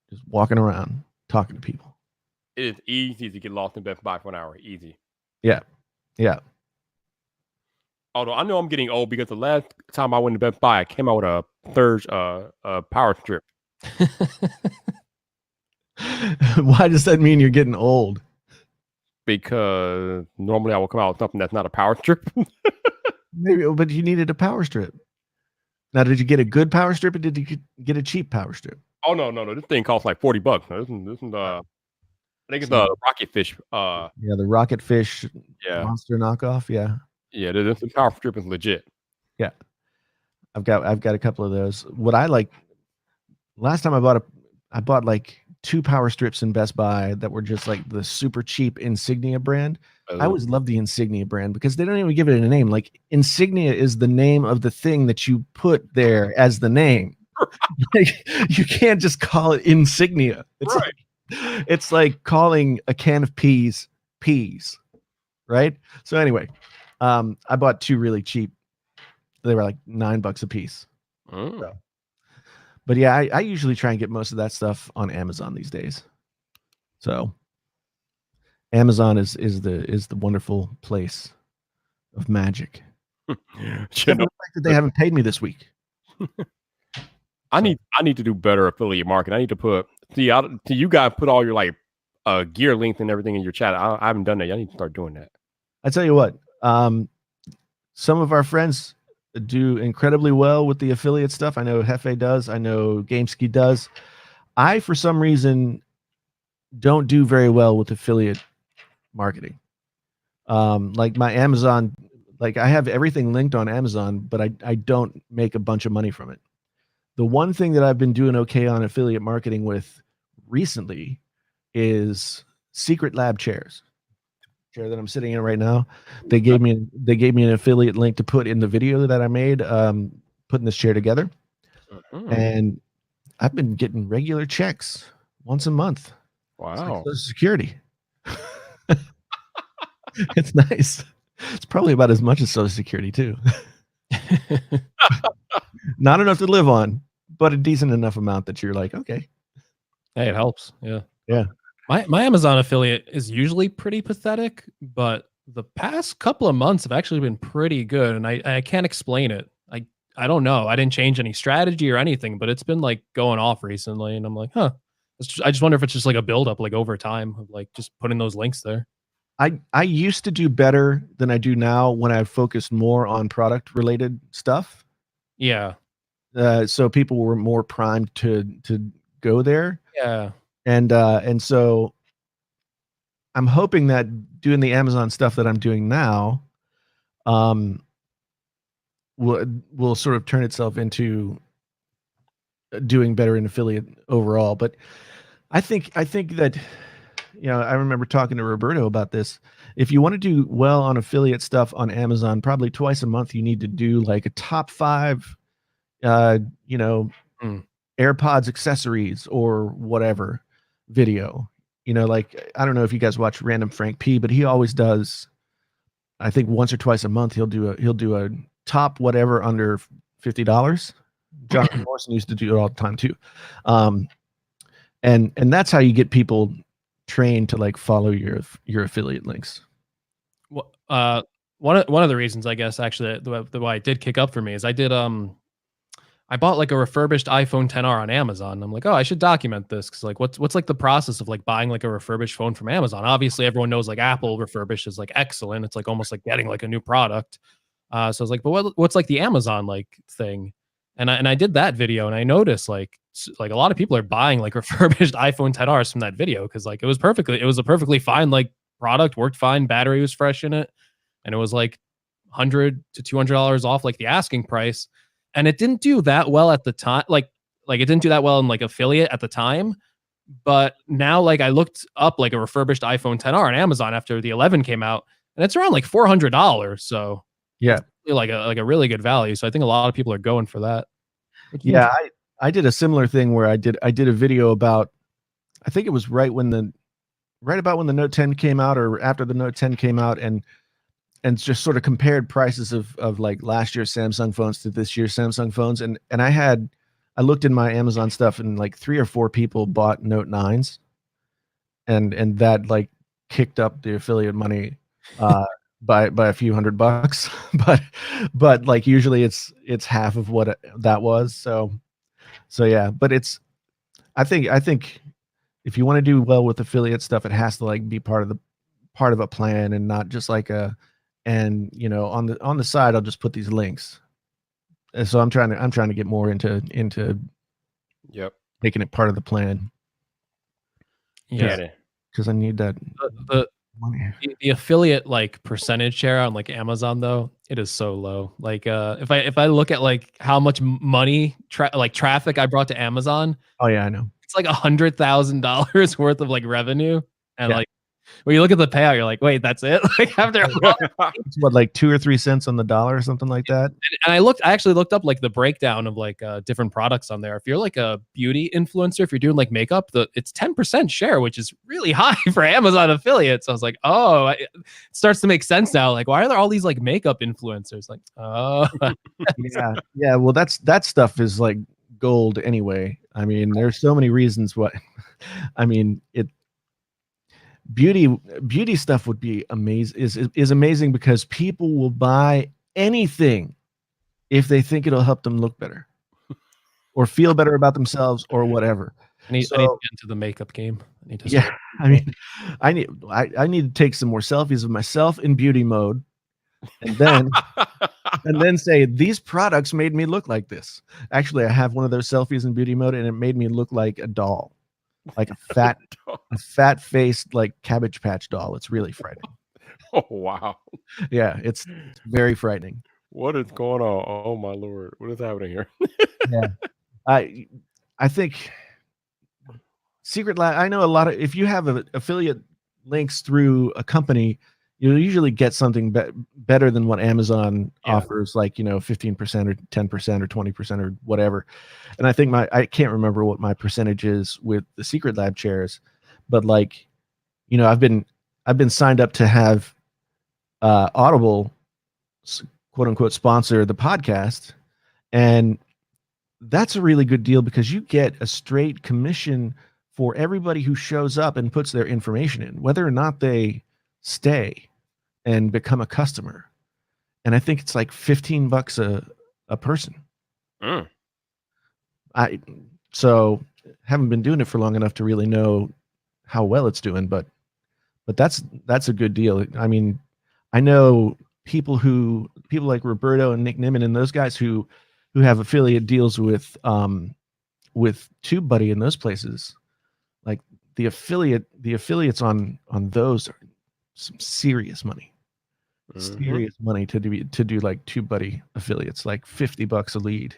Just walking around, talking to people. It is easy to get lost in Best Buy for an hour. Easy. Yeah. Yeah. Although I know I'm getting old because the last time I went to Best Buy, I came out with a third power strip. Why does that mean you're getting old? Because normally I will come out with something that's not a power strip. Maybe, but you needed a power strip. Now, did you get a good power strip or did you get a cheap power strip? Oh no! This thing costs like $40. This is I think it's the Rocket Fish. Yeah, the Rocket Fish monster knockoff. Yeah. Yeah, this power strip is legit. Yeah. I've got a couple of those. What I like, last time I bought like 2 power strips in Best Buy that were just like the super cheap Insignia brand. I always love the Insignia brand because they don't even give it a name. Like Insignia is the name of the thing that you put there as the name. Like, you can't just call it Insignia. It's right. It's like calling a can of peas, right? So anyway, I bought 2 really cheap. They were like $9 a piece. So. But yeah, I usually try and get most of that stuff on Amazon these days. So Amazon is the wonderful place of magic. The fact that they haven't paid me this week. I need to do better affiliate marketing. I need to put you guys put all your like gear links and everything in your chat. I haven't done that. I need to start doing that. I tell you what, some of our friends do incredibly well with the affiliate stuff. I know Hefe does. I know GameSki does. I, for some reason, don't do very well with affiliate marketing. Like my Amazon, like I have everything linked on Amazon, but I don't make a bunch of money from it. The one thing that I've been doing okay on affiliate marketing with recently is Secret Lab chairs. Chair that I'm sitting in right now. They gave me an affiliate link to put in the video that I made, putting this chair together. And I've been getting regular checks once a month. Wow. It's like Social Security. It's nice. It's probably about as much as Social Security too. Not enough to live on, but a decent enough amount that you're like, okay. Hey, it helps. Yeah. Yeah. My Amazon affiliate is usually pretty pathetic, but the past couple of months have actually been pretty good, and I can't explain it. I don't know. I didn't change any strategy or anything, but it's been like going off recently, and I'm like, I just wonder if it's just like a buildup, like over time of like just putting those links there. I used to do better than I do now when I focused more on product related stuff. Yeah. So people were more primed to go there. Yeah. And so I'm hoping that doing the Amazon stuff that I'm doing now will sort of turn itself into doing better in affiliate overall. But I think that, I remember talking to Roberto about this. If you want to do well on affiliate stuff on Amazon, probably twice a month, you need to do like a top 5, AirPods accessories or whatever video. Like, I don't know if you guys watch Random Frank P, but he always does, I think once or twice a month, he'll do a top whatever under $50. Jonathan Morrison used to do it all the time too. And that's how you get people trained to like follow your affiliate links. Well, one of the reasons, I guess, actually, the why it did kick up for me is I bought like a refurbished iPhone XR on Amazon. I'm like, oh, I should document this because like, what's like the process of like buying like a refurbished phone from Amazon? Obviously, everyone knows like Apple refurbished is like excellent. It's like almost like getting like a new product. So I was like, but what's like the Amazon like thing? And I did that video and I noticed like a lot of people are buying like refurbished iPhone XRs from that video because like it was a perfectly fine like product, worked fine, battery was fresh in it, and it was like $100 to $200 off like the asking price. And it didn't do that well at the time. Like it didn't do that well in like affiliate at the time. But now like I looked up like a refurbished iPhone XR on Amazon after the 11 came out, and it's around like $400. So yeah, like a really good value. So I think a lot of people are going for that. Yeah, I did a similar thing where I did a video about, I think it was right about when the Note 10 came out or after the Note 10 came out, and just sort of compared prices of like last year's Samsung phones to this year's Samsung phones. And I looked in my Amazon stuff and like 3 or 4 people bought Note 9s, and that like kicked up the affiliate money by a few $100. but like usually it's half of what that was. So yeah, but I think if you want to do well with affiliate stuff, it has to like be part of a plan and not just like on the side I'll just put these links. And so I'm trying to get more into Yep, making it part of the plan. Yeah, because I need that money. The affiliate like percentage share on like Amazon though, it is so low. Like if I look at like how much money traffic I brought to Amazon, oh yeah, I know, it's like $100,000 worth of like revenue, and like when you look at the payout, you're like, wait, that's it? Like after it's what, like 2 or 3 cents on the dollar or something like that. And I actually looked up like the breakdown of like different products on there. If you're like a beauty influencer, if you're doing like makeup, it's 10% share, which is really high for Amazon affiliates. I was like, oh, it starts to make sense now. Like, why are there all these like makeup influencers? Like, oh, yeah. Well, that stuff is like gold anyway. I mean, there's so many reasons why. I mean, beauty stuff would be amazing, is amazing because people will buy anything if they think it'll help them look better or feel better about themselves or whatever. I need to get into the makeup game. I mean, I need to take some more selfies of myself in beauty mode, and then say these products made me look like this. Actually, I have one of those selfies in beauty mode, and it made me look like a doll. Like a fat faced like Cabbage Patch doll. It's really frightening. Oh wow. Yeah, it's very frightening. What is going on? Oh my Lord, what is happening here? Yeah, I think Secret Lab. I know a lot of, if you have affiliate links through a company, you'll usually get something better than what Amazon offers, like 15% or 10% or 20% or whatever. And I think I can't remember what my percentage is with the Secret Lab chairs, but like, I've been signed up to have Audible, quote unquote, sponsor the podcast, and that's a really good deal because you get a straight commission for everybody who shows up and puts their information in, whether or not they stay and become a customer. And I think it's like $15 a person. So haven't been doing it for long enough to really know how well it's doing, but but that's a good deal. I mean, I know people like Roberto and Nick Nimmin and those guys who have affiliate deals with TubeBuddy and those places. Like the affiliates on those are some serious money. Serious money to do like TubeBuddy affiliates, like $50 a lead.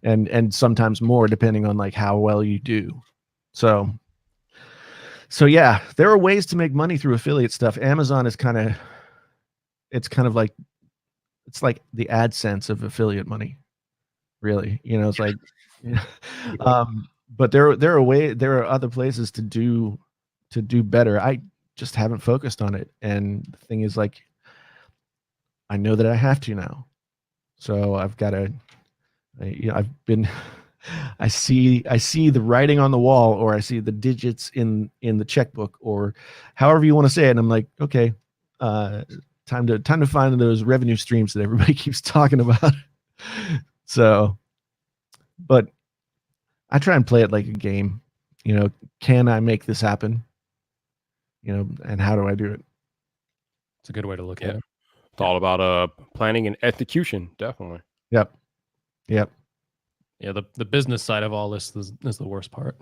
And sometimes more depending on like how well you do. So yeah, there are ways to make money through affiliate stuff. Amazon is kind of like the AdSense of affiliate money, really. You know, it's like but there are other places to do better. I just haven't focused on it. And the thing is, like, I know that I have to now. So I've got to I see the writing on the wall, or I see the digits in the checkbook, or however you want to say it. And I'm like, okay, time to find those revenue streams that everybody keeps talking about. So, but I try and play it like a game. You know, can I make this happen? You know, and how do I do it? It's a good way to look at it. It's all about planning and execution, definitely. Yep. Yeah, the business side of all this is the worst part.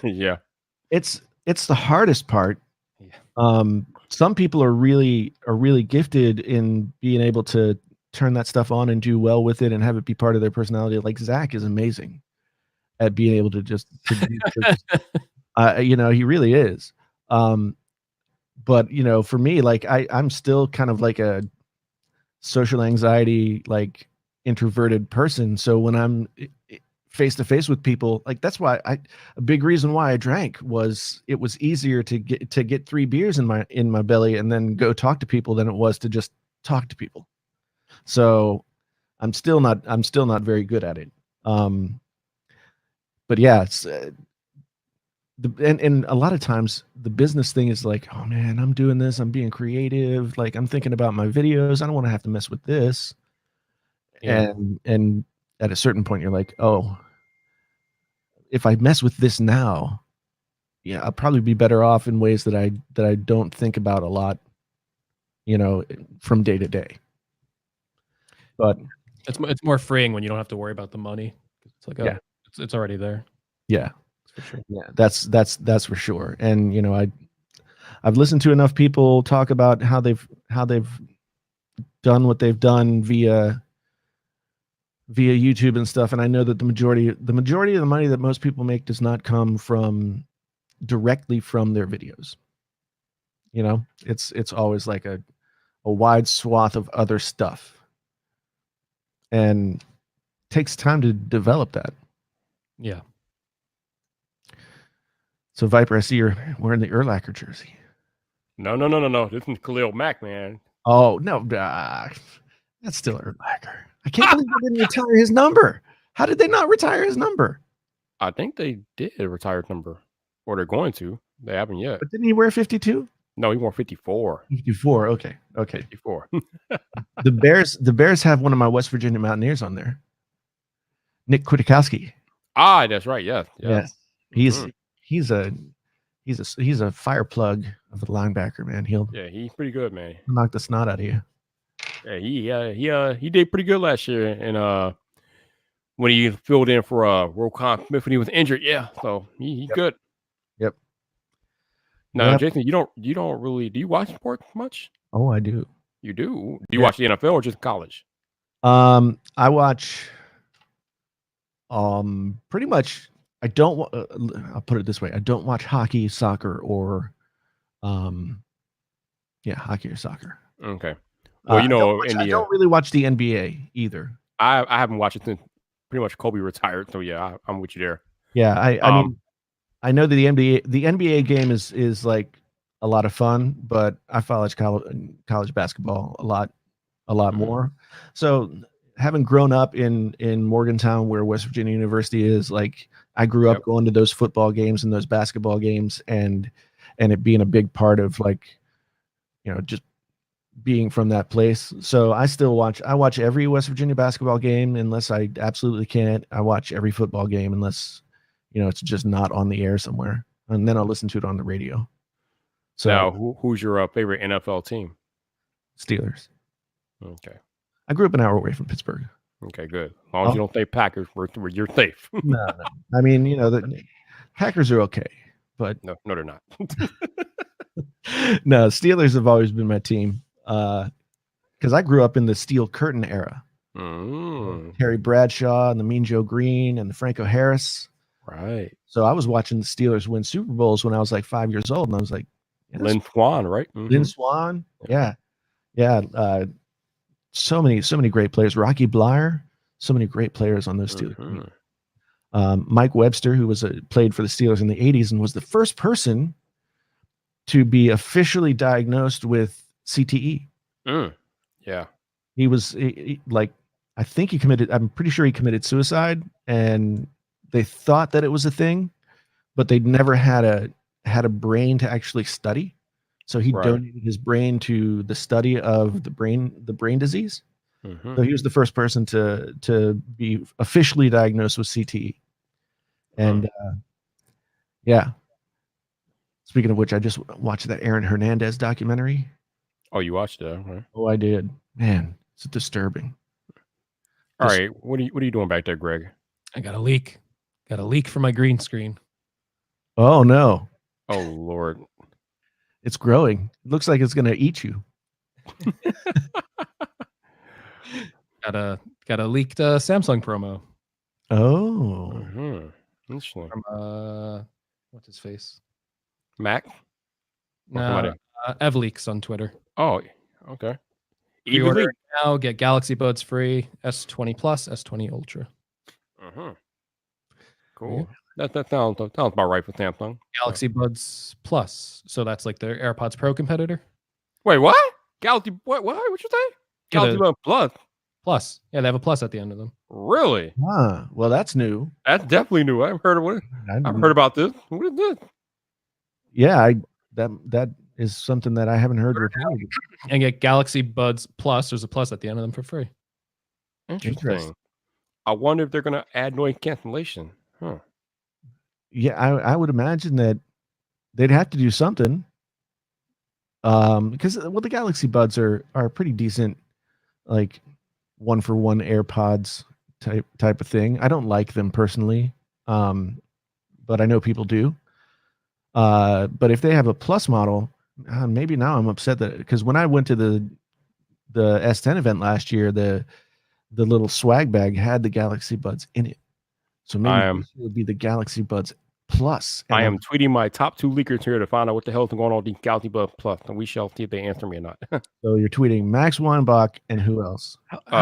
Yeah. It's the hardest part. Yeah. Some people are really gifted in being able to turn that stuff on and do well with it and have it be part of their personality. Like Zach is amazing at being able to just you know, he really is. But you know, for me, like I'm still kind of like a social anxiety, like introverted person. So when I'm face to face with people, like that's why a big reason why I drank was it was easier to get 3 beers in my belly and then go talk to people than it was to just talk to people. So I'm still not very good at it. But yeah, it's and a lot of times the business thing is like, oh man, I'm doing this, I'm being creative, like I'm thinking about my videos, I don't want to have to mess with this. Yeah. And at a certain point you're like, oh, if I mess with this now, yeah, I'll probably be better off in ways that I don't think about a lot, you know, from day to day. But It's more freeing when you don't have to worry about the money. It's like, Yeah. it's already there. yeah, For sure. yeah, that's for sure. And you know, I've listened to enough people talk about how they've done what they've done via YouTube and stuff, and I know that the majority of the money that most people make does not come directly from their videos. You know, it's always like a wide swath of other stuff, and it takes time to develop that. Yeah. So Viper, I see you're wearing the Urlacher jersey. No. This is Khalil Mack, man. Oh no, that's still Urlacher. I can't believe they didn't retire his number. How did they not retire his number? I think they did retire his number, or they're going to. They haven't yet. But didn't he wear 52? No, he wore 54. 54. Okay. 54. The Bears have one of my West Virginia Mountaineers on there, Nick Kwiatkowski. Ah, that's right. Yes. He's a fire plug of a linebacker, man. Yeah, he's pretty good, man. Knock the snot out of you. Yeah, he did pretty good last year, and when he filled in for Roquan Smith when he was injured, yeah. So he's good. Yep. Now, Yep. Jason, you don't really do you watch sports much? Oh, I do. You do? Do you watch the NFL or just college? I watch pretty much. I don't. I'll put it this way: I don't watch hockey, soccer, or hockey or soccer. Okay. Well, you know, I don't really watch the NBA either. I haven't watched it since pretty much Kobe retired. So yeah, I'm with you there. Yeah, I mean, I know that the NBA game is like a lot of fun, but I follow college basketball a lot more. So having grown up in Morgantown, where West Virginia University is, like I grew up going to those football games and those basketball games, and it being a big part of, like, you know, just being from that place. So I watch every West Virginia basketball game unless I absolutely can't. I watch every football game unless, you know, it's just not on the air somewhere, and then I'll listen to it on the radio. So now, who's your favorite NFL team? Steelers. Okay. I grew up an hour away from Pittsburgh. Okay, good. As long as you don't say Packers, you're safe. No. I mean, the Packers are okay, but No, they're not. no, Steelers have always been my team. Because I grew up in the Steel Curtain era. Terry Bradshaw and the Mean Joe Green and the Franco Harris. Right. So I was watching the Steelers win Super Bowls when I was like 5 years old, and I was like, Lynn Swann, right? Lynn Swann, yeah. So many great players. Rocky Blyer, so many great players on those Steelers. Mike Webster, who played for the Steelers in the 80s and was the first person to be officially diagnosed with CTE. Yeah. He was I'm pretty sure he committed suicide, and they thought that it was a thing, but they'd never had a brain to actually study. So he donated his brain to the study of the brain disease. So he was the first person to be officially diagnosed with CTE. And yeah. Speaking of which, I just watched that Aaron Hernandez documentary. Oh, you watched it? Right? Oh, I did. Man, it's disturbing. All right, what are you doing back there, Greg? I got a leak. Got a leak from my green screen. Oh no. Oh Lord. It's growing. It looks like it's gonna eat you. Got a leaked Samsung promo. Oh. Interesting. From what's his face? Mac? No, Evleaks on Twitter. Oh, okay. Pre-order now, get Galaxy Buds free, S20 Plus, S20 Ultra. Cool. That sounds about right for Samsung. Galaxy Buds Plus. So that's like their AirPods Pro competitor. Wait, what? Galaxy what you say? Galaxy Buds Plus. Plus. Yeah, they have a plus at the end of them. Really? Well, that's new. That's definitely new. I haven't heard of it. I've heard about this. What is this? Yeah, that is something that I haven't heard reported. And get Galaxy Buds Plus. There's a plus at the end of them for free. Interesting. I wonder if they're going to add noise cancellation. Yeah, I would imagine that they'd have to do something. Because the Galaxy Buds are pretty decent, like 1-for-1 AirPods type of thing. I don't like them personally, but I know people do. But if they have a plus model, maybe now I'm upset that, because when I went to the S10 event last year, the little swag bag had the Galaxy Buds in it. So maybe it would be the Galaxy Buds Plus. I am tweeting my top 2 leakers here to find out what the hell is going on with the Galaxy Buds Plus, and we shall see if they answer me or not. So you're tweeting Max Weinbach and who else? What's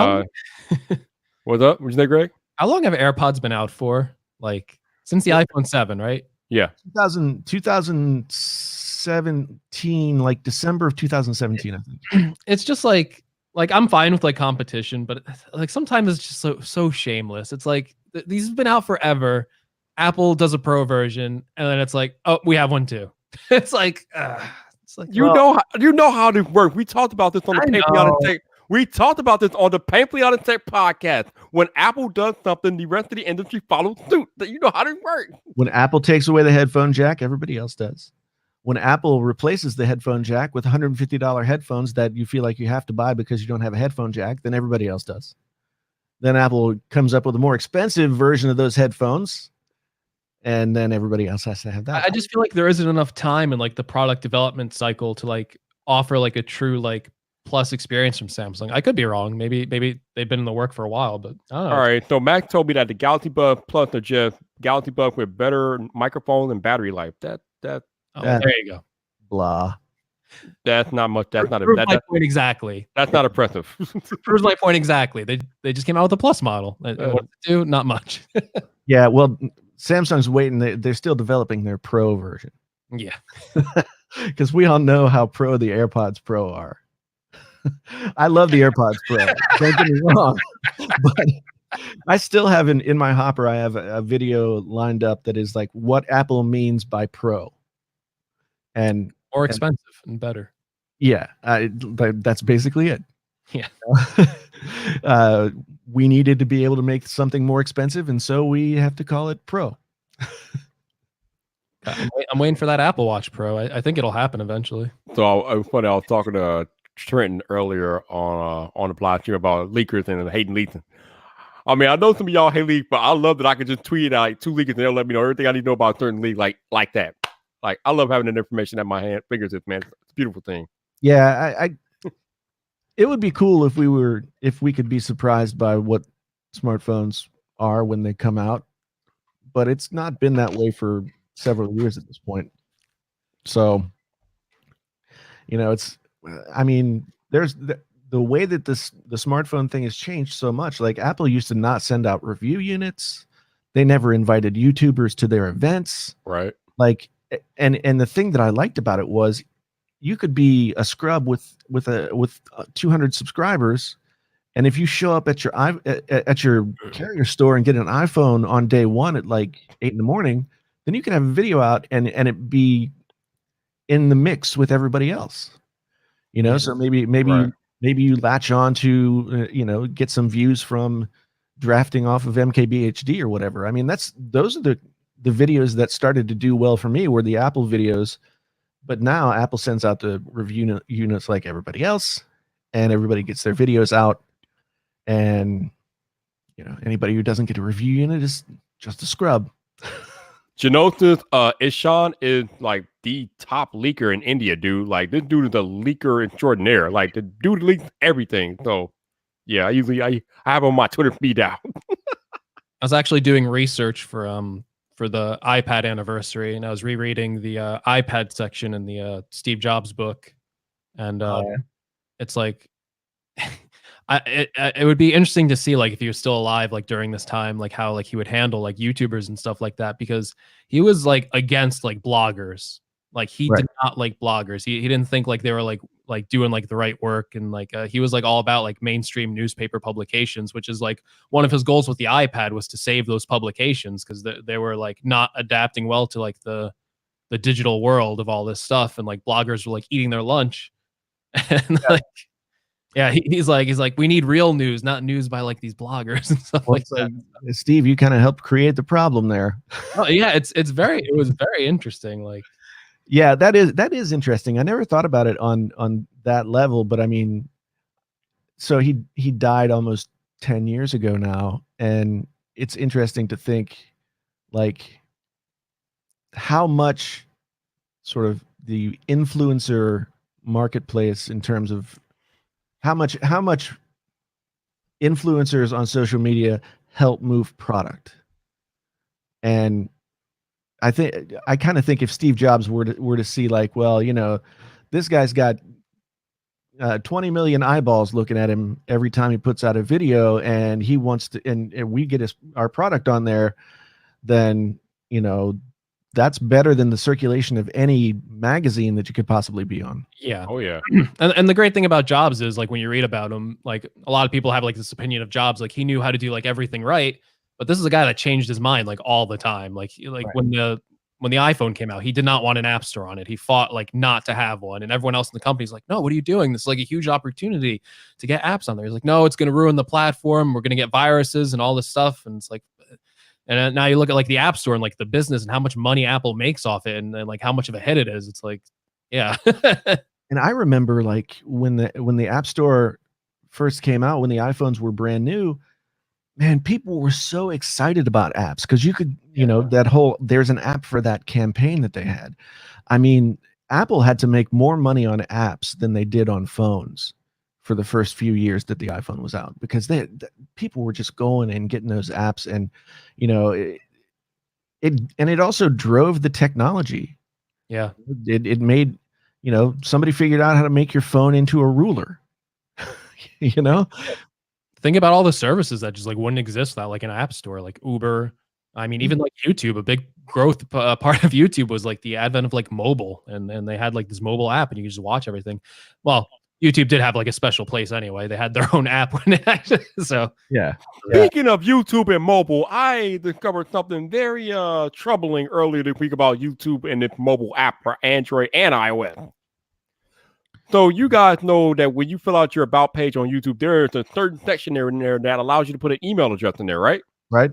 up? What'd you say, Greg? How long have AirPods been out for? Like since the iPhone 7, right? Yeah. 2017, like December of 2017, I think. It's just like I'm fine with like competition, but like sometimes it's just so shameless. It's like these have been out forever. Apple does a pro version, and then it's like, oh, we have one too. It's like you know how this works. We talked about this on the Patriotic Tech. We talked about this on the Patriotic Tech podcast. When Apple does something, the rest of the industry follows suit. You know how this works. When Apple takes away the headphone jack, everybody else does. When Apple replaces the headphone jack with $150 headphones that you feel like you have to buy because you don't have a headphone jack, then everybody else does. Then Apple comes up with a more expensive version of those headphones, and then everybody else has to have that. I just feel like there isn't enough time in like the product development cycle to like offer like a true like plus experience from Samsung. I could be wrong. Maybe they've been in the work for a while, but I don't know. All right. So Max told me that the Galaxy Buds Plus are just Galaxy Buds with better microphones and battery life. There you go. Blah. That's not much. That's not my point exactly. That's not impressive. Proves my point exactly. They just came out with a plus model. What to do? Not much. Yeah. Well, Samsung's waiting. They're still developing their Pro version. Yeah. Because we all know how pro the AirPods Pro are. I love the AirPods Pro. Don't get me wrong. But I still have in my hopper, I have a video lined up that is like what Apple means by pro. And more expensive and better. Yeah. That's basically it. Yeah. We needed to be able to make something more expensive, and so we have to call it pro. I'm waiting for that Apple Watch Pro. I think it'll happen eventually. So it was funny. I was talking to Trenton earlier on the live stream about leakers and hating leaks. I mean, I know some of y'all hate leaks, but I love that I can just tweet out like 2 leakers and they'll let me know everything I need to know about a certain leak, like that. Like I love having that information at my fingertips, man. It's a beautiful thing. Yeah, I it would be cool if we could be surprised by what smartphones are when they come out, but it's not been that way for several years at this point. So, it's, I mean, there's the way that the smartphone thing has changed so much. Like Apple used to not send out review units. They never invited YouTubers to their events. Right. Like, and the thing that I liked about it was you could be a scrub with 200 subscribers, and if you show up at your carrier store and get an iPhone on day one at like 8 a.m, then you can have a video out and it be in the mix with everybody else. So maybe Right. maybe you latch on to get some views from drafting off of MKBHD or whatever. I mean, those are the videos that started to do well for me were the Apple videos. But now Apple sends out the review units like everybody else, and everybody gets their videos out. And anybody who doesn't get a review unit is just a scrub. Ishan is like the top leaker in India, dude. Like this dude is a leaker extraordinaire. Like the dude leaks everything. So yeah, I have on my Twitter feed out. I was actually doing research for the iPad anniversary, and I was rereading the iPad section in the Steve Jobs book, and it's like it would be interesting to see like if he was still alive like during this time, like how like he would handle like YouTubers and stuff like that, because he was like against like bloggers. Like he did not like bloggers. He didn't think like they were like doing like the right work, and like he was like all about like mainstream newspaper publications, which is like one of his goals with the iPad was to save those publications because they were like not adapting well to like the digital world of all this stuff, and like bloggers were like eating their lunch. And he's like we need real news, not news by like these bloggers and stuff like that. Steve, you kind of helped create the problem there. Oh yeah, it was very interesting. Like yeah, that is interesting. I never thought about it on that level, but I mean, so he died almost 10 years ago now, and it's interesting to think like how much sort of the influencer marketplace in terms of how much influencers on social media help move product. And I kind of think if Steve Jobs were to see like, well, this guy's got 20 million eyeballs looking at him every time he puts out a video, and he wants to, and we get our product on there, then that's better than the circulation of any magazine that you could possibly be on. Yeah. Oh yeah. And the great thing about Jobs is like when you read about him, like a lot of people have like this opinion of Jobs, like he knew how to do like everything right, but this is a guy that changed his mind like all the time. Like when the iPhone came out, he did not want an app store on it. He fought like not to have one, and everyone else in the company is like, no, what are you doing? This is like a huge opportunity to get apps on there. He's like, no, it's going to ruin the platform. We're going to get viruses and all this stuff. And it's like, and now you look at like the App Store and like the business and how much money Apple makes off it, and like how much of a hit it is. It's like, yeah. And I remember like when the App Store first came out, when the iPhones were brand new, man, people were so excited about apps because you could, that whole there's an app for that campaign that they had. I mean, Apple had to make more money on apps than they did on phones for the first few years that the iPhone was out, because people were just going and getting those apps, and it also drove the technology. Yeah, it made somebody figured out how to make your phone into a ruler. Think about all the services that just like wouldn't exist without like an app store, like Uber. I mean, even like YouTube, a big growth part of YouTube was like the advent of like mobile, and they had like this mobile app, and you could just watch everything. Well, YouTube did have like a special place anyway. They had their own app when it actually, so yeah. Speaking of YouTube and mobile, I discovered something very troubling earlier this week about YouTube and its mobile app for Android and iOS. So you guys know that when you fill out your about page on YouTube, there is a certain section there in there that allows you to put an email address in there, right? Right.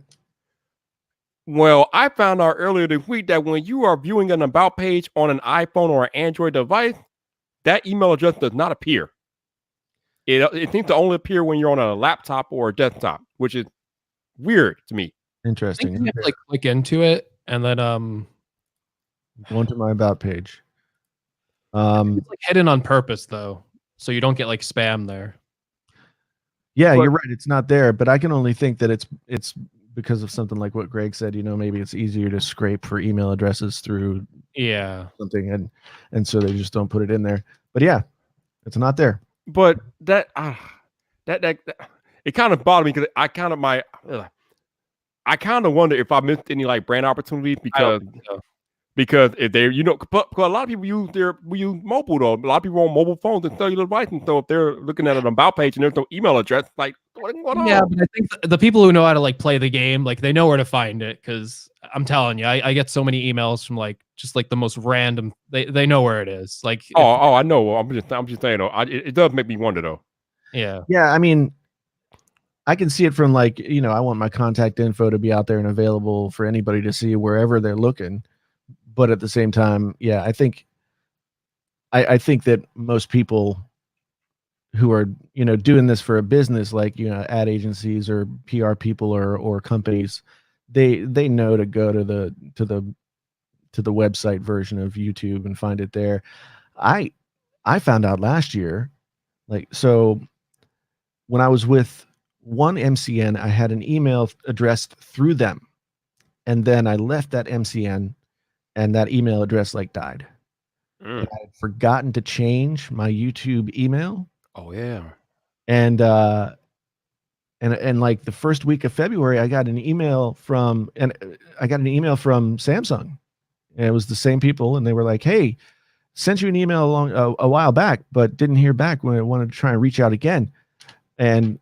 Well, I found out earlier this week that when you are viewing an about page on an iPhone or an Android device, that email address does not appear. It seems to only appear when you're on a laptop or a desktop, which is weird to me. I think Interesting. you have to like click into it and then Going to my about page. it's like hidden on purpose though, so you don't get like spam there. Yeah, But- you're right. It's not there, but I can only think that it's because of something like what Greg said. You know, maybe it's easier to scrape for email addresses through Yeah. something, and so they just don't put it in there. But yeah, it's not there. But that it kind of bothered me because I kind of wonder if I missed any like brand opportunities I don't because think so. because if they but a lot of people we use mobile though. A lot of people on mobile phones and cellular devices. So if they're looking at an about page and there's no email address, like what's going on? Yeah, but I think the people who know how to like play the game, like they know where to find it. Because I'm telling you, I get so many emails from like just like the most random. They know where it is. Like I know. I'm just saying though. It does make me wonder though. yeah, Yeah, I mean, I can see it from like, you know, I want my contact info to be out there and available for anybody to see wherever they're looking. But at the same time, yeah, I think that most people who are, you know, doing this for a business, like, you know, ad agencies or PR people or companies, they know to go to the website version of YouTube and find it there. I found out last year, like, so when I was with one MCN, I had an email addressed through them, and then I left that MCN and that email address like died. Mm. And I had forgotten to change my YouTube email. Oh yeah. And like the first week of February, I got an email from Samsung, and it was the same people, and they were like, "Hey, sent you an email a while back, but didn't hear back when I wanted to try and reach out again." And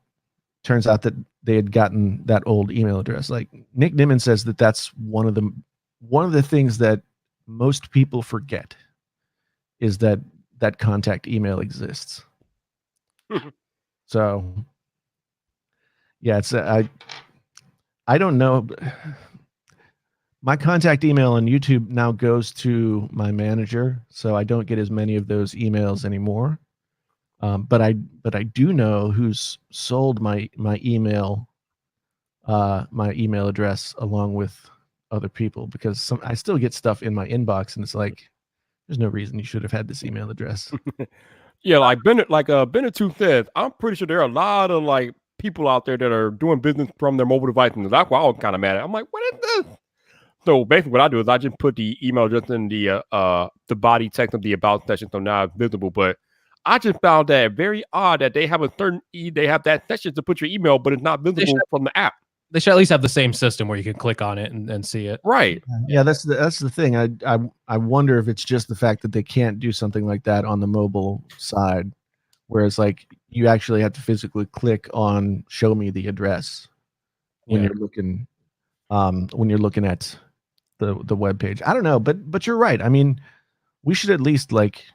turns out that they had gotten that old email address. Like Nick Nimmin says that that's one of the things that most people forget is that contact email exists. So yeah, it's I don't know. My contact email on YouTube now goes to my manager, so I don't get as many of those emails anymore. But I do know who's sold my email address along with other people, because I still get stuff in my inbox and it's like, there's no reason you should have had this email address. Yeah, like Bennett too says, I'm pretty sure there are a lot of like people out there that are doing business from their mobile device, and that's why I was kind of mad at it. I'm like, what is this? So basically, what I do is I just put the email address in the body text of the about section, so now it's visible. But I just found that very odd that they have they have that section to put your email, but it's not visible from the app. they should at least have the same system where you can click on it and see it. Right. Yeah, that's the thing. I wonder if it's just the fact that they can't do something like that on the mobile side, whereas like you actually have to physically click on show me the address when you're looking at the web page. I don't know, but you're right. I mean, we should at least like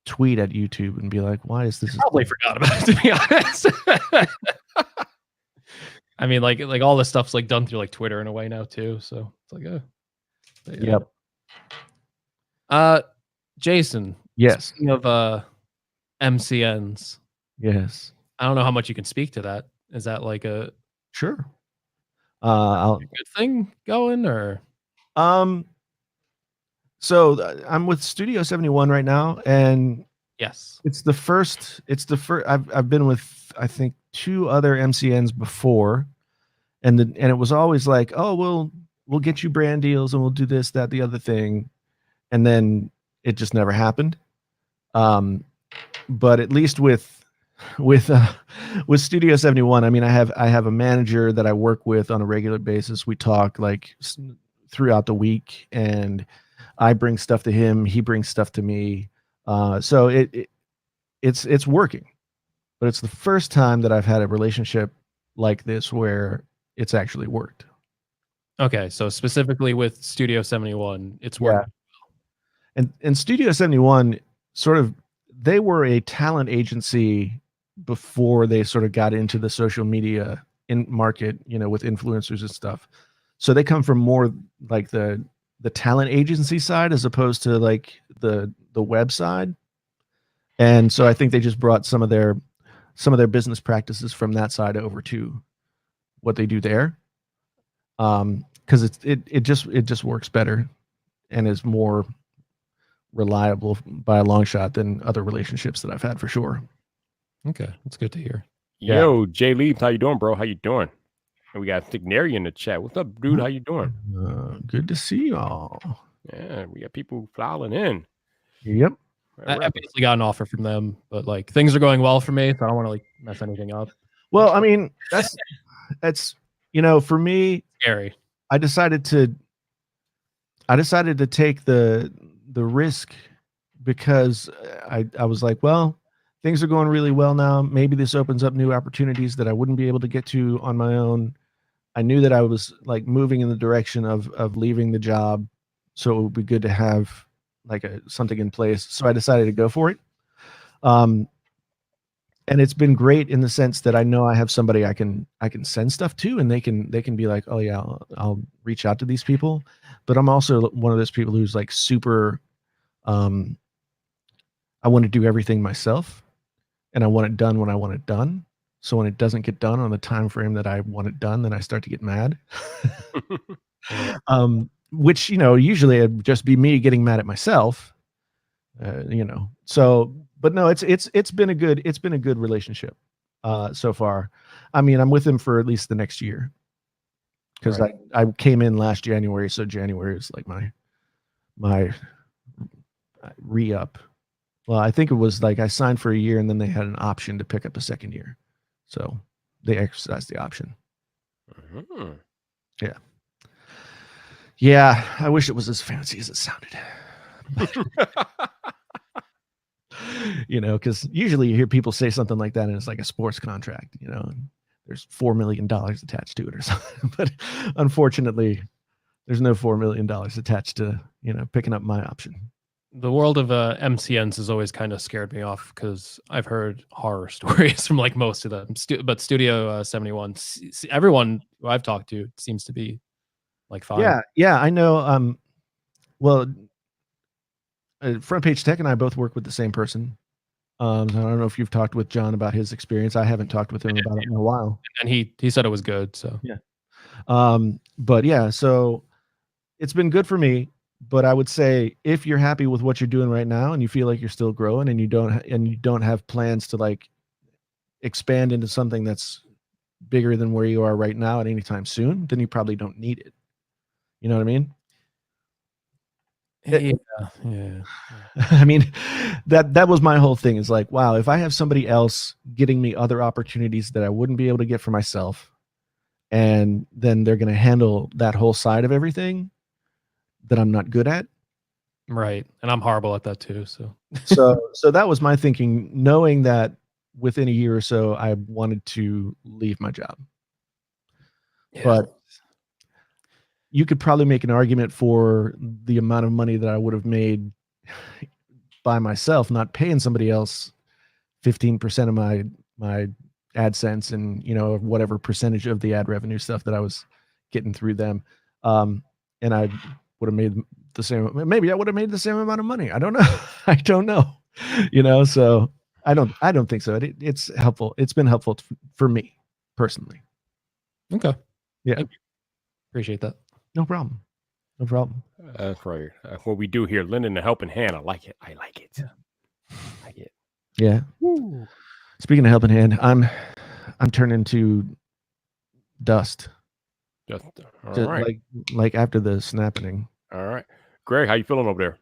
tweet at YouTube and be like, why is this? Probably forgot about it, to be honest. I mean, like all this stuff's like done through like Twitter in a way now too. So it's like, Yep. Jason. Yes. Speaking of MCNs. Yes. I don't know how much you can speak to that. Is that like a Sure. good thing going or? So I'm with Studio 71 right now, and Yes. it's the first. I've been with, I think, 2 other MCNs before, and it was always like, oh, we'll get you brand deals and we'll do this, that, the other thing, and then it just never happened. But at least with Studio 71, I mean, I have a manager that I work with on a regular basis. We talk like throughout the week, and I bring stuff to him, he brings stuff to me. So it's working, but it's the first time that I've had a relationship like this where it's actually worked. Okay, so specifically with Studio 71, it's working. And Studio 71 sort of, they were a talent agency before they sort of got into the social media in market, you know, with influencers and stuff. So they come from more like the talent agency side as opposed to like the web side. And so I think they just brought some of their business practices from that side over to what they do there. Because it just works better and is more reliable by a long shot than other relationships that I've had for sure. Okay, that's good to hear. Yeah. Yo, Jay Leaves, how you doing, bro? How you doing? And we got Signary in the chat. What's up, dude? How you doing? Good to see y'all. Yeah, we got people filing in. Yep. I basically got an offer from them, but like things are going well for me, so I don't want to like mess anything up. Well, I mean, that's for me, Scary. I decided to take the risk because I was like, well, things are going really well now. Maybe this opens up new opportunities that I wouldn't be able to get to on my own. I knew that I was like moving in the direction of leaving the job, so it would be good to have like something in place. So I decided to go for it. And it's been great in the sense that I know I have somebody I can send stuff to, and they can be like, oh yeah, I'll reach out to these people. But I'm also one of those people who's like super, I want to do everything myself, and I want it done when I want it done. So when it doesn't get done on the time frame that I want it done, then I start to get mad. Which, usually it'd just be me getting mad at myself. So, but no, it's been a good relationship so far. I mean, I'm with him for at least the next year because I came in last January, so January is like my re-up. Well, I think it was like I signed for a year and then they had an option to pick up a second year. So they exercised the option. Mm-hmm. Yeah. Yeah. I wish it was as fancy as it sounded. Because usually you hear people say something like that and it's like a sports contract, and there's $4 million attached to it or something. But unfortunately, there's no $4 million attached to, picking up my option. The world of MCNs has always kind of scared me off because I've heard horror stories from like most of them. But Studio 71, everyone who I've talked to seems to be like fine. Yeah, I know. Well, Front Page Tech and I both work with the same person. I don't know if you've talked with John about his experience. I haven't talked with him about it in a while. And he said it was good. So yeah. But yeah, so it's been good for me. But I would say if you're happy with what you're doing right now and you feel like you're still growing and you don't have plans to like expand into something that's bigger than where you are right now at any time soon, then you probably don't need it. You know what I mean? Yeah. I mean, that was my whole thing. Is like, wow, if I have somebody else getting me other opportunities that I wouldn't be able to get for myself, and then they're going to handle that whole side of everything that I'm not good at. Right. And I'm horrible at that too. So that was my thinking, knowing that within a year or so, I wanted to leave my job. Yeah. But you could probably make an argument for the amount of money that I would have made by myself, not paying somebody else 15% of my AdSense and, whatever percentage of the ad revenue stuff that I was getting through them. And I would have made the same. Maybe I would have made the same amount of money. I don't know. I don't know. So I don't think so. It's helpful. It's been helpful for me personally. Okay. Yeah. Appreciate that. No problem. That's right. What we do here, lending a helping hand. I like it. Yeah. I like it. Yeah. Woo. Speaking of helping hand, I'm turning to dust. Just all Just right. Like after the snapping. All right. Greg, how you feeling over there?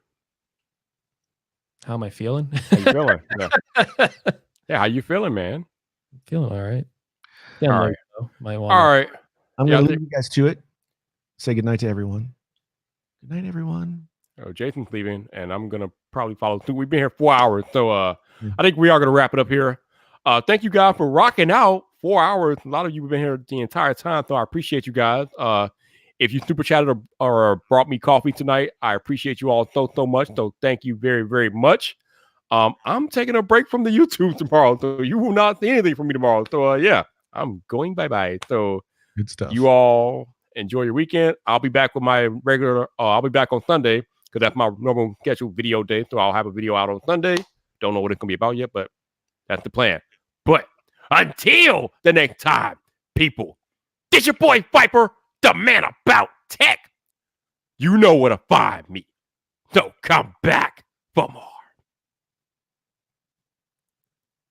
How am I feeling? How you feeling? Yeah, how you feeling, man? Feeling all right. All right. All right. I'm going to leave you guys to it. Say goodnight to everyone. Good night, everyone. Oh, Jason's leaving, and I'm going to probably follow through. We've been here 4 hours, so I think we are going to wrap it up here. Thank you guys for rocking out 4 hours. A lot of you have been here the entire time, so I appreciate you guys. If you super chatted or brought me coffee tonight, I appreciate you all so much. So thank you very, very much. I'm taking a break from the YouTube tomorrow, so you will not see anything from me tomorrow. So yeah, I'm going bye-bye. So good stuff. You all Enjoy your weekend. I'll be back with my regular. I'll be back on Sunday because that's my normal scheduled video day. So I'll have a video out on Sunday. Don't know what it's gonna be about yet, but that's the plan. But until the next time, people, this your boy Viper, the man about tech. You know where to find me. So come back for more.